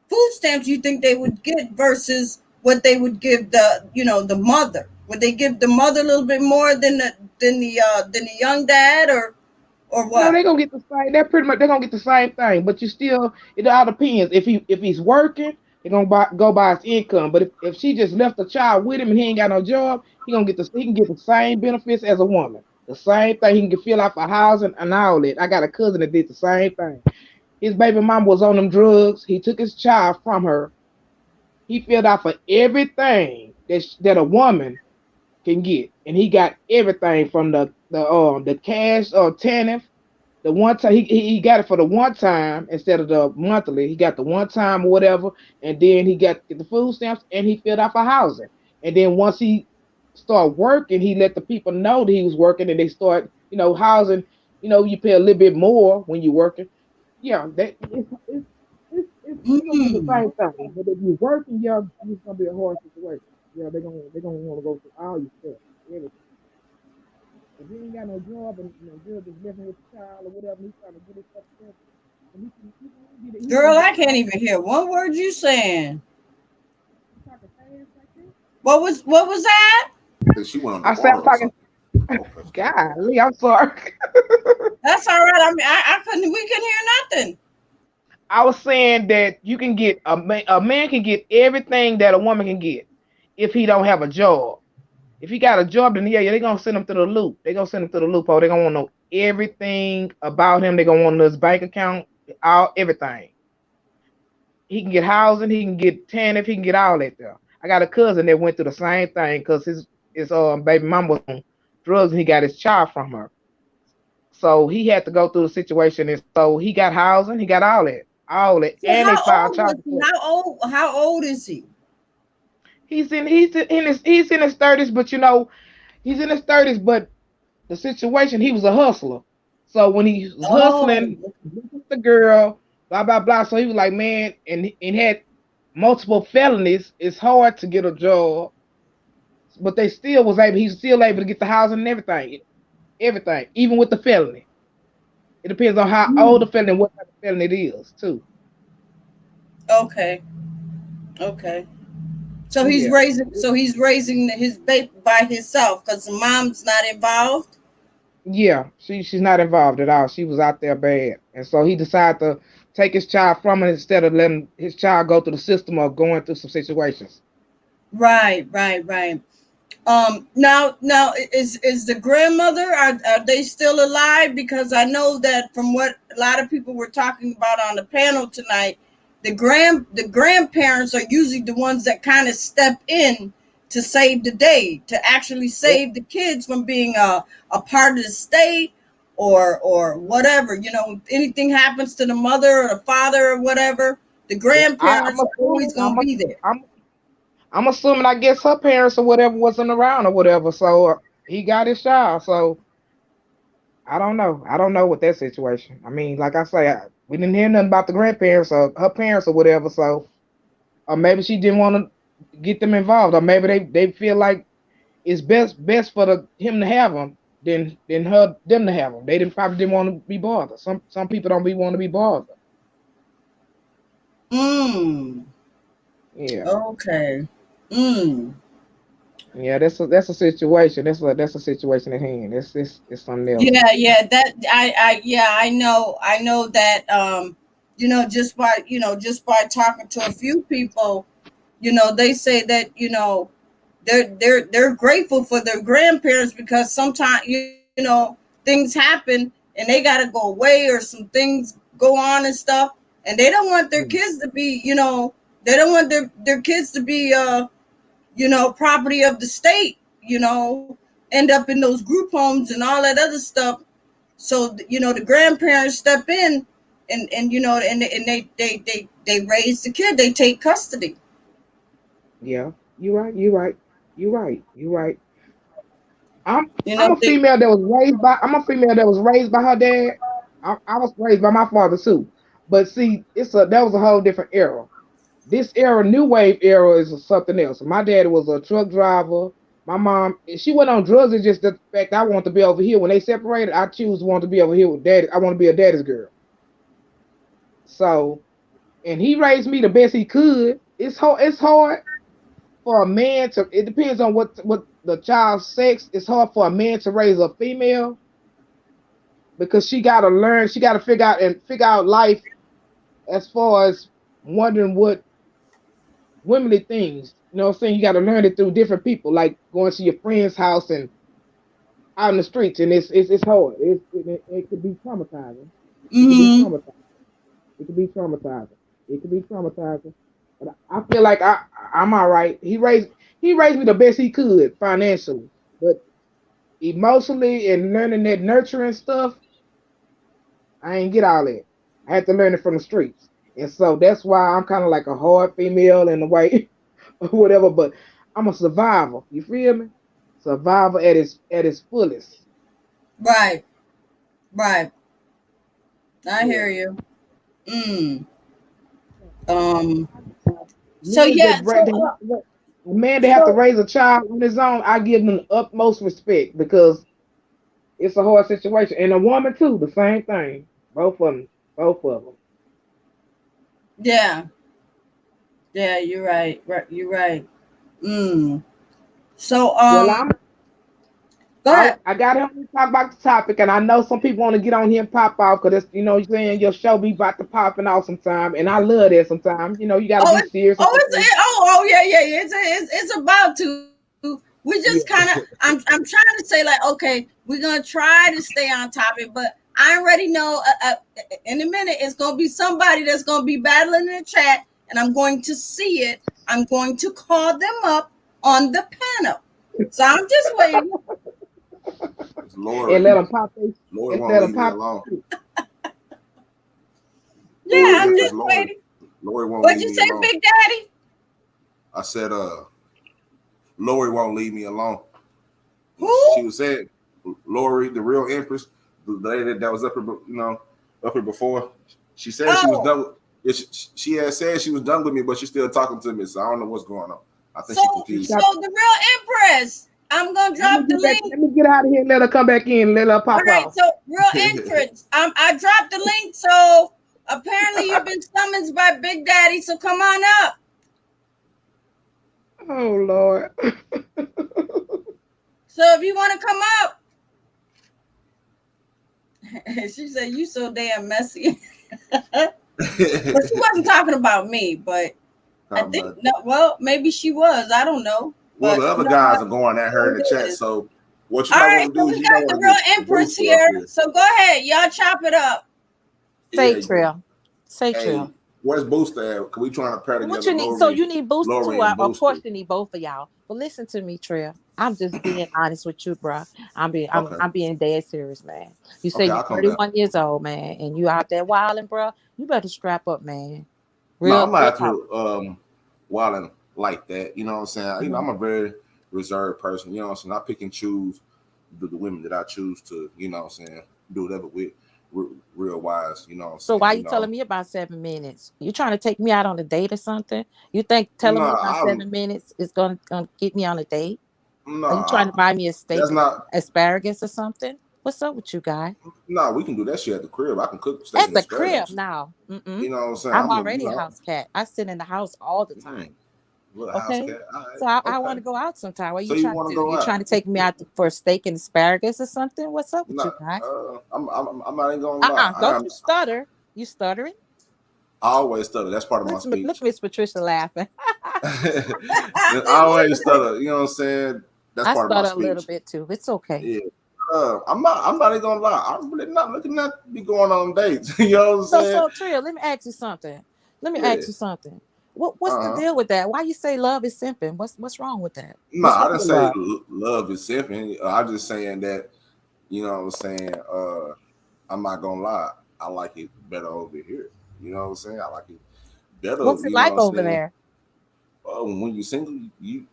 food stamps you think they would get versus what they would give the mother? Would they give the mother a little bit more than the young dad, or No, what? they're gonna get the same. They're gonna get the same thing, but it all depends. If he's working, they're gonna go by his income. But if she just left the child with him and he ain't got no job, he can get the same benefits as a woman. The same thing. He can fill out for housing and all that. I got a cousin that did the same thing. His baby mom was on them drugs. He took his child from her. He filled out for everything that a woman can get, and he got everything from the cash or TANF, the one time he got it for the one time instead of the monthly. He got the one time or whatever, and then he got the food stamps and he filled out for housing. And then once he started working, he let the people know that he was working, and they start, housing. You pay a little bit more when you're working. Yeah, that it's gonna be the Mm. same thing. But if you're working, yeah, it's gonna be a hard situation. Yeah, they're gonna want to go through all your stuff, everything. If he ain't got no job and girl just living with the child or whatever, he's trying to get his stuff together. And he Girl, gonna I get the can't house. even hear one word you saying. You talking fast like that? What was that? I think she went I said underwater I'm or talking. something. Okay. Golly, I'm sorry. That's all right. I mean, I couldn't. We couldn't hear nothing. I was saying that you can get a man can get everything that a woman can get if he don't have a job. If he got a job, then yeah, they're gonna send him to the loop. They're gonna send him to the loophole. They're gonna want to know everything about him. They're gonna want to know his bank account, everything. He can get housing, he can get TANF, he can get all that there. I got a cousin that went through the same thing because his baby mama was on drugs and he got his child from her. So he had to go through the situation, and so he got housing, he got all that, So and they how filed old was child he? support. How old is he? He's in his 30s, but he's in his 30s, but the situation, he was a hustler. So when he was Oh, hustling with the girl, blah blah blah. So he was like, man, and had multiple felonies. It's hard to get a job, but he's still able to get the housing and everything, even with the felony. It depends on how old the mm, felony, what type of felony it is, too. okay, okay. So he's Yeah. raising. So he's raising his baby by himself because the mom's not involved. Yeah, she's not involved at all. She was out there bad, and so he decided to take his child from her instead of letting his child go through the system of going through some situations. Right, right, right. Now, is the grandmother, are they still alive? Because I know that from what a lot of people were talking about on the panel tonight, the grandparents are usually the ones that kind of step in to save the day, to actually Yep. save the kids from being a part of the state or whatever. Anything happens to the mother or the father or whatever, the Yeah, I'm grandparents are always assuming. going to be there. I'm assuming. I guess her parents or whatever wasn't around or whatever, so he got his child. So I don't know. I don't know what that situation. I mean, like I say, we didn't hear nothing about the grandparents or her parents or whatever. So, or maybe she didn't want to get them involved, or maybe they feel like it's best for him to have them than them to have them. They probably didn't want to be bothered. Some people don't want to be bothered. Mm, Yeah, okay. Mm. yeah. That's a situation. That's a situation at hand. It's something else. Yeah, that I know that just by talking to a few people, they say that, they're grateful for their grandparents because sometimes, things happen and they got to go away or some things go on and stuff, and they don't want their Mm. kids to be, they don't want their kids to be property of the state, end up in those group homes and all that other stuff. So the grandparents step in and they raise the kid, they take custody. Yeah, you're right. You're right. You're right. You're right. I'm you I'm know a they female that was raised by I'm a female that was raised by her dad. I was raised by my father too. But see, that was a whole different era. This era, new wave era, is something else. My dad was a truck driver. My mom, she went on drugs. It's just the fact I want to be over here. When they separated, I choose to want to be over here with daddy. I want to be a daddy's girl. So, and he raised me the best he could. It's hard for a man to. It depends on what the child's sex. It's hard for a man to raise a female because she got to learn. She got to figure out life as far as wondering what womanly things. You know what I'm saying? You got to learn it through different people, like going to your friend's house and out in the streets, and it's hard. It could be traumatizing. It could be hmm traumatizing. It could be traumatizing. It could be traumatizing. But I feel like I'm all right. He raised me the best he could financially, but emotionally and learning that nurturing stuff, I ain't get all that. I had to learn it from the streets. And so that's why I'm kind of like a hard female in a way, or whatever. But I'm a survivor. You feel me? Survivor at its fullest. Right. Right. I Yeah. hear you. Mm. Um. So Men yeah. that So a man that have to raise a child on his own, I give them the utmost respect because it's a hard situation. And a woman too, the same thing. Both of them. Both of them. yeah. Yeah. You're right. Right. You're right. Mm. So Well, Go ahead. I got him to talk about the topic, and I know some people want to get on here and pop off because it's, you're saying your show be about to popping off sometime, and I love that sometimes. You got to Oh, be serious. yeah. It's about to. We Yeah. just kind of. I'm trying to say like, okay, we're gonna try to stay on topic, but I already know. In a minute, it's gonna be somebody that's gonna be battling in the chat, and I'm going to see it. I'm going to call them up on the panel. So I'm just waiting. It's Lori. And let them pop. Lori And won't let them leave me pop. alone. Yeah, I'm It's just Lori. waiting. Lori won't What'd leave you me say, alone. Big Daddy? I said, Lori won't leave me alone. Who? She was saying, Lori, the real Empress, the lady that was up here, up here before. She said she was done. She had said she was done with me, but she's still talking to me. So I don't know what's going on. I think she's confused. So the real Empress. I'm gonna drop the link. Let me get out of here and let her come back in. Let her pop All right, off. so real Empress. I dropped the link. So apparently you've been summoned by Big Daddy. So come on up. Oh Lord. So if you want to come up, she said you so damn messy. But she wasn't talking about me. But I think no. Well, maybe she was. I don't know. Well, the other guys are going at her in the chat. So what you All might right, want to so do is we you might got the want real to get Empress Booster up here. So go ahead, y'all chop it up. Say Trill. Say Hey, Trill. where's Booster at? Can we trying to pair together? What you need? Lori, So you need Booster Lori too. and Of course Booster. you need both of y'all. But listen to me, Trill. I'm just being honest with you, bro. I'm Okay. being dead serious, man. You say Okay, you're I'll come down. 31 years old, man, and you out there wilding, bro. You better strap up, man. No, I'm Real not talk. to wilding like that. You know what I'm saying? I'm a very reserved person. You know what I'm saying? I pick and choose the women that I choose to, you know what I'm saying, do whatever with real wise, you know what I'm So saying? why you telling me about 7 minutes? You trying to take me out on a date or something? You think telling me about 7 minutes is gonna get me on a date? No, Are you trying to buy me a steak, that's not asparagus or something? What's up with you, guy? No, we can do that shit at the crib. I can cook steak At and the crib asparagus. now. You know what I'm saying? I'm already a house cat. I sit in the house all the time. Little house Okay. cat. All right. So I want to go out sometime. What So you you trying wanna to do? go You out? trying to take me out for steak and asparagus or something? What's up with No, you, guy? I'm not even gonna lie. Don't you stutter. You stuttering? I always stutter. That's part of my speech. Look, Miss Patricia laughing. I always stutter. You know what I'm saying? That's part of my stutter speech. a little bit too. It's okay. Yeah. I'm not even gonna lie. I'm really not looking at be going on dates. You know what I'm saying? So Trill, let me ask you something. What's the deal with that? Why you say love is simping? What's wrong with that? No, I didn't say love is simping. I'm just saying that, you know what I'm saying? I'm not gonna lie. I like it better over here. You know what I'm saying? I like it better. What's it like over there? When you're single, you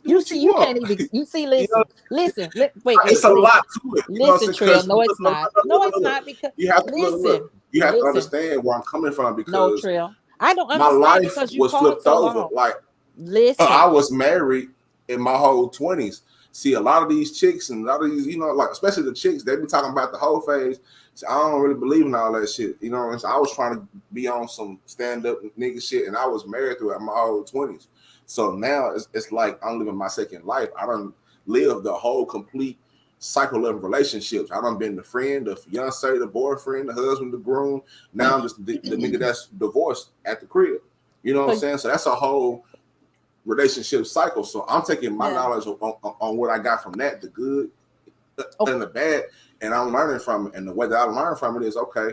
Listen. Listen. Wait. It's a lot to it. Listen, Trill. No, it's not. No, it's not because you have to look. You have to understand where I'm coming from because no, Trill. I don't my understand life because you was flipped so over. long. Like, listen, I was married in my whole 20s. See, a lot of these chicks and a lot of these, you know, like especially the chicks, they be talking about the whole phase. So I don't really believe in all that shit. You know, so I was trying to be on some stand-up nigga shit, and I was married throughout my whole 20s. So now it's like I'm living my second life. I done lived the whole complete cycle of relationships. I done been the friend, the fiance, the boyfriend, the husband, the groom. Now I'm just the nigga that's divorced at the crib. You know what I'm saying? So that's a whole relationship cycle. So I'm taking my knowledge on what I got from that, the good and the bad, and I'm learning from it. And the way that I learn from it is, okay,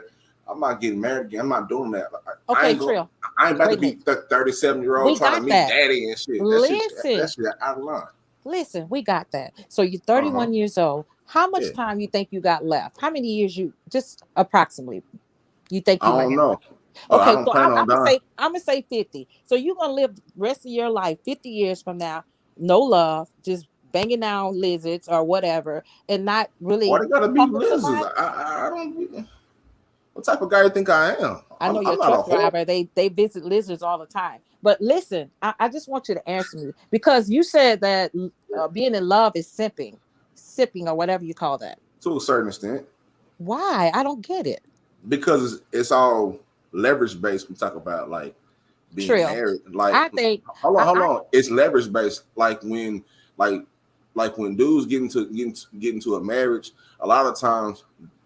I'm not getting married again. I'm not doing that. I ain't about to be 37-year-old trying to meet daddy and shit. That shit I learned. Listen, we got that. So you're 31 years old. How much Yeah. time you think you got left? How many years you just approximately you think I you might don't have know. left? I Okay, don't so plan I'm on gonna dying. say 50. So you're gonna live the rest of your life 50 years from now, no love, just banging down lizards or whatever, and not Why really they gotta be talking to lizards? somebody. I don't. What type of guy you think I am? I know your I'm not a truck whore. driver. They visit lizards all the time. But listen, I just want you to answer me because you said that being in love is sipping or whatever you call that. To a certain extent, Why? I don't get it. because it's all leverage based. We talk about like being Trill. married. Like, I think hold on, I, hold I on. It's leverage based. Like when dudes get into a marriage, a lot of times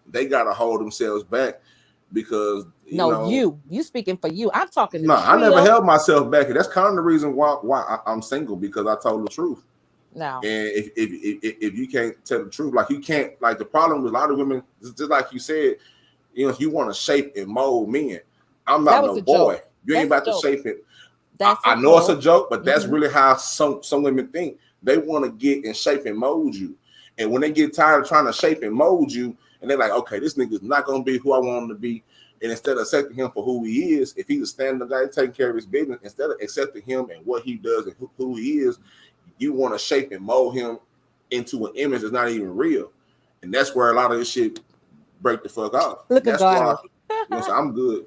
they gotta hold themselves back because no you speaking for you. I'm talking to no, I never Trill held myself back, and that's kind of the reason why I'm single, because I told the truth. now. And if you can't tell the truth, like you can't, like the problem with a lot of women, just like you said, if you want to shape and mold men, I'm That not was no a joke. boy. You ain't That's a about to joke. shape it. That's I a know it's a joke. joke, but that's Mhm. really how some women think. They want to get and shape and mold you. And when they get tired of trying to shape and mold you, and they're like, okay, this nigga's not gonna be who I want him to be. And instead of accepting him for who he is, if he's a standing guy taking care of his business, instead of accepting him and what he does and who he is, you want to shape and mold him into an image that's not even real. And that's where a lot of this shit break the fuck off. Look at That's why, God. so I'm good.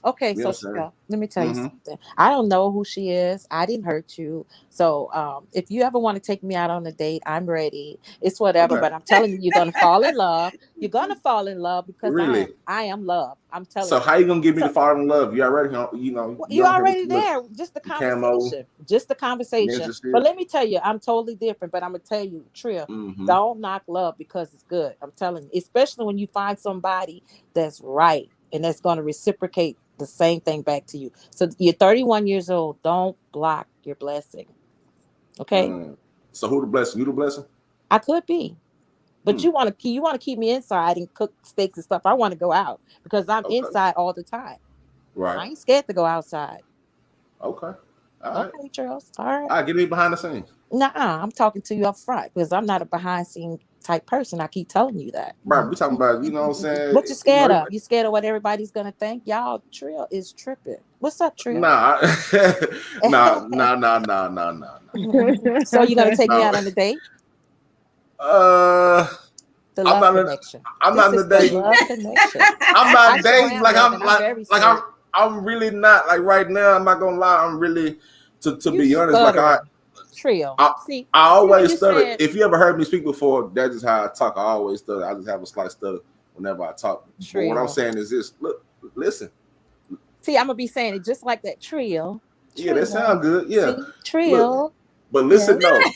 Okay, You know so what I'm saying? Trill, let me tell you Mm-hmm. something. I don't know who she is. I didn't hurt you. So if you ever want to take me out on a date, I'm ready. It's whatever, Okay. but I'm telling you, you're gonna fall in love. You're gonna fall in love because Really? I am love. I'm telling So you. how you gonna get me So to fall in love? You already, well, you you're on here with already your there. Just the camo conversation. Just the conversation. ninja But shit. let me tell you, I'm totally different. But I'm gonna tell you, Trill, Mm-hmm. don't knock love because it's good. I'm telling you, especially when you find somebody that's right and that's gonna reciprocate the same thing back to you. So you're 31 years old. Don't block your blessing. Okay? So who the blessing? You the blessing? I could be. But Hmm. you want to keep me inside and cook steaks and stuff. I want to go out because I'm Okay. inside all the time. Right. I ain't scared to go outside. Okay. All right. Okay, Charles. All right. I get me behind the scenes. Nah, I'm talking to you up front because I'm not a behind scene type person. I keep telling you that. Right. We talking about, you know what I'm saying? What you scared of? You scared of what everybody's gonna think? Y'all, Trill is tripping. What's up, Trill? Nah. Nah. So you gonna take me No. out on a date? The I'm love not. connection. I'm This not in is the the dating. love connection. I'm I not sure dating. am Like loving. I'm I'm very like sweet. I'm really not, like right now. I'm not gonna lie. I'm really to You be honest. Like stuttering, Trill. I See when always you stutter. said If you ever heard me speak before, that's just how I talk. I always stutter. I just have a slight stutter whenever I talk. But what I'm Trill. saying is this: look, listen. See, I'm gonna be saying it just like that. Trill. Yeah, that Trill. sounds good. Yeah, See, look, Trill. but Yes. listen, no.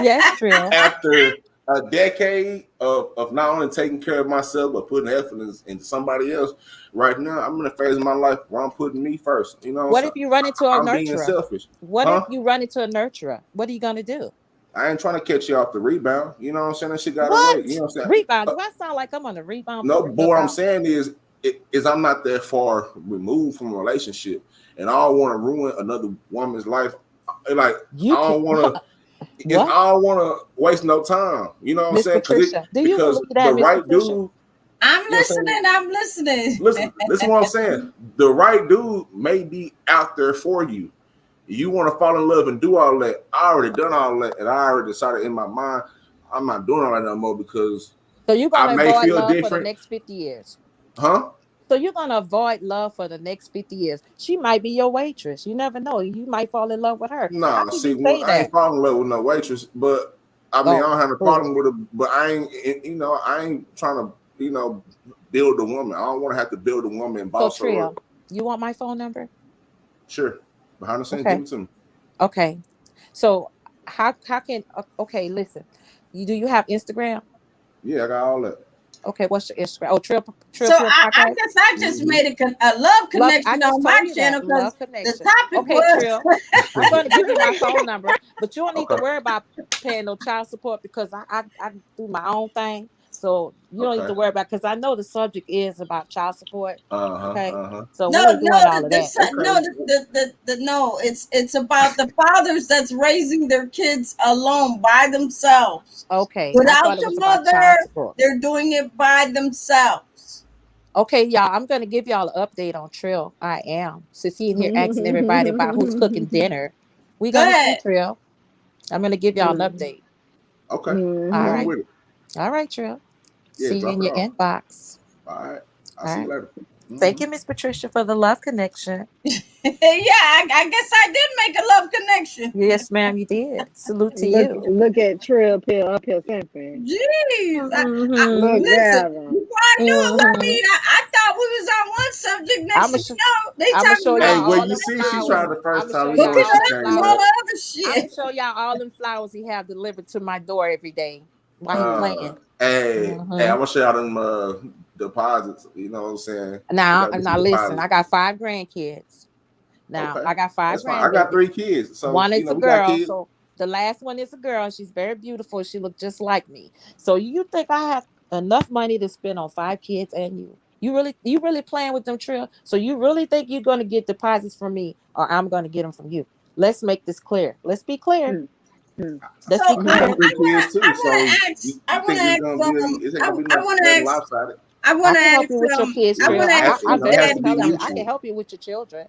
Yes, Trill. After a decade of not only taking care of myself but putting effort into somebody else, right now I'm in a phase of my life where I'm putting me first. You know, What so if you run into a I'm being nurturer? selfish. What Huh? if you run into a nurturer? What are you gonna do? I ain't trying to catch you off the rebound. You know what I'm saying? That shit gotta wait. You What? know what I'm saying? Rebound? Do I sound like I'm on a rebound No, for but what I'm about? saying is I'm not that far removed from a relationship, and I don't want to ruin another woman's life. Like You I can don't want to. I what? don't want to waste no time. You know what I'm Miss saying? Patricia. Do you Because believe that, the Miss right Patricia? dude. I'm You know what I'm saying? listening. I'm listening. Listen what I'm saying. The right dude may be out there for you. You want to fall in love and do all that. I already done all that, and I already decided in my mind I'm not doing all that no more because So you're I gonna may avoid feel love for the different. next 50 years. Huh? So you're gonna avoid love for the next 50 years. She might be your waitress. You never know. You might fall in love with her. How Nah, can see, you say I ain't that? falling in love with no waitress, but I mean, I Oh, don't have a cool. problem with her, but I ain't trying to, build a woman. I don't want to have to build a woman and So boss her up. Trill, you want my phone number? Sure. Behind the scenes, Okay. give it to me. Okay. So how can okay, listen. Do you have Instagram? Yeah, I got all that. Okay, what's your Instagram? Oh, Trill So Trill I Podcast. guess I just Mm-hmm. made a love Love, I connection just on my told you channel that. because Love the connection. topic Okay, was Trill. I'm gonna give you my phone number, but you don't need to Okay. worry about paying no child support because I do my own thing. So you don't need to Okay. worry about, because I know the subject is about child support. Okay. Uh-huh. So No, we ain't no, doing all of that. no, Okay. no. It's about the fathers that's raising their kids alone by themselves, Okay. I without thought it the was about child mother. support. They're doing it by themselves. Okay, y'all, I'm gonna give y'all an update on Trill. I am. Since he in here asking everybody about who's cooking dinner, we Go gonna see ahead. Trill. I'm gonna give y'all an update. Okay. All I'm right. with it. All right, Trill. Yeah, See you drop in it your off. inbox. All right. I'll All see you right. later. Thank you, Miss Patricia, for the love connection. Yeah, I guess I did make a love connection. Yes, ma'am, you did. Salute to Look, you. look at Trill uphill simping. Jeez, Look listen. at him. Before I knew it, I thought we was on one subject. Next thing you know, they I'm gonna talking show about y'all Hey, well, all you them see, she flowers. tried the first I'm time. gonna show You know y'all what hooking she all them up came and all with. flowers. the other I'm shit. gonna show y'all all them flowers he have delivered to my door every day while he playing. Hey, I'm Mhm. gonna show y'all them deposits. You know what I'm saying? We Now, gotta get now some listen, deposits. I got 5 grandkids. Now Okay, I got 5 that's fine. I got grandbabies. 3 kids, so One you is know a we got girl, kids. so the last one is a girl. She's very beautiful. She looked just like me. So you think I have enough money to spend on 5 kids and you? You really playing with them, Trill? So you really think you're gonna get deposits from me, or I'm gonna get them from you? Let's make this clear. Let's be clear. Let's So be I clear. got 3 kids too, so you I want think to it's ask, gonna be? It ain't gonna be I want to nothing ask, lopsided. I I want to can help ask, you with your kids, I You know, Trill. want to ask I'm it very has Big to be Daddy intelligent. I can mutual. help you with your children.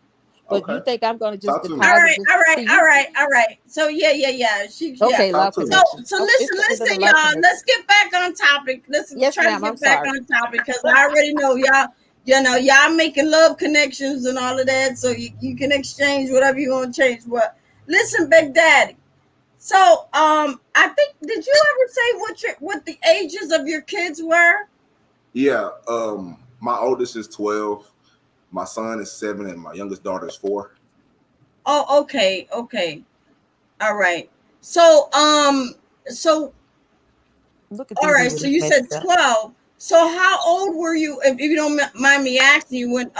But you Okay, think I'm gonna just talk to me. All deposit right, this? all right, See all you. right, all right. So yeah. Yeah. Okay, Talk love to me. connection. So Oh, it's the end of the listen, love y'all. connection. Let's get back on topic. Let's Yes, try to ma'am. I'm get back sorry. on topic because I already know y'all. You know, y'all making love connections and all of that, so you can exchange whatever you want to change. But listen, Big Daddy. So I think did you ever say what the ages of your kids were? Yeah, my oldest is 12, my son is 7, and my youngest daughter is 4. Oh, okay. All right. So Look at all DB right. with So his you messy said self. 12. So how old were you, if you don't mind me asking you, when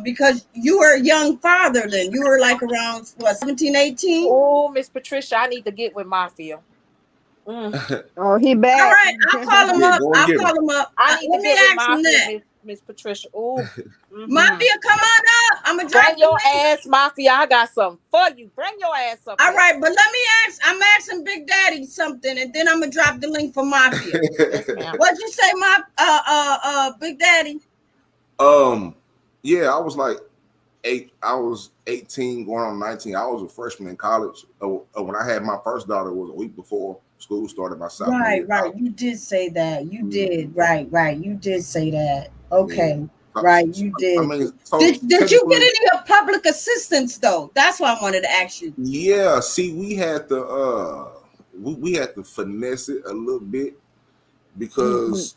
because you were a young father then. You were like around what, 17, 18? Oh, Miss Patricia, I need to get with Mafia. Oh, he All back. right, I'll call him Yeah, up. go and get him. I need Let to me get with ask him Mafia, that. Miss Patricia. Ooh. Mafia, come on up. I'm gonna drop Bring the your link. ass, Mafia. I got something for you. Bring your ass up All here. right, but let me I'm asking Big Daddy something, and then I'm gonna drop the link for Mafia. Yes, ma'am. What'd you say, Big Daddy? Yeah, I was like 8. I was 18, going on 19. I was a freshman in college. When I had my first daughter, it was a week before school started. My sophomore year. Right. You did say that. You did. Right. You did say that. Okay. Yeah. Right. You I did. mean, so Did you get technically, any public assistance though? That's what I wanted to ask you. yeah. See, we had to we had to finesse it a little bit because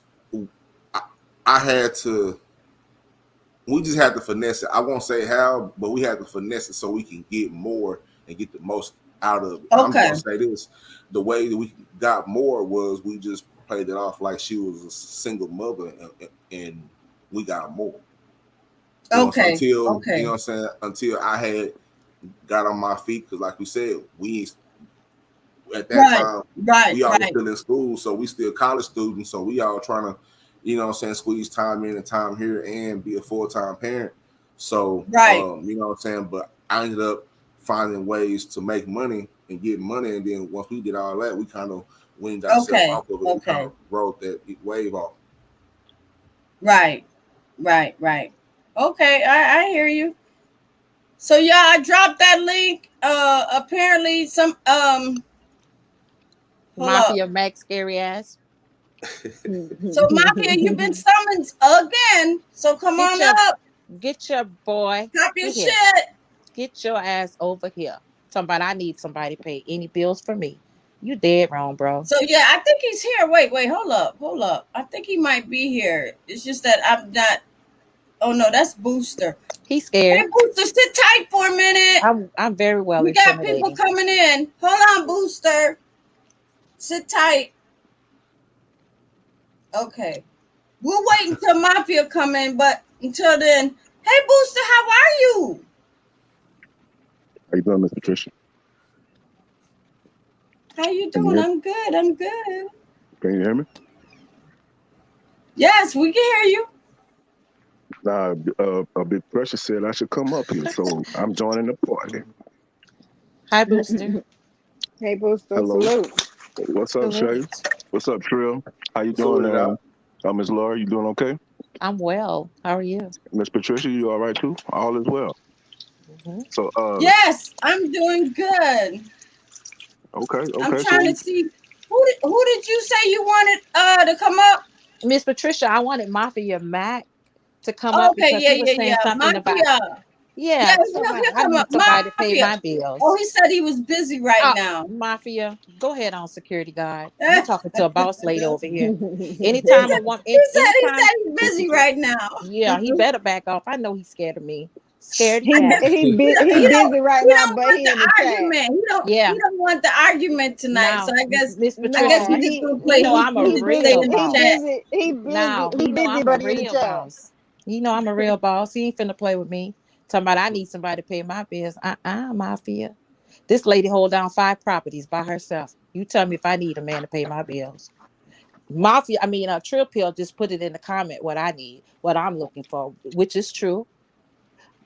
I had to. We just had to finesse it. I won't say how, but we had to finesse it so we can get more and get the most out of it. I'm Okay. just gonna say this: the way that we got more was we just played it off like she was a single mother, and we got more. You know, Okay. until you know Okay. what I'm saying, until I had got on my feet, because like we said, we at that time we all were Right. still in school, so we still college students, so we all trying to, you know what I'm saying, squeeze time in and time here and be a full-time parent. So Right. you know what I'm saying, but I ended up finding ways to make money and get money, and then once we did all that, we kind of weaned ourselves Okay. off of it. We kind of rode that wave off. Right. Okay, I hear you. So yeah, I dropped that link. Apparently some hold up. Mafia Max scary ass. So Mafia, you've been summoned again. So come on up. Get your boy. Drop your Get here. shit. Get your ass over here. Somebody, I need somebody to pay any bills for me. You dead wrong, bro. So yeah, I think he's here. Wait, hold up. I think he might be here. It's just that I'm not. Oh no, that's Booster. He's scared. Hey Booster, sit tight for a minute. I'm very well We got people intimidating. coming in. Hold on, Booster. Sit tight. Okay. We'll wait until Mafia come in, but until then, hey Booster, how are you? How you doing, Miss Patricia? How you Can you doing? hear? I'm good. Can you hear me? Yes, we can hear you. Nah, a Big Precious said I should come up here, so I'm joining the party. Hi, Booster. Hey, Booster, Hello. salute. What's up, Shay? Salute. What's up, Trill? How you Sort doing, it out. Miss Laura? You doing okay? I'm well. How are you? Miss Patricia, you all right too? All is well. hmm So, Yes, I'm doing good. okay, I'm okay. trying So, to see who did you say you wanted to come up? Miss Patricia, I wanted Mafia Mac to come up Okay, because he was saying yeah. something about, Mafia. Yeah, somebody. he'll I come need up. somebody to pay Mafia. my Oh, bills. he said he was busy right Oh, now. Mafia, go ahead on, security guard. You talking to a boss lady over here. he Anytime a woman, anytime, said he's busy right now. yeah, he better back off. I know he's scared of me. Scared He cat. he He he don't busy right he now, don't but want he the in the chat. argument. Yeah. He don't want the argument tonight. So Now, I guess Miss Nah, Patricia, we just gonna he play know I'm a who did say real in the he boss. chat. busy, Now, he he know busy, I'm a but he in the real chat. boss. He know I'm a real boss. He ain't finna play with me. Talking about I need somebody to pay my bills. Mafia. This lady hold down 5 properties by herself. You tell me if I need a man to pay my bills. Mafia, Trill Pill just put it in the comment what I need, what I'm looking for, which is true.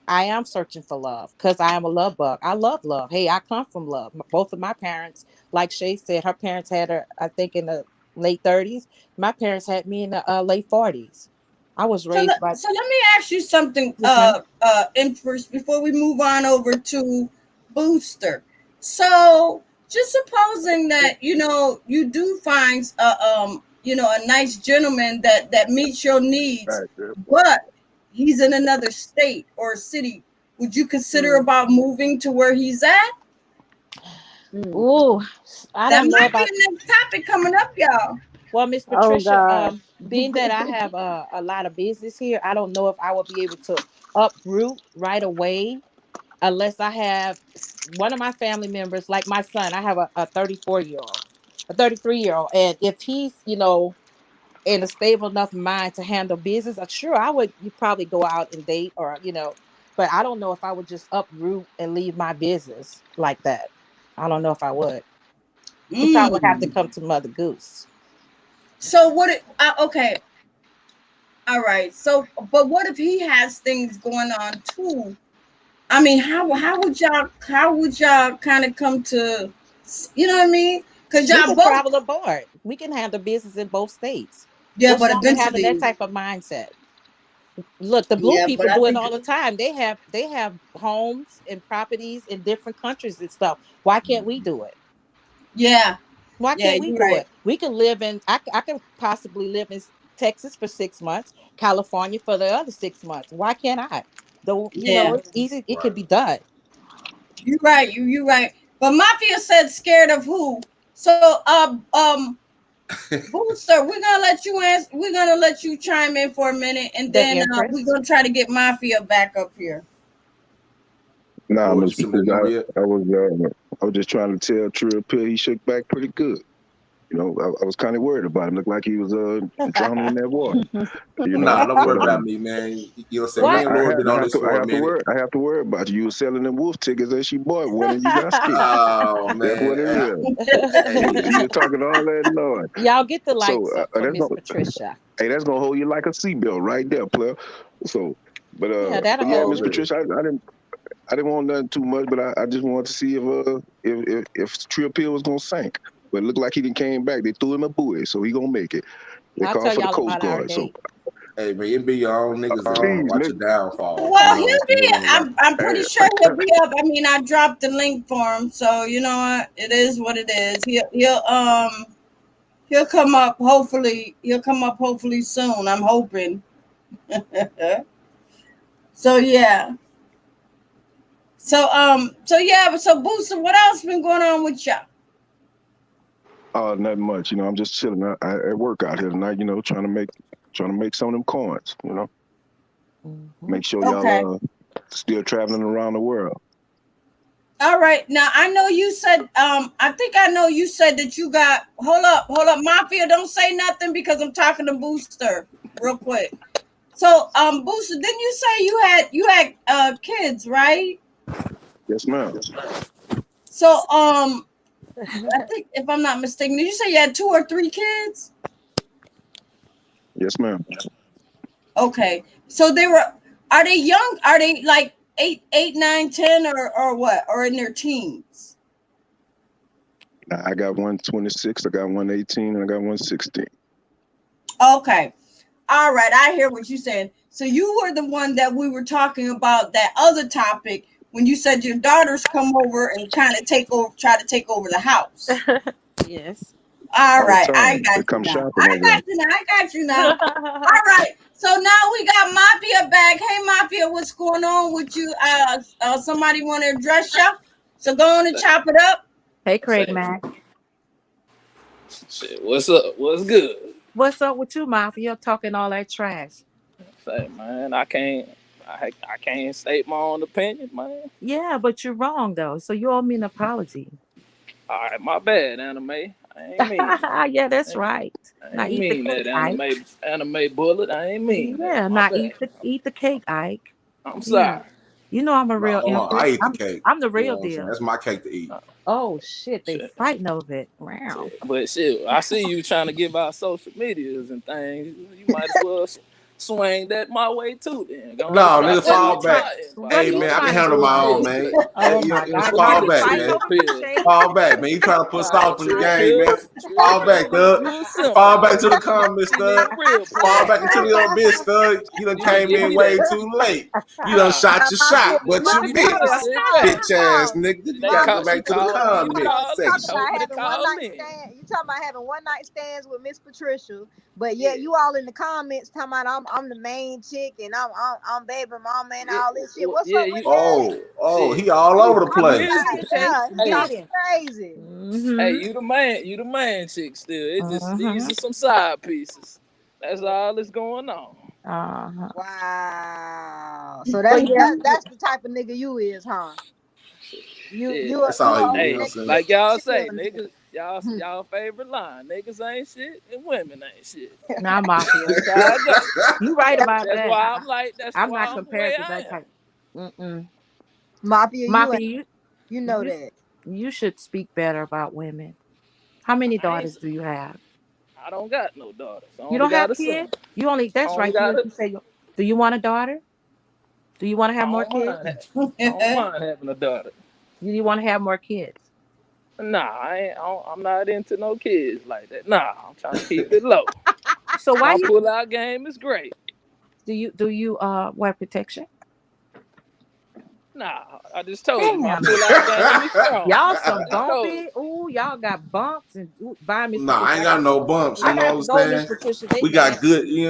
I am searching for love because I am a love bug. I love love. Hey, I come from love. Both of my parents, like Shay said, her parents had her, I think, in the late 30s. My parents had me in the late 40s. I was So raised by. let me ask you something, Yes, ma'am. Empress, before we move on over to Booster. So just supposing that you do find a nice gentleman that meets your needs, right there. but he's in another state or city, would you consider about moving to where he's at? Ooh, I That don't know might be about. a next topic coming up, y'all. Well, Miss Oh Patricia, God. being that I have a lot of business here, I don't know if I will be able to uproot right away unless I have one of my family members, like my son. I have a 34-year-old, a 33-year-old, and if he's in a stable enough mind to handle business, sure, I would. You probably go out and date, or but I don't know if I would just uproot and leave my business like that. I don't know if I would. He probably would have to come to Mother Goose. So okay. All right. So, but what if he has things going on too? I mean, how would y'all kind of come to, you know what I mean? Because We y'all can both, travel aboard. We can handle business in both states. yeah, What's but wrong with having that eventually, type of mindset? Look, the blue yeah, but people I do it think, all the time. They have homes and properties in different countries and stuff. Why can't we do it? yeah, Why yeah, can't we you're do right. it? We can live in. I can possibly live in Texas for 6 months, California for the other 6 months. Why can't I? Though Yeah, it's easy. It could be done. you're right. You're right. But Mafia said scared of who? So, Booster, we're gonna let you answer. We're gonna let you chime in for a minute, and The then we're Empress. gonna try to get Mafia back up here. Nah, What Miss you said, Maria? I was just trying to tell Trill Pill he shook back pretty good. I was kind of worried about him. Looked like he was drowning in that water. Nah, don't But worry about me, man. You know what I'm saying? but Me What? and Laura been I on have this to I for a have to minute. worry about you. You was selling them wolf tickets as she bought one, and you got scared. Oh That's what it man. is. You talking all that noise. Y'all get the So lights up for that's Miss gonna Patricia. that's gonna hold you like a seatbelt right there, player. So, Yeah, that'll but yeah, hold Miss me. Already. Patricia, I didn't want nothing too much, but I just wanted to see if Trill Pill was gonna sink. But it looked like he didn't came back. They threw him a buoy, so he gonna make it. They I'll called tell for the y'all Coast about our Guard. So date. Hey man, it be your own niggas that please, watch your downfall. Well, So he'll you be. don't want to watch. I'm hey, pretty sure he'll be up. I mean, I dropped the link for him, so you know what? It is what it is. He'll come up. Hopefully, he'll come up. Hopefully soon. I'm hoping. So yeah. So yeah. So Booster, what else been going on with y'all? nothing much. I'm just chilling at work out here tonight. Trying to make some of them coins. Make sure Okay. y'all still traveling around the world. All right. Now I know you said. I think I know you said that you got. Hold up, Mafia. Don't say nothing because I'm talking to Booster real quick. So, Booster, didn't you say you had kids, right? Yes, ma'am. So, I think if I'm not mistaken, did you say you had 2 or 3 kids? Yes, ma'am. Okay. So are they young? Are they like 8, 9, 10, or what? Or in their teens? Nah, I got one 26, I got one 18, and I got one 16. Okay. All right. I hear what you're saying. So you were the one that we were talking about that other topic when you said your daughters come over and try to take over the house. Yes. All All the right. I time. got They you come now. shopping I over there. got you now. All right. So now we got Mafia back. Hey Mafia, what's going on with you? Somebody want to address you? So go on and chop it up. Hey, Craig Say, Mack. shit, what's up? What's good? What's up with you, Mafia? Talking all that trash. Say, man, I can't state my own opinion, man. Yeah, but you're wrong though. So you owe me an apology. All right, my bad, anime. I ain't mean that. Yeah, that's right. I Now ain't eat the mean cake, that, Ike. anime bullet. I ain't mean that. Yeah, My now bad. eat the cake, Ike. I'm Yeah. sorry. You know I'm a real No, I empress. eat the cake. I'm the You know real what I'm saying? deal. That's my cake to eat. Oh shit, they Shit, fighting over it. Wow. shit. But shit, I see you trying to give out social medias and things. You might as well swing that my way too. Then go on No, and drop nigga, that What are you fall on back. trying? my What invite. are Hey Go you man, I on can and trying to handle put do, it my on own, the Ike? man. grill. Oh You my know, God, Put y'all me fall the just back, fighting man. trill over some pill. shade. Fall back, man. You trying to put salt in the Trill game, man. pill. Fall Trill back, pill make thug. you a simp. Fall back to the comments, You need thug. a real Fall player. back into the other bitch, thug. You done You need to came give in me way that. too late. You done Nah, shot your shot, but let you me Mafia, take hold this missed. on, shit pause, back. Bitch ass pause. nigga. You They gotta go call, Mafia, she back to the you called me. You comment called. talking She section. about told me to having one call night in. stand. You talking about having one night stands with Miss Patricia, but Yeah, yet you all in the comments talking about I'm the main chick and I'm baby mama and yeah, all this shit. What's yeah. up with You that? Oh, shit. he all He's over the You cheating. place. missed Mafia, it. yeah, He's Hey, that's cheating. crazy. hey, Mm-hmm. you the man chick still. It's just these Mm-hmm. are some side pieces. That's all that's going on. Uh-huh. Wow. So But yeah, that's the type of nigga you is, huh? You Shit. you a, That's you all a he, you old know what I'm Hey, nigga saying? like with some y'all chill say, in niggas, him. y'all favorite line. Niggas ain't shit and women ain't shit. not Mafia. That's how I go. You right about That's that. why I'm like, that's I'm why not I'm the way compared to I that am. type. Mm-mm. Mafia, you ain't, Mafia, you know you that. you should speak better about women. How many I ain't daughters do you have? I don't got no daughters. I You only don't got have a son. kids? You only I that's only right. got a You say do you want a daughter? Do you want to have I more don't kids? mind I don't mind having a daughter. Do you want to have more kids? Nah, I'm not into no kids like that. Nah, I'm trying to keep it low. So why My you pull-out game is great. do you wear protection? Nah, I just told you my Damn it. pull-out game is strong. Y'all I some just told you. bumpy. Ooh, y'all got bumps and by Miss Nah, Patricia. I ain't got no bumps. I You know got what to I'm go, Miss saying? Patricia. They We got nasty. good. You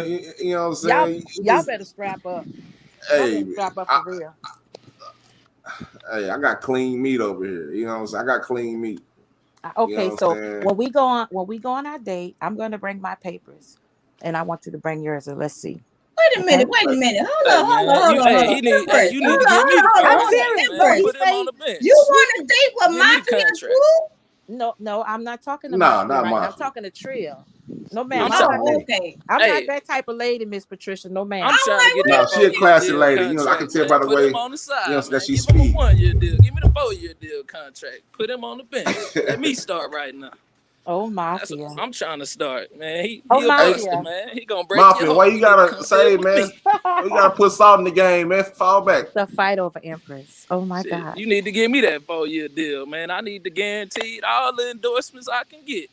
know what I'm Y'all saying? You y'all just, better strap up. Y'all hey, better strap up I, for real. hey, I got clean meat over here. You know what I'm saying? I got clean meat. You know Okay, what so I'm saying? when we go on our date, I'm gonna bring my papers, and I want you to bring yours. And let's see. Wait a Okay. minute. Wait a minute. Hey Hold on. Hold on. man, Hold on. Hold on. Empress. you need to Hold on. give Hold me the on. Hold on. I'm Hold on. contract, serious man. though. Empress. He Put him on say the You bench. want to date with Give me the Mafia contract. too? no. I'm not talking to Nah, Mafia not right now. I'm mafia. talking to Trill. No, Yeah, ma'am. I'm I'm trying. not Oh, that. me. okay. I'm not Hey, that type of lady, Miss Patricia. No, I'm ma'am. I'm trying to like, get wait No, that a she a four-year minute. classy deal lady. You know, I can contract, tell by man. the Put him way, on the you know, side, that man. she Give him a speak. 1-year deal. Give me the 4-year deal contract. Put him on the bench. Let me start right now. Oh, That's what Mafia. I'm trying to start, man. Oh, He a Hey, buster, Mafia. man. He gonna break your mafia, why heart. you He need to gotta come deal say, with man? me. You gotta put salt in the game, man. Fall back. The fight over Empress. Oh my Shit, God. you need to give me that 4-year deal, man. I need to guarantee all the endorsements I can get.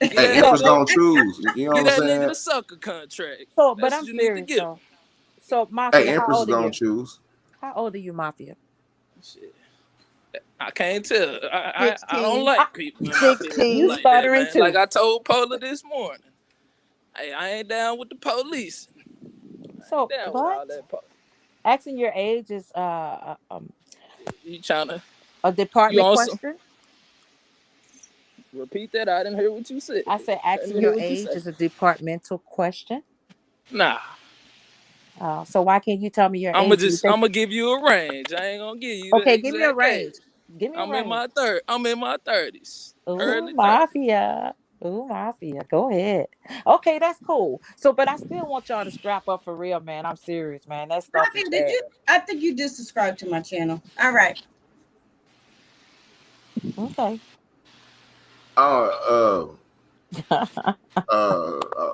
Get Hey, that So, Empress nigga, gonna choose. You know get what I'm that nigga saying? the sucker contract. but That's I'm what you need to serious give him. though. So, Hey, Mafia, how Empress is old are gonna you? choose. How old are you, Mafia? Shit, I can't tell. I don't 16. I, like people in my business you 16. like that, stuttering man. Like too. I told Pola this morning. Hey, I ain't down with the police. I ain't So down with what? all that. Asking your age is You trying to? a You department on some? question. Repeat that. I didn't hear what you said. I said Let asking me hear your what you age say. is a departmental question. Nah, So why can't you tell me your age? You think? I'm gonna give you a range. I ain't gonna give you the Okay, give me a exact age. range. Give me a range. I'm in my 30s, Ooh, early 30s. Mafia. Ooh, Mafia. Go ahead. Okay, that's cool. So, but I still want y'all to scrap up for real, man. I'm serious, man. That stuff is Mafia, did bad. you? I think you did subscribe to my channel. All right. Okay. Uh, uh, uh, uh,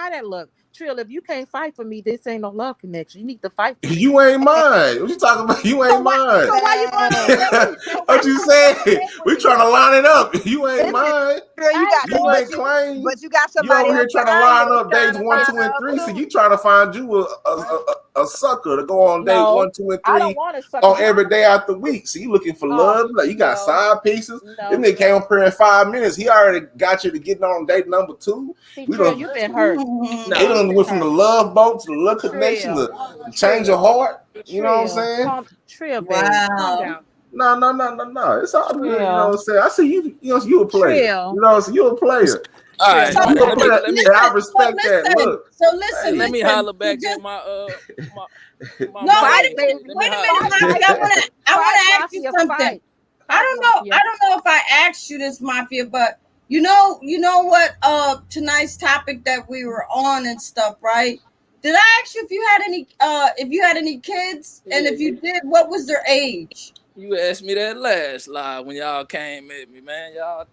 How that look? Trill, if you can't fight for me, this ain't no love connection. You need to fight for me. You ain't mine. What you talking about? You ain't mine. So why you going to What you saying? We trying to line it up. You ain't mine. Trill, you got You ain't claimed. but you got You somebody over here else trying to behind line you up dates trying to 1, line 2, and up 3. So too. you trying to find you a sucker to go on date No, 1, 2, and I don't 3 want a sucker. on every day out the week. So you looking for love? Like you got no, side pieces. no. This nigga came up here in 5 minutes. He already got you to get on date number 2. See, We Trill, done. you've been hurt. They done went from the love boat to the love connection to change your heart. You know what I'm saying? Trill, baby, calm down. No. It's all good. You know what I'm Trill. saying? I see you. You know, you a player. Trill. You know, so you a player. All right, Trill, man. calm Let down. me And I respect that. Look, So listen, let me listen. holler back at my my No, mama. wait a minute, Let me holler. Mafia. I want to ask you Mafia, something. fight. I don't know if I asked you this, Mafia, but you know what? Tonight's topic that we were on and stuff, right? Did I ask you if you had any kids, and if you did, what was their age? You asked me that last live when y'all came at me, man. Y'all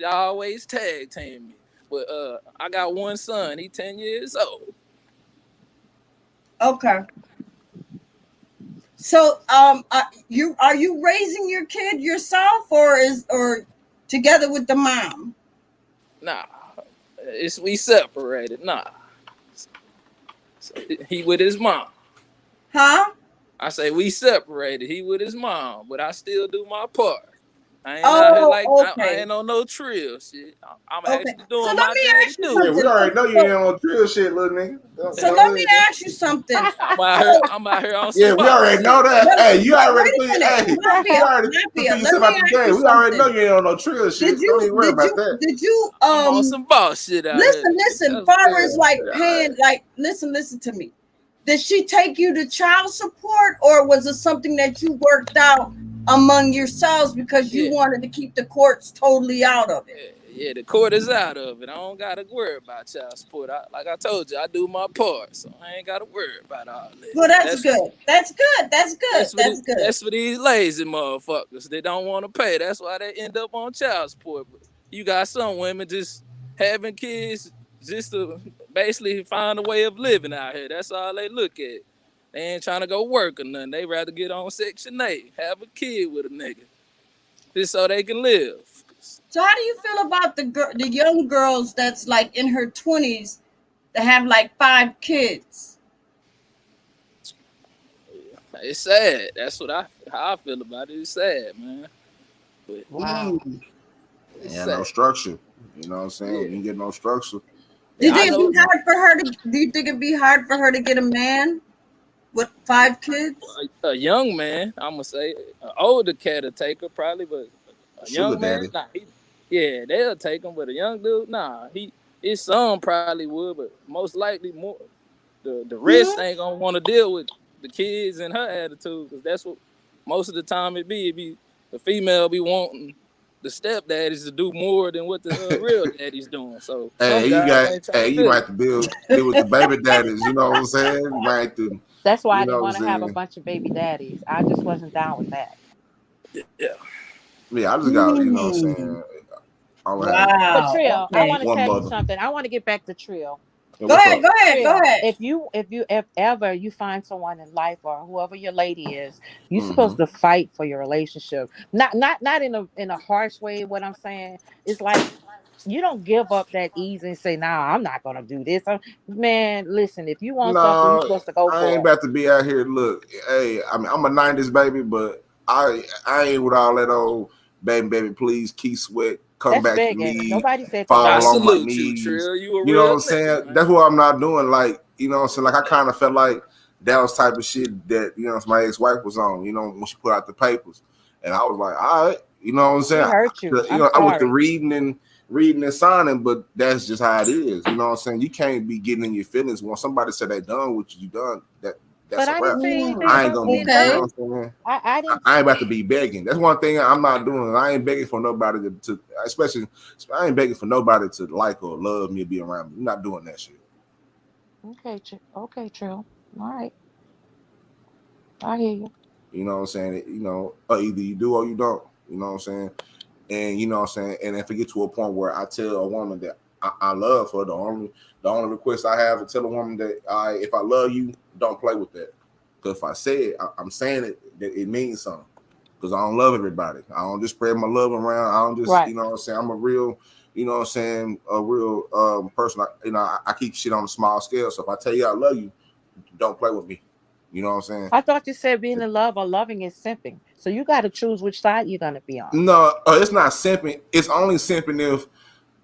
always tag team me. But I got one son. He 10 years old. Okay. So are you raising your kid yourself or together with the mom? Nah, we separated. Nah, so he with his mom. Huh? I say we separated. He with his mom, but I still do my part. I ain't out here like I ain't on no trill shit. I'm actually doing So my let me daddy ask you duty. yeah, we already know you ain't on drill shit, little nigga. So let me ask you something. I'm out here on some Yeah, we already shit. know that. Hey, you already Wait put a minute. you already put yourself out the game. We already know you ain't on no trill shit. Don't even worry about that. Did you I'm on some boss shit out here. listen, far as like paying, like listen to me. Did she take you to child support, or was it something that you worked out among yourselves because you wanted to keep the courts totally out of it? Yeah, the court is out of it. I don't gotta worry about child support. Like I told you, I do my part, so I ain't gotta worry about all that. Well, that's good. That's good. That's good. That's for these lazy motherfuckers. They don't want to pay. That's why they end up on child support. But you got some women just having kids just to basically find a way of living out here. That's all they look at. They ain't trying to go work or nothing. They rather get on Section 8, have a kid with a nigga, just so they can live. So how do you feel about the young girls that's like in her 20s that have like 5 kids? It's sad. That's how I feel about it. It's sad, man. But it's Yeah, sad. no structure. You know what I'm saying? You didn't get no structure. Do you think it'd be hard for her to get a man with 5 kids? A young man, I'm gonna say, an older cat will take her probably, but a Sugar young man, daddy. yeah, they'll take him. But a young dude, his son probably would, but most likely more. The rest ain't gonna want to deal with the kids and her attitude, because that's what most of the time it be the female be wanting the stepdaddies to do more than what the real daddy's doing. So some guys ain't trying to you do might it. have to deal with the baby daddies. You know what I'm saying? You might have to. That's why I You know didn't what want I'm to have a saying? bunch of baby daddies. I just wasn't down with that. Yeah, I just got. You know what I'm saying? But Trill, I want to One tell you mother. something. I want to get back to Trill. Go ahead. Trill, if ever you find someone in life or whoever your lady is, you're supposed to fight for your relationship. Not in a harsh way. What I'm saying is like, you don't give up that easy and say, "Nah, I'm not gonna do this." Man, listen, if you want something, you're No, supposed to go I for ain't it. about to be out here. Look, hey, I mean, I'm a '90s baby, but I ain't with all that old baby, please, Keith Sweat, come That's back to begging. me, Nobody said come I back. fall on my salute you, knees. Trill. You a You know what real I'm saying? nigga, man. That's what I'm not doing. Like, you know what I'm saying? Like, I kind of felt like that was type of shit that, you know, my ex-wife was on, you know, when she put out the papers. And I was like, all right, you know what I'm saying? It hurt you. I'm I went to sorry. reading and signing, but that's just how it is. You know what I'm saying? You can't be getting in your feelings when somebody said they done what you done. That's But a I wrap. didn't say anything I ain't about gonna be, being you know done. what I'm saying? I didn't. I ain't about to be begging. That's one thing I'm not doing. I ain't begging for nobody to especially I ain't begging for nobody to like or love me or be around me. I'm not doing that shit. Okay, Trill. All right, I hear you. You know what I'm saying? You know, either you do or you don't. You know what I'm saying? And you know what I'm saying? And if it get to a point where I tell a woman that I love her. The only request I have to tell a woman that if I love you, don't play with that. Because if I say it, I'm saying it that it means something. Because I don't love everybody. I don't just spread my love around. I don't just, Right. you know what I'm saying? I'm a real, you know what I'm saying, a real person. I keep shit on a small scale. So if I tell you I love you, don't play with me. You know what I'm saying? I thought you said being in love or loving is simping. So you got to choose which side you're going to be on. No, it's not simping. It's only simping if,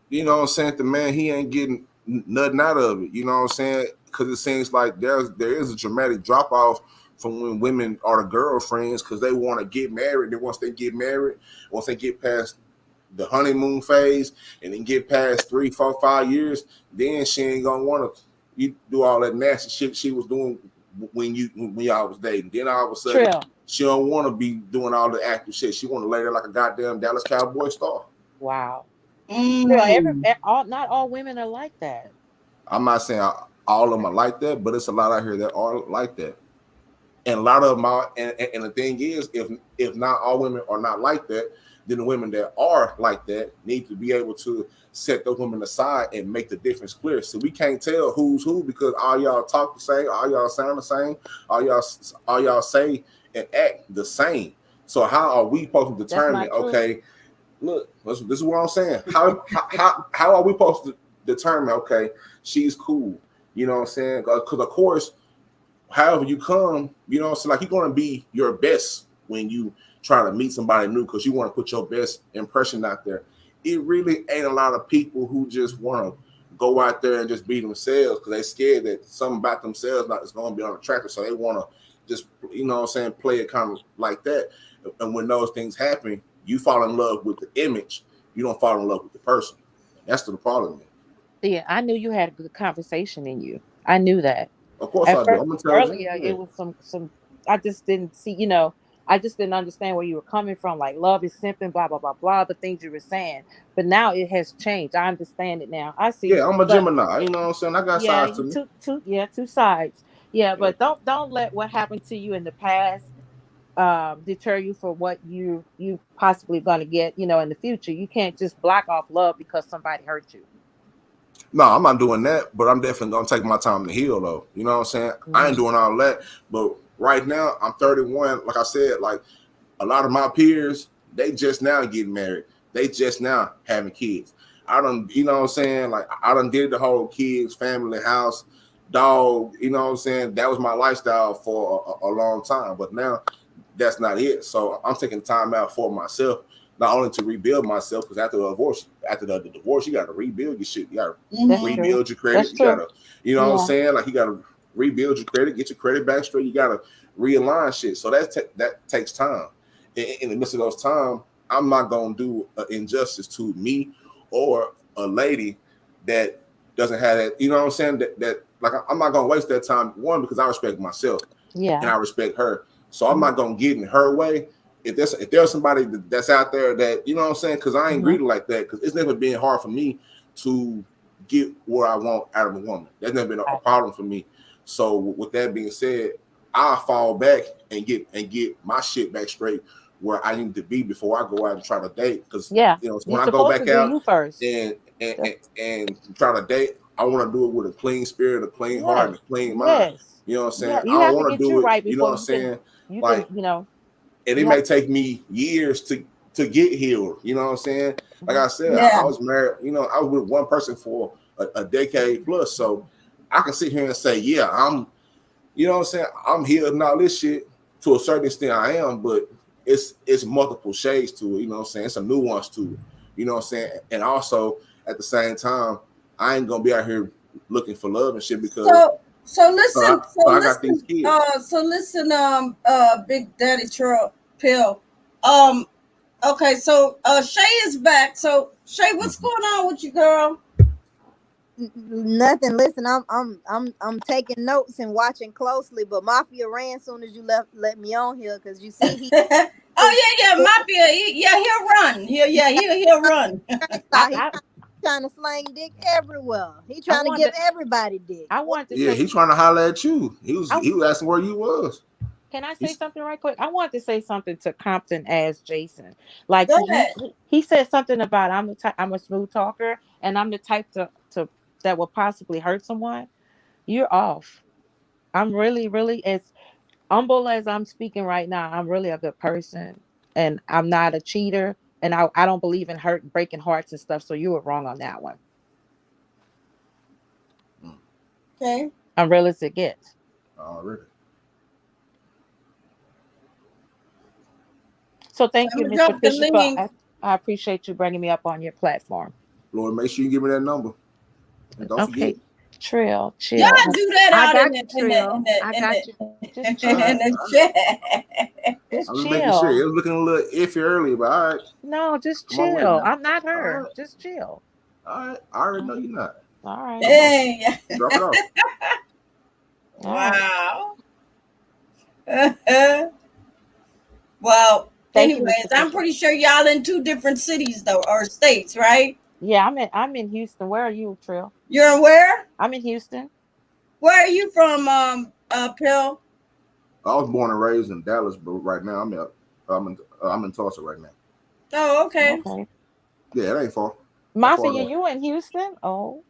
you know what I'm saying, the man, he ain't getting nothing out of it. You know what I'm saying? Because it seems like there is a dramatic drop off from when women are the girlfriends because they want to get married. And once they get married, once they get past the honeymoon phase and then get past 3, 4, 5 years, then she ain't gonna want to do all that nasty shit she was doing when y'all was dating. Then all of a sudden, Trill. she don't want to be doing all the active shit. She want to lay there like a goddamn Dallas Cowboy star. Wow. Mm. Not all women are like that. I'm not saying all of them are like that, but it's a lot out here that are like that. And a lot of them are, and the thing is, if not all women are not like that, then the women that are like that need to be able to set those women aside and make the difference clear. So we can't tell who's who because all y'all talk the same, all y'all sound the same, all y'all say and act the same. So how are we supposed to determine? Okay, look, this is what I'm saying. How are we supposed to determine? Okay, she's cool. You know what I'm saying? Because of course, however you come, you know, so like you're going to be your best when you try to meet somebody new because you want to put your best impression out there. It really ain't a lot of people who just want to go out there and just be themselves because they're scared that something about themselves is going to be unattractive. So they want to just, you know what I'm saying, play it kind of like that. And when those things happen, you fall in love with the image. You don't fall in love with the person. That's the problem. Yeah, I knew you had a good conversation in you. I knew that. Of course At I do. first, I'm gonna tell earlier, you. it was some. I just didn't see. I just didn't understand where you were coming from. Like love is simping, blah blah blah blah. The things you were saying, but now it has changed. I understand it now. I see. Yeah, I'm a But Gemini. You know what I'm saying? I got sides to me. two sides. Yeah, Yeah. but don't let what happened to you in the past deter you for what you possibly going to get. In the future. You can't just block off love because somebody hurt you. No, I'm not doing that, but I'm definitely gonna take my time to heal though. You know what I'm saying? I ain't doing all that. But right now, I'm 31. Like I said, like a lot of my peers, they just now getting married. They just now having kids. I done, you know what I'm saying? Like I done did the whole kids, family, house, dog, you know what I'm saying? That was my lifestyle for a long time. But now that's not it. So I'm taking time out for myself. Not only to rebuild myself, because after the divorce, you got to rebuild your shit. You got to rebuild your credit. That's You got true. to, you know what I'm saying? Like you got to rebuild your credit, get your credit back straight. You got to realign shit. So that takes time. In the midst of those time, I'm not gonna do an injustice to me or a lady that doesn't have that. You know what I'm saying? That like I'm not gonna waste that time. One, because I respect myself. Yeah. And I respect her. So I'm not gonna get in her way. If there's somebody that's out there that, you know what I'm saying, because I ain't greedy like that, because it's never been hard for me to get what I want out of a woman. That's never been a problem for me. So with that being said, I'll fall back and get my shit back straight where I need to be before I go out and try to date. Because when I go back out and try to date, I want to do it with a clean spirit, a clean heart, and a clean mind. You know what I'm saying? You I have don't to want to get do you it. right You know what I'm before saying? you Like, can, and it may take me years to get healed. You know what I'm saying? Like I said, I was married. I was with one person for a decade plus, so I can sit here and say, yeah, I'm. You know what I'm saying? I'm healed and all this shit to a certain extent. I am, but it's multiple shades to it. You know what I'm saying? It's a nuance to it. You know what I'm saying? And also at the same time, I ain't gonna be out here looking for love and shit because. So listen. I got these kids. So listen. Big Daddy Pill. Okay. So Shay is back. So Shay, what's going on with you, girl? Nothing. Listen, I'm taking notes and watching closely. But Mafia ran as soon as you let me on here because you see he. Mafia. He'll run. He'll run. He's trying to slang dick everywhere. He trying to give everybody dick. I want to he's trying to holler at you. He was asking where you was. Can I say He's, something right quick? I wanted to say something to Compton as Jason. Like Go he ahead. he said something about I'm the type, I'm a smooth talker and I'm the type to that will possibly hurt someone. You're off. I'm really as humble as I'm speaking right now. I'm really a good person and I'm not a cheater and I don't believe in hurt breaking hearts and stuff. So you were wrong on that one. Okay. I'm real as it gets. already. So So thank I'm you, gonna Miss drop the Patricia, for link. I appreciate you bringing me up on your platform. Lord, make sure you give me that number. And don't forget. Okay. Trill, Y'all chill. do that I out in got the you, in the Trill. in the I in got you. the Just All chill. in right. the chat. Just I was making sure. chill. It was looking a little iffy earlier, but all right. No, just Come on with it chill. now. I'm not All her. right. Just chill. All right. I already know you're not. All right. Come on. Hey. Drop it off. All right. Wow. Well, Thank you, Miss anyways, I'm Patricia. pretty sure y'all in two different cities though, or states, right? Yeah, I'm in Houston. Where are you, Trill? You're in where? I'm in Houston. Where are you from, Pill? I was born and raised in Dallas, but right now I'm in Tulsa right now. Oh, okay. Okay. Yeah, it ain't far. Not far at Mafia, all. you in Houston? Oh.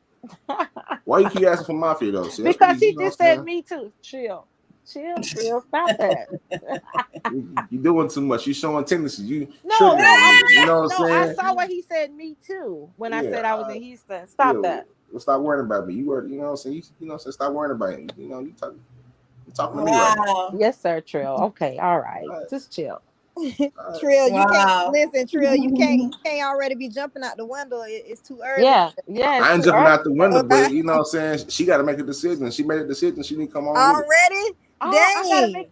Why you keep asking for Mafia though? See, that's Because what you he know what just I'm said saying? me too. Chill. Chill, Trill. Stop that. You doing too much. You showing tendencies. You No, triggering no, me. You know what no. I'm I saying? saw what he said me too when I Yeah. said I was in Houston. Yeah. Stop that. Well, stop worrying about me. You were, you know what I'm saying? You know what I'm saying? Stop worrying about it. You know, you're talking to me right now. Wow. Yes, sir, Trill. Okay, all right. Just chill. Trill, you can't Wow. listen. Trill, you can't already be jumping out the window. It's too early. Yeah, yeah, it's I ain't too jumping early. out the window, Okay, but you know what I'm saying? She got to make a decision. She made a decision. She need to come on with it. already. Oh, I gotta make.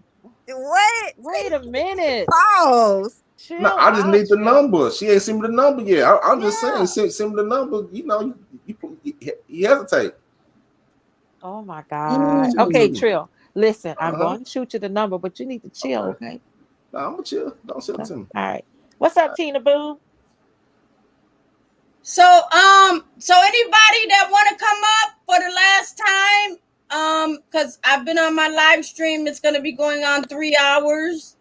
What? Wait a minute. Pause. Chill No, I just out, need the Trill. number. She ain't sent me the number yet. I'm just Yeah. saying, send me the number. You know, you hesitate. Oh my God. Send it Okay, to me. Trill. Listen, I'm Uh-huh. going to shoot you the number, but you need to chill, okay? No, I'm gonna chill. Don't send it to me. All right. What's up, Tina Boo? So anybody that want to come up for the last time, because I've been on my live stream, it's gonna be going on 3 hours.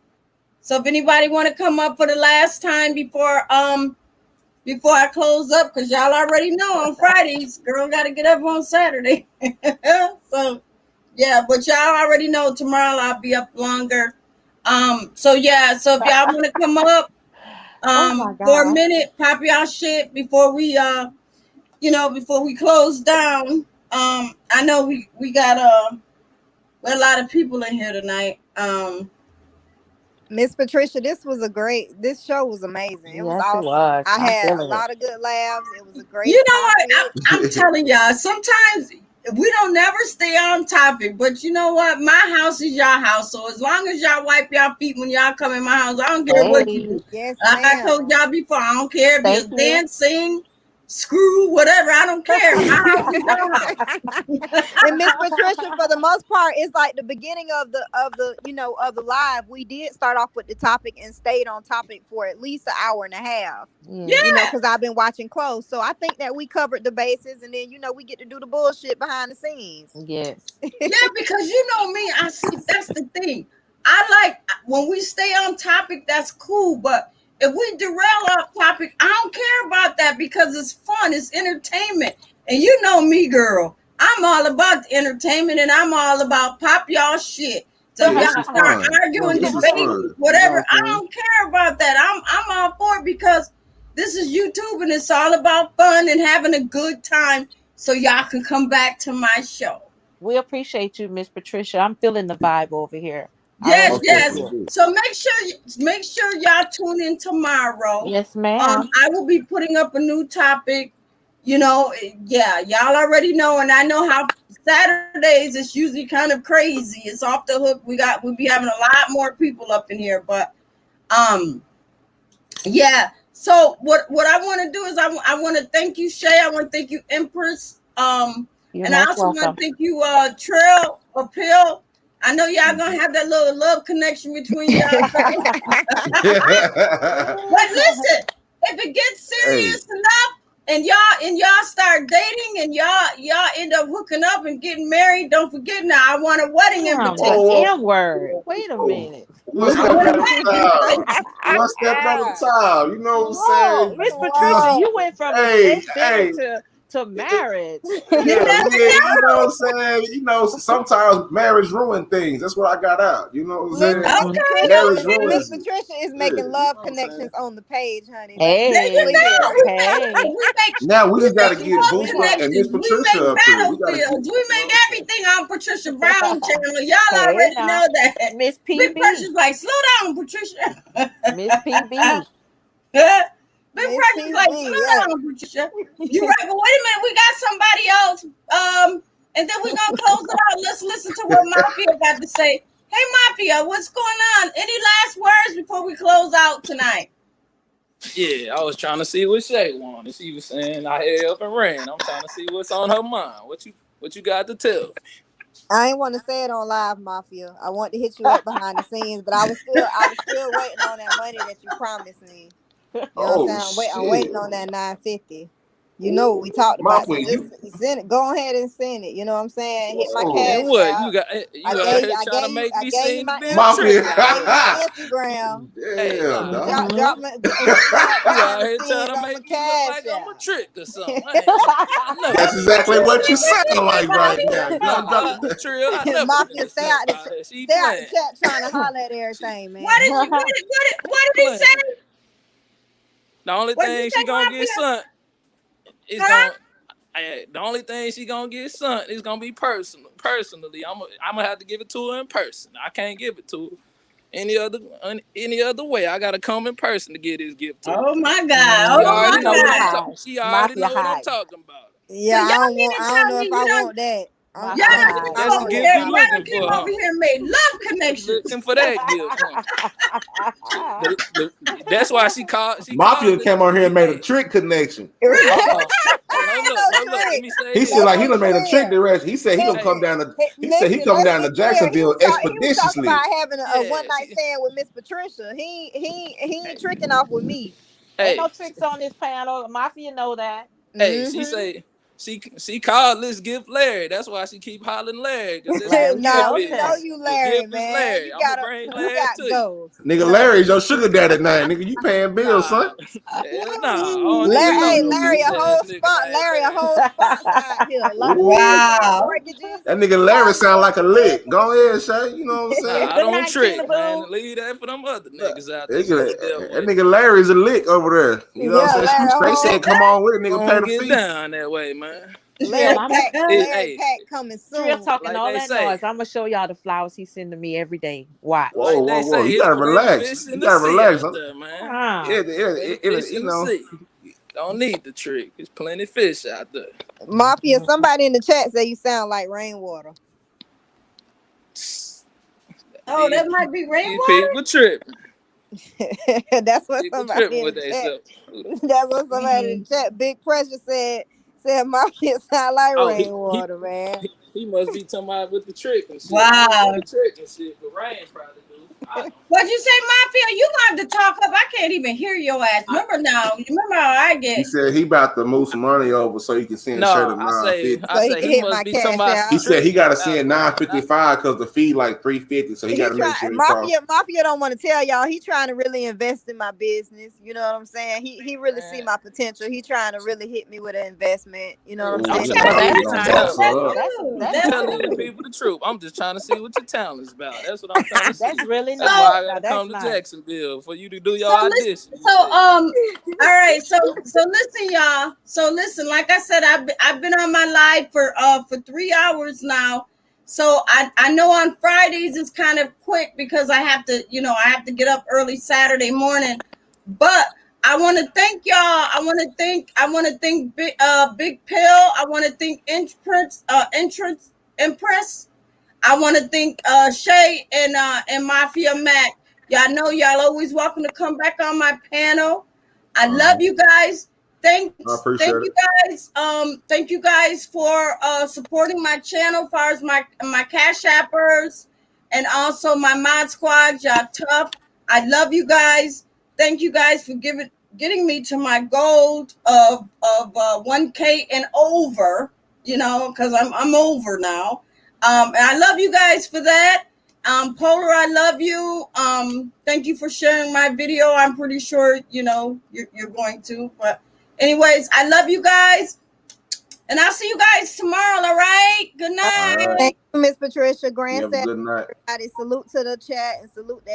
So if anybody want to come up for the last time before I close up, because y'all already know on Fridays, girl got to get up on Saturday. So yeah, but y'all already know tomorrow I'll be up longer. So yeah, so if y'all want to come up, Oh my for a God. minute, pop y'all shit before we before we close down. I know we got a lot of people in here tonight. Miss Patricia, this show was amazing. It was Yes, it awesome. was. I I'm had a feeling it. lot of good laughs. It was a great You know what? topic. I'm telling y'all, sometimes we don't never stay on topic, but you know what? My house is y'all house. So as long as y'all wipe y'all feet when y'all come in my house, I don't care what you Hey, do. Yes, Like I ma'am. told y'all before, I don't care if thank you you. dance, sing, screw, whatever. I don't care. My house is your house. And Miss Patricia, for the most part, it's like the beginning of the of the live. We did start off with the topic and stayed on topic for at least an hour and a half. Yeah. Yeah. Because I've been watching close. So I think that we covered the bases, and then we get to do the bullshit behind the scenes. Yes. Yeah, because you know me, I see that's the thing. I like when we stay on topic, that's cool. But if we derail off topic, I don't care about that because it's fun, it's entertainment. And you know me, girl. I'm all about the entertainment and I'm all about pop y'all shit. So Yeah, y'all this is start fun. arguing, This is debating, fun. whatever. You know I what I'm saying? don't care about that. I'm all for it because this is YouTube and it's all about fun and having a good time. So y'all can come back to my show. We appreciate you, Miss Patricia. I'm feeling the vibe over here. I Yes, really yes. do. So make sure y'all tune in tomorrow. Yes, ma'am. I will be putting up a new topic. Yeah, y'all already know, and I know how Saturdays is usually kind of crazy. It's off the hook. We'll be having a lot more people up in here, but yeah. So what I want to do is I want to thank you, Shay. I want to thank you, Empress. You're And I most also want welcome. to thank you, Trail Appeal. I know y'all gonna have that little love connection between y'all. But listen, if it gets serious enough, y'all start dating and y'all end up hooking up and getting married, don't forget now I want a wedding Damn, invitation. the M word. Wait a minute. One step at a time. One step at a time. You know what I'm Whoa, Miss saying? Patricia, you went from Hey, estate dinner hey. to marriage. Yeah, you know what I'm saying? You know, sometimes marriage ruin things. That's what I got out. You know what I'm saying? Marriage Miss ruins it. Patricia is making love connections on the page, honey. There you go. Hey. Now we just got to make get love Booster and Miss connections. We Patricia make up here. We got to battlefields. We make everything on Patricia Brown channel. Y'all Hey, already now, know that. Miss Big PB. Pressure's like, slow down, Patricia. Miss PB. Big Miss Pressure's like, PB, slow right. down, Patricia. You right, but wait a minute, we got somebody else. And then we're gonna close it out. Let's listen to what Mafia got to say. Hey Mafia, what's going on? Any last words before we close out tonight? Yeah, I was trying to see what Shay wanted. She was saying I head up and ran. I'm trying to see what's on her mind. What you got to tell? I ain't want to say it on live, Mafia. I want to hit you up behind the scenes, but I was still waiting on that money that you promised me. You know what I'm saying? I'm waiting on that $950. You know what we talked about. So just send it. Go ahead and send it. You know what I'm saying? Hit my cash And what out. you got? You out here trying to make me sing the damn Mafia. trick. I gave you my Instagram. Hey, nah. Drop my You out here trying to on my make me look cash like I'm a out. trick or something. I That's exactly what you sound like right now. Nah, Trill, I never Mafia, been stay out out here. She the playing. chat trying to holler at everything, man. What did he say? The only What did thing you she say, gonna get Mafia? sent is the only thing she gonna get sent is gonna be personal. Personally, I'm gonna have to give it to her in person. I can't give it to her any other way. I gotta come in person to get this gift to her. Oh my God! She Oh already my know what I'm God! talking. She already know what I'm talking about. Yeah, So y'all mean I to don't tell know me if you I don't? want that. Y'all don't That's the gift you looking came for, over huh? here and made love connections. Looking for that gift, huh? That's why she called. Mafia came on here and made a trick connection. Hold up. Let me say He this. said like he done made a trick direction. He said he gonna come down to. He said he coming down to Jacksonville He was talking expeditiously. about having a one night stand with Miss Patricia. He ain't tricking off with me. Ain't no tricks on this panel. Mafia know that. Hey, she say she called this gift Larry. That's why she keep hollering Larry. Because that's No, what the we gift know is. you, The Larry, gift is man. Larry. You I'm got gonna bring Larry to you. goals. Nigga, Larry's your sugar daddy name. Nigga, you paying bills, son. Hell nah, I don't even know no Larry, bitch a ass whole nigga spot. named Larry, a Larry. whole sponsor out here. Wow. Mortgages. That nigga Larry sound like a lick. Go ahead, Shay. You know what I'm saying? Nah, I don't trick, man. Leave that for them other niggas out there. That nigga Larry's a lick over there. You know what I'm saying? They said, come on with it, nigga, pay Don't the get fee. down that way, man. Larry Hey, Pack coming Trill soon. talking like all they that say. noise. I'm gonna show y'all the flowers he's sending me every day. Watch. Like they say, You it's gotta plenty relax. fish in You the gotta sea relax. out there, man. It, Plenty fish you in the know. sea. Don't need the trick. There's plenty fish out there. Mafia, somebody in the chat say you sound like rainwater. Oh, that might be These rainwater. people tripping. That's what People somebody tripping in with the they chat. self. That's what somebody in the chat. Big Pressure said Mafia sound like Oh, rainwater, man. he must be talking about with the trick and shit. Wow. I don't know the trick and shit, but Rain probably do. What'd you say, Mafia? You gonna have to talk up. I can't even hear your ass. Remember how I get. He said he about to move some money over so he can send No, Shay the I say he must be talking about He said he got to trick. send $955 because the fee like $350, so he got to make sure Mafia don't want to tell y'all he trying to really invest in my business. You know what I'm saying? He really see my potential. He trying to really hit me with an investment. You know what I'm saying? That's telling the people the truth. I'm just trying to see what your talent's about. That's what I'm trying to see. That's really That's nice. why I gotta That's come to nice. Jacksonville for you to do your audition. All right. So listen, y'all. So listen, like I said, I've been on my live for 3 hours now. So I know on Fridays it's kind of quick because I have to get up early Saturday morning. But I want to thank y'all. I want to thank Big Pill. I want to thank Impress. I want to thank Shay and Mafia Mac. Y'all know y'all always welcome to come back on my panel. I love you guys. Thank you guys. Thank you guys for supporting my channel as far as my Cash Appers and also my Mod Squad. Y'all tough. I love you guys. Thank you guys for getting me to my goal of 1K and over, you know, because I'm over now. And I love you guys for that. Polar, I love you. Thank you for sharing my video. I'm pretty sure, you know, you're going to. But anyways, I love you guys. And I'll see you guys tomorrow, all right? Good night. All right. Thank you, Miss Patricia. You Grand have a Saturday, good night. everybody. Salute to the chat and salute to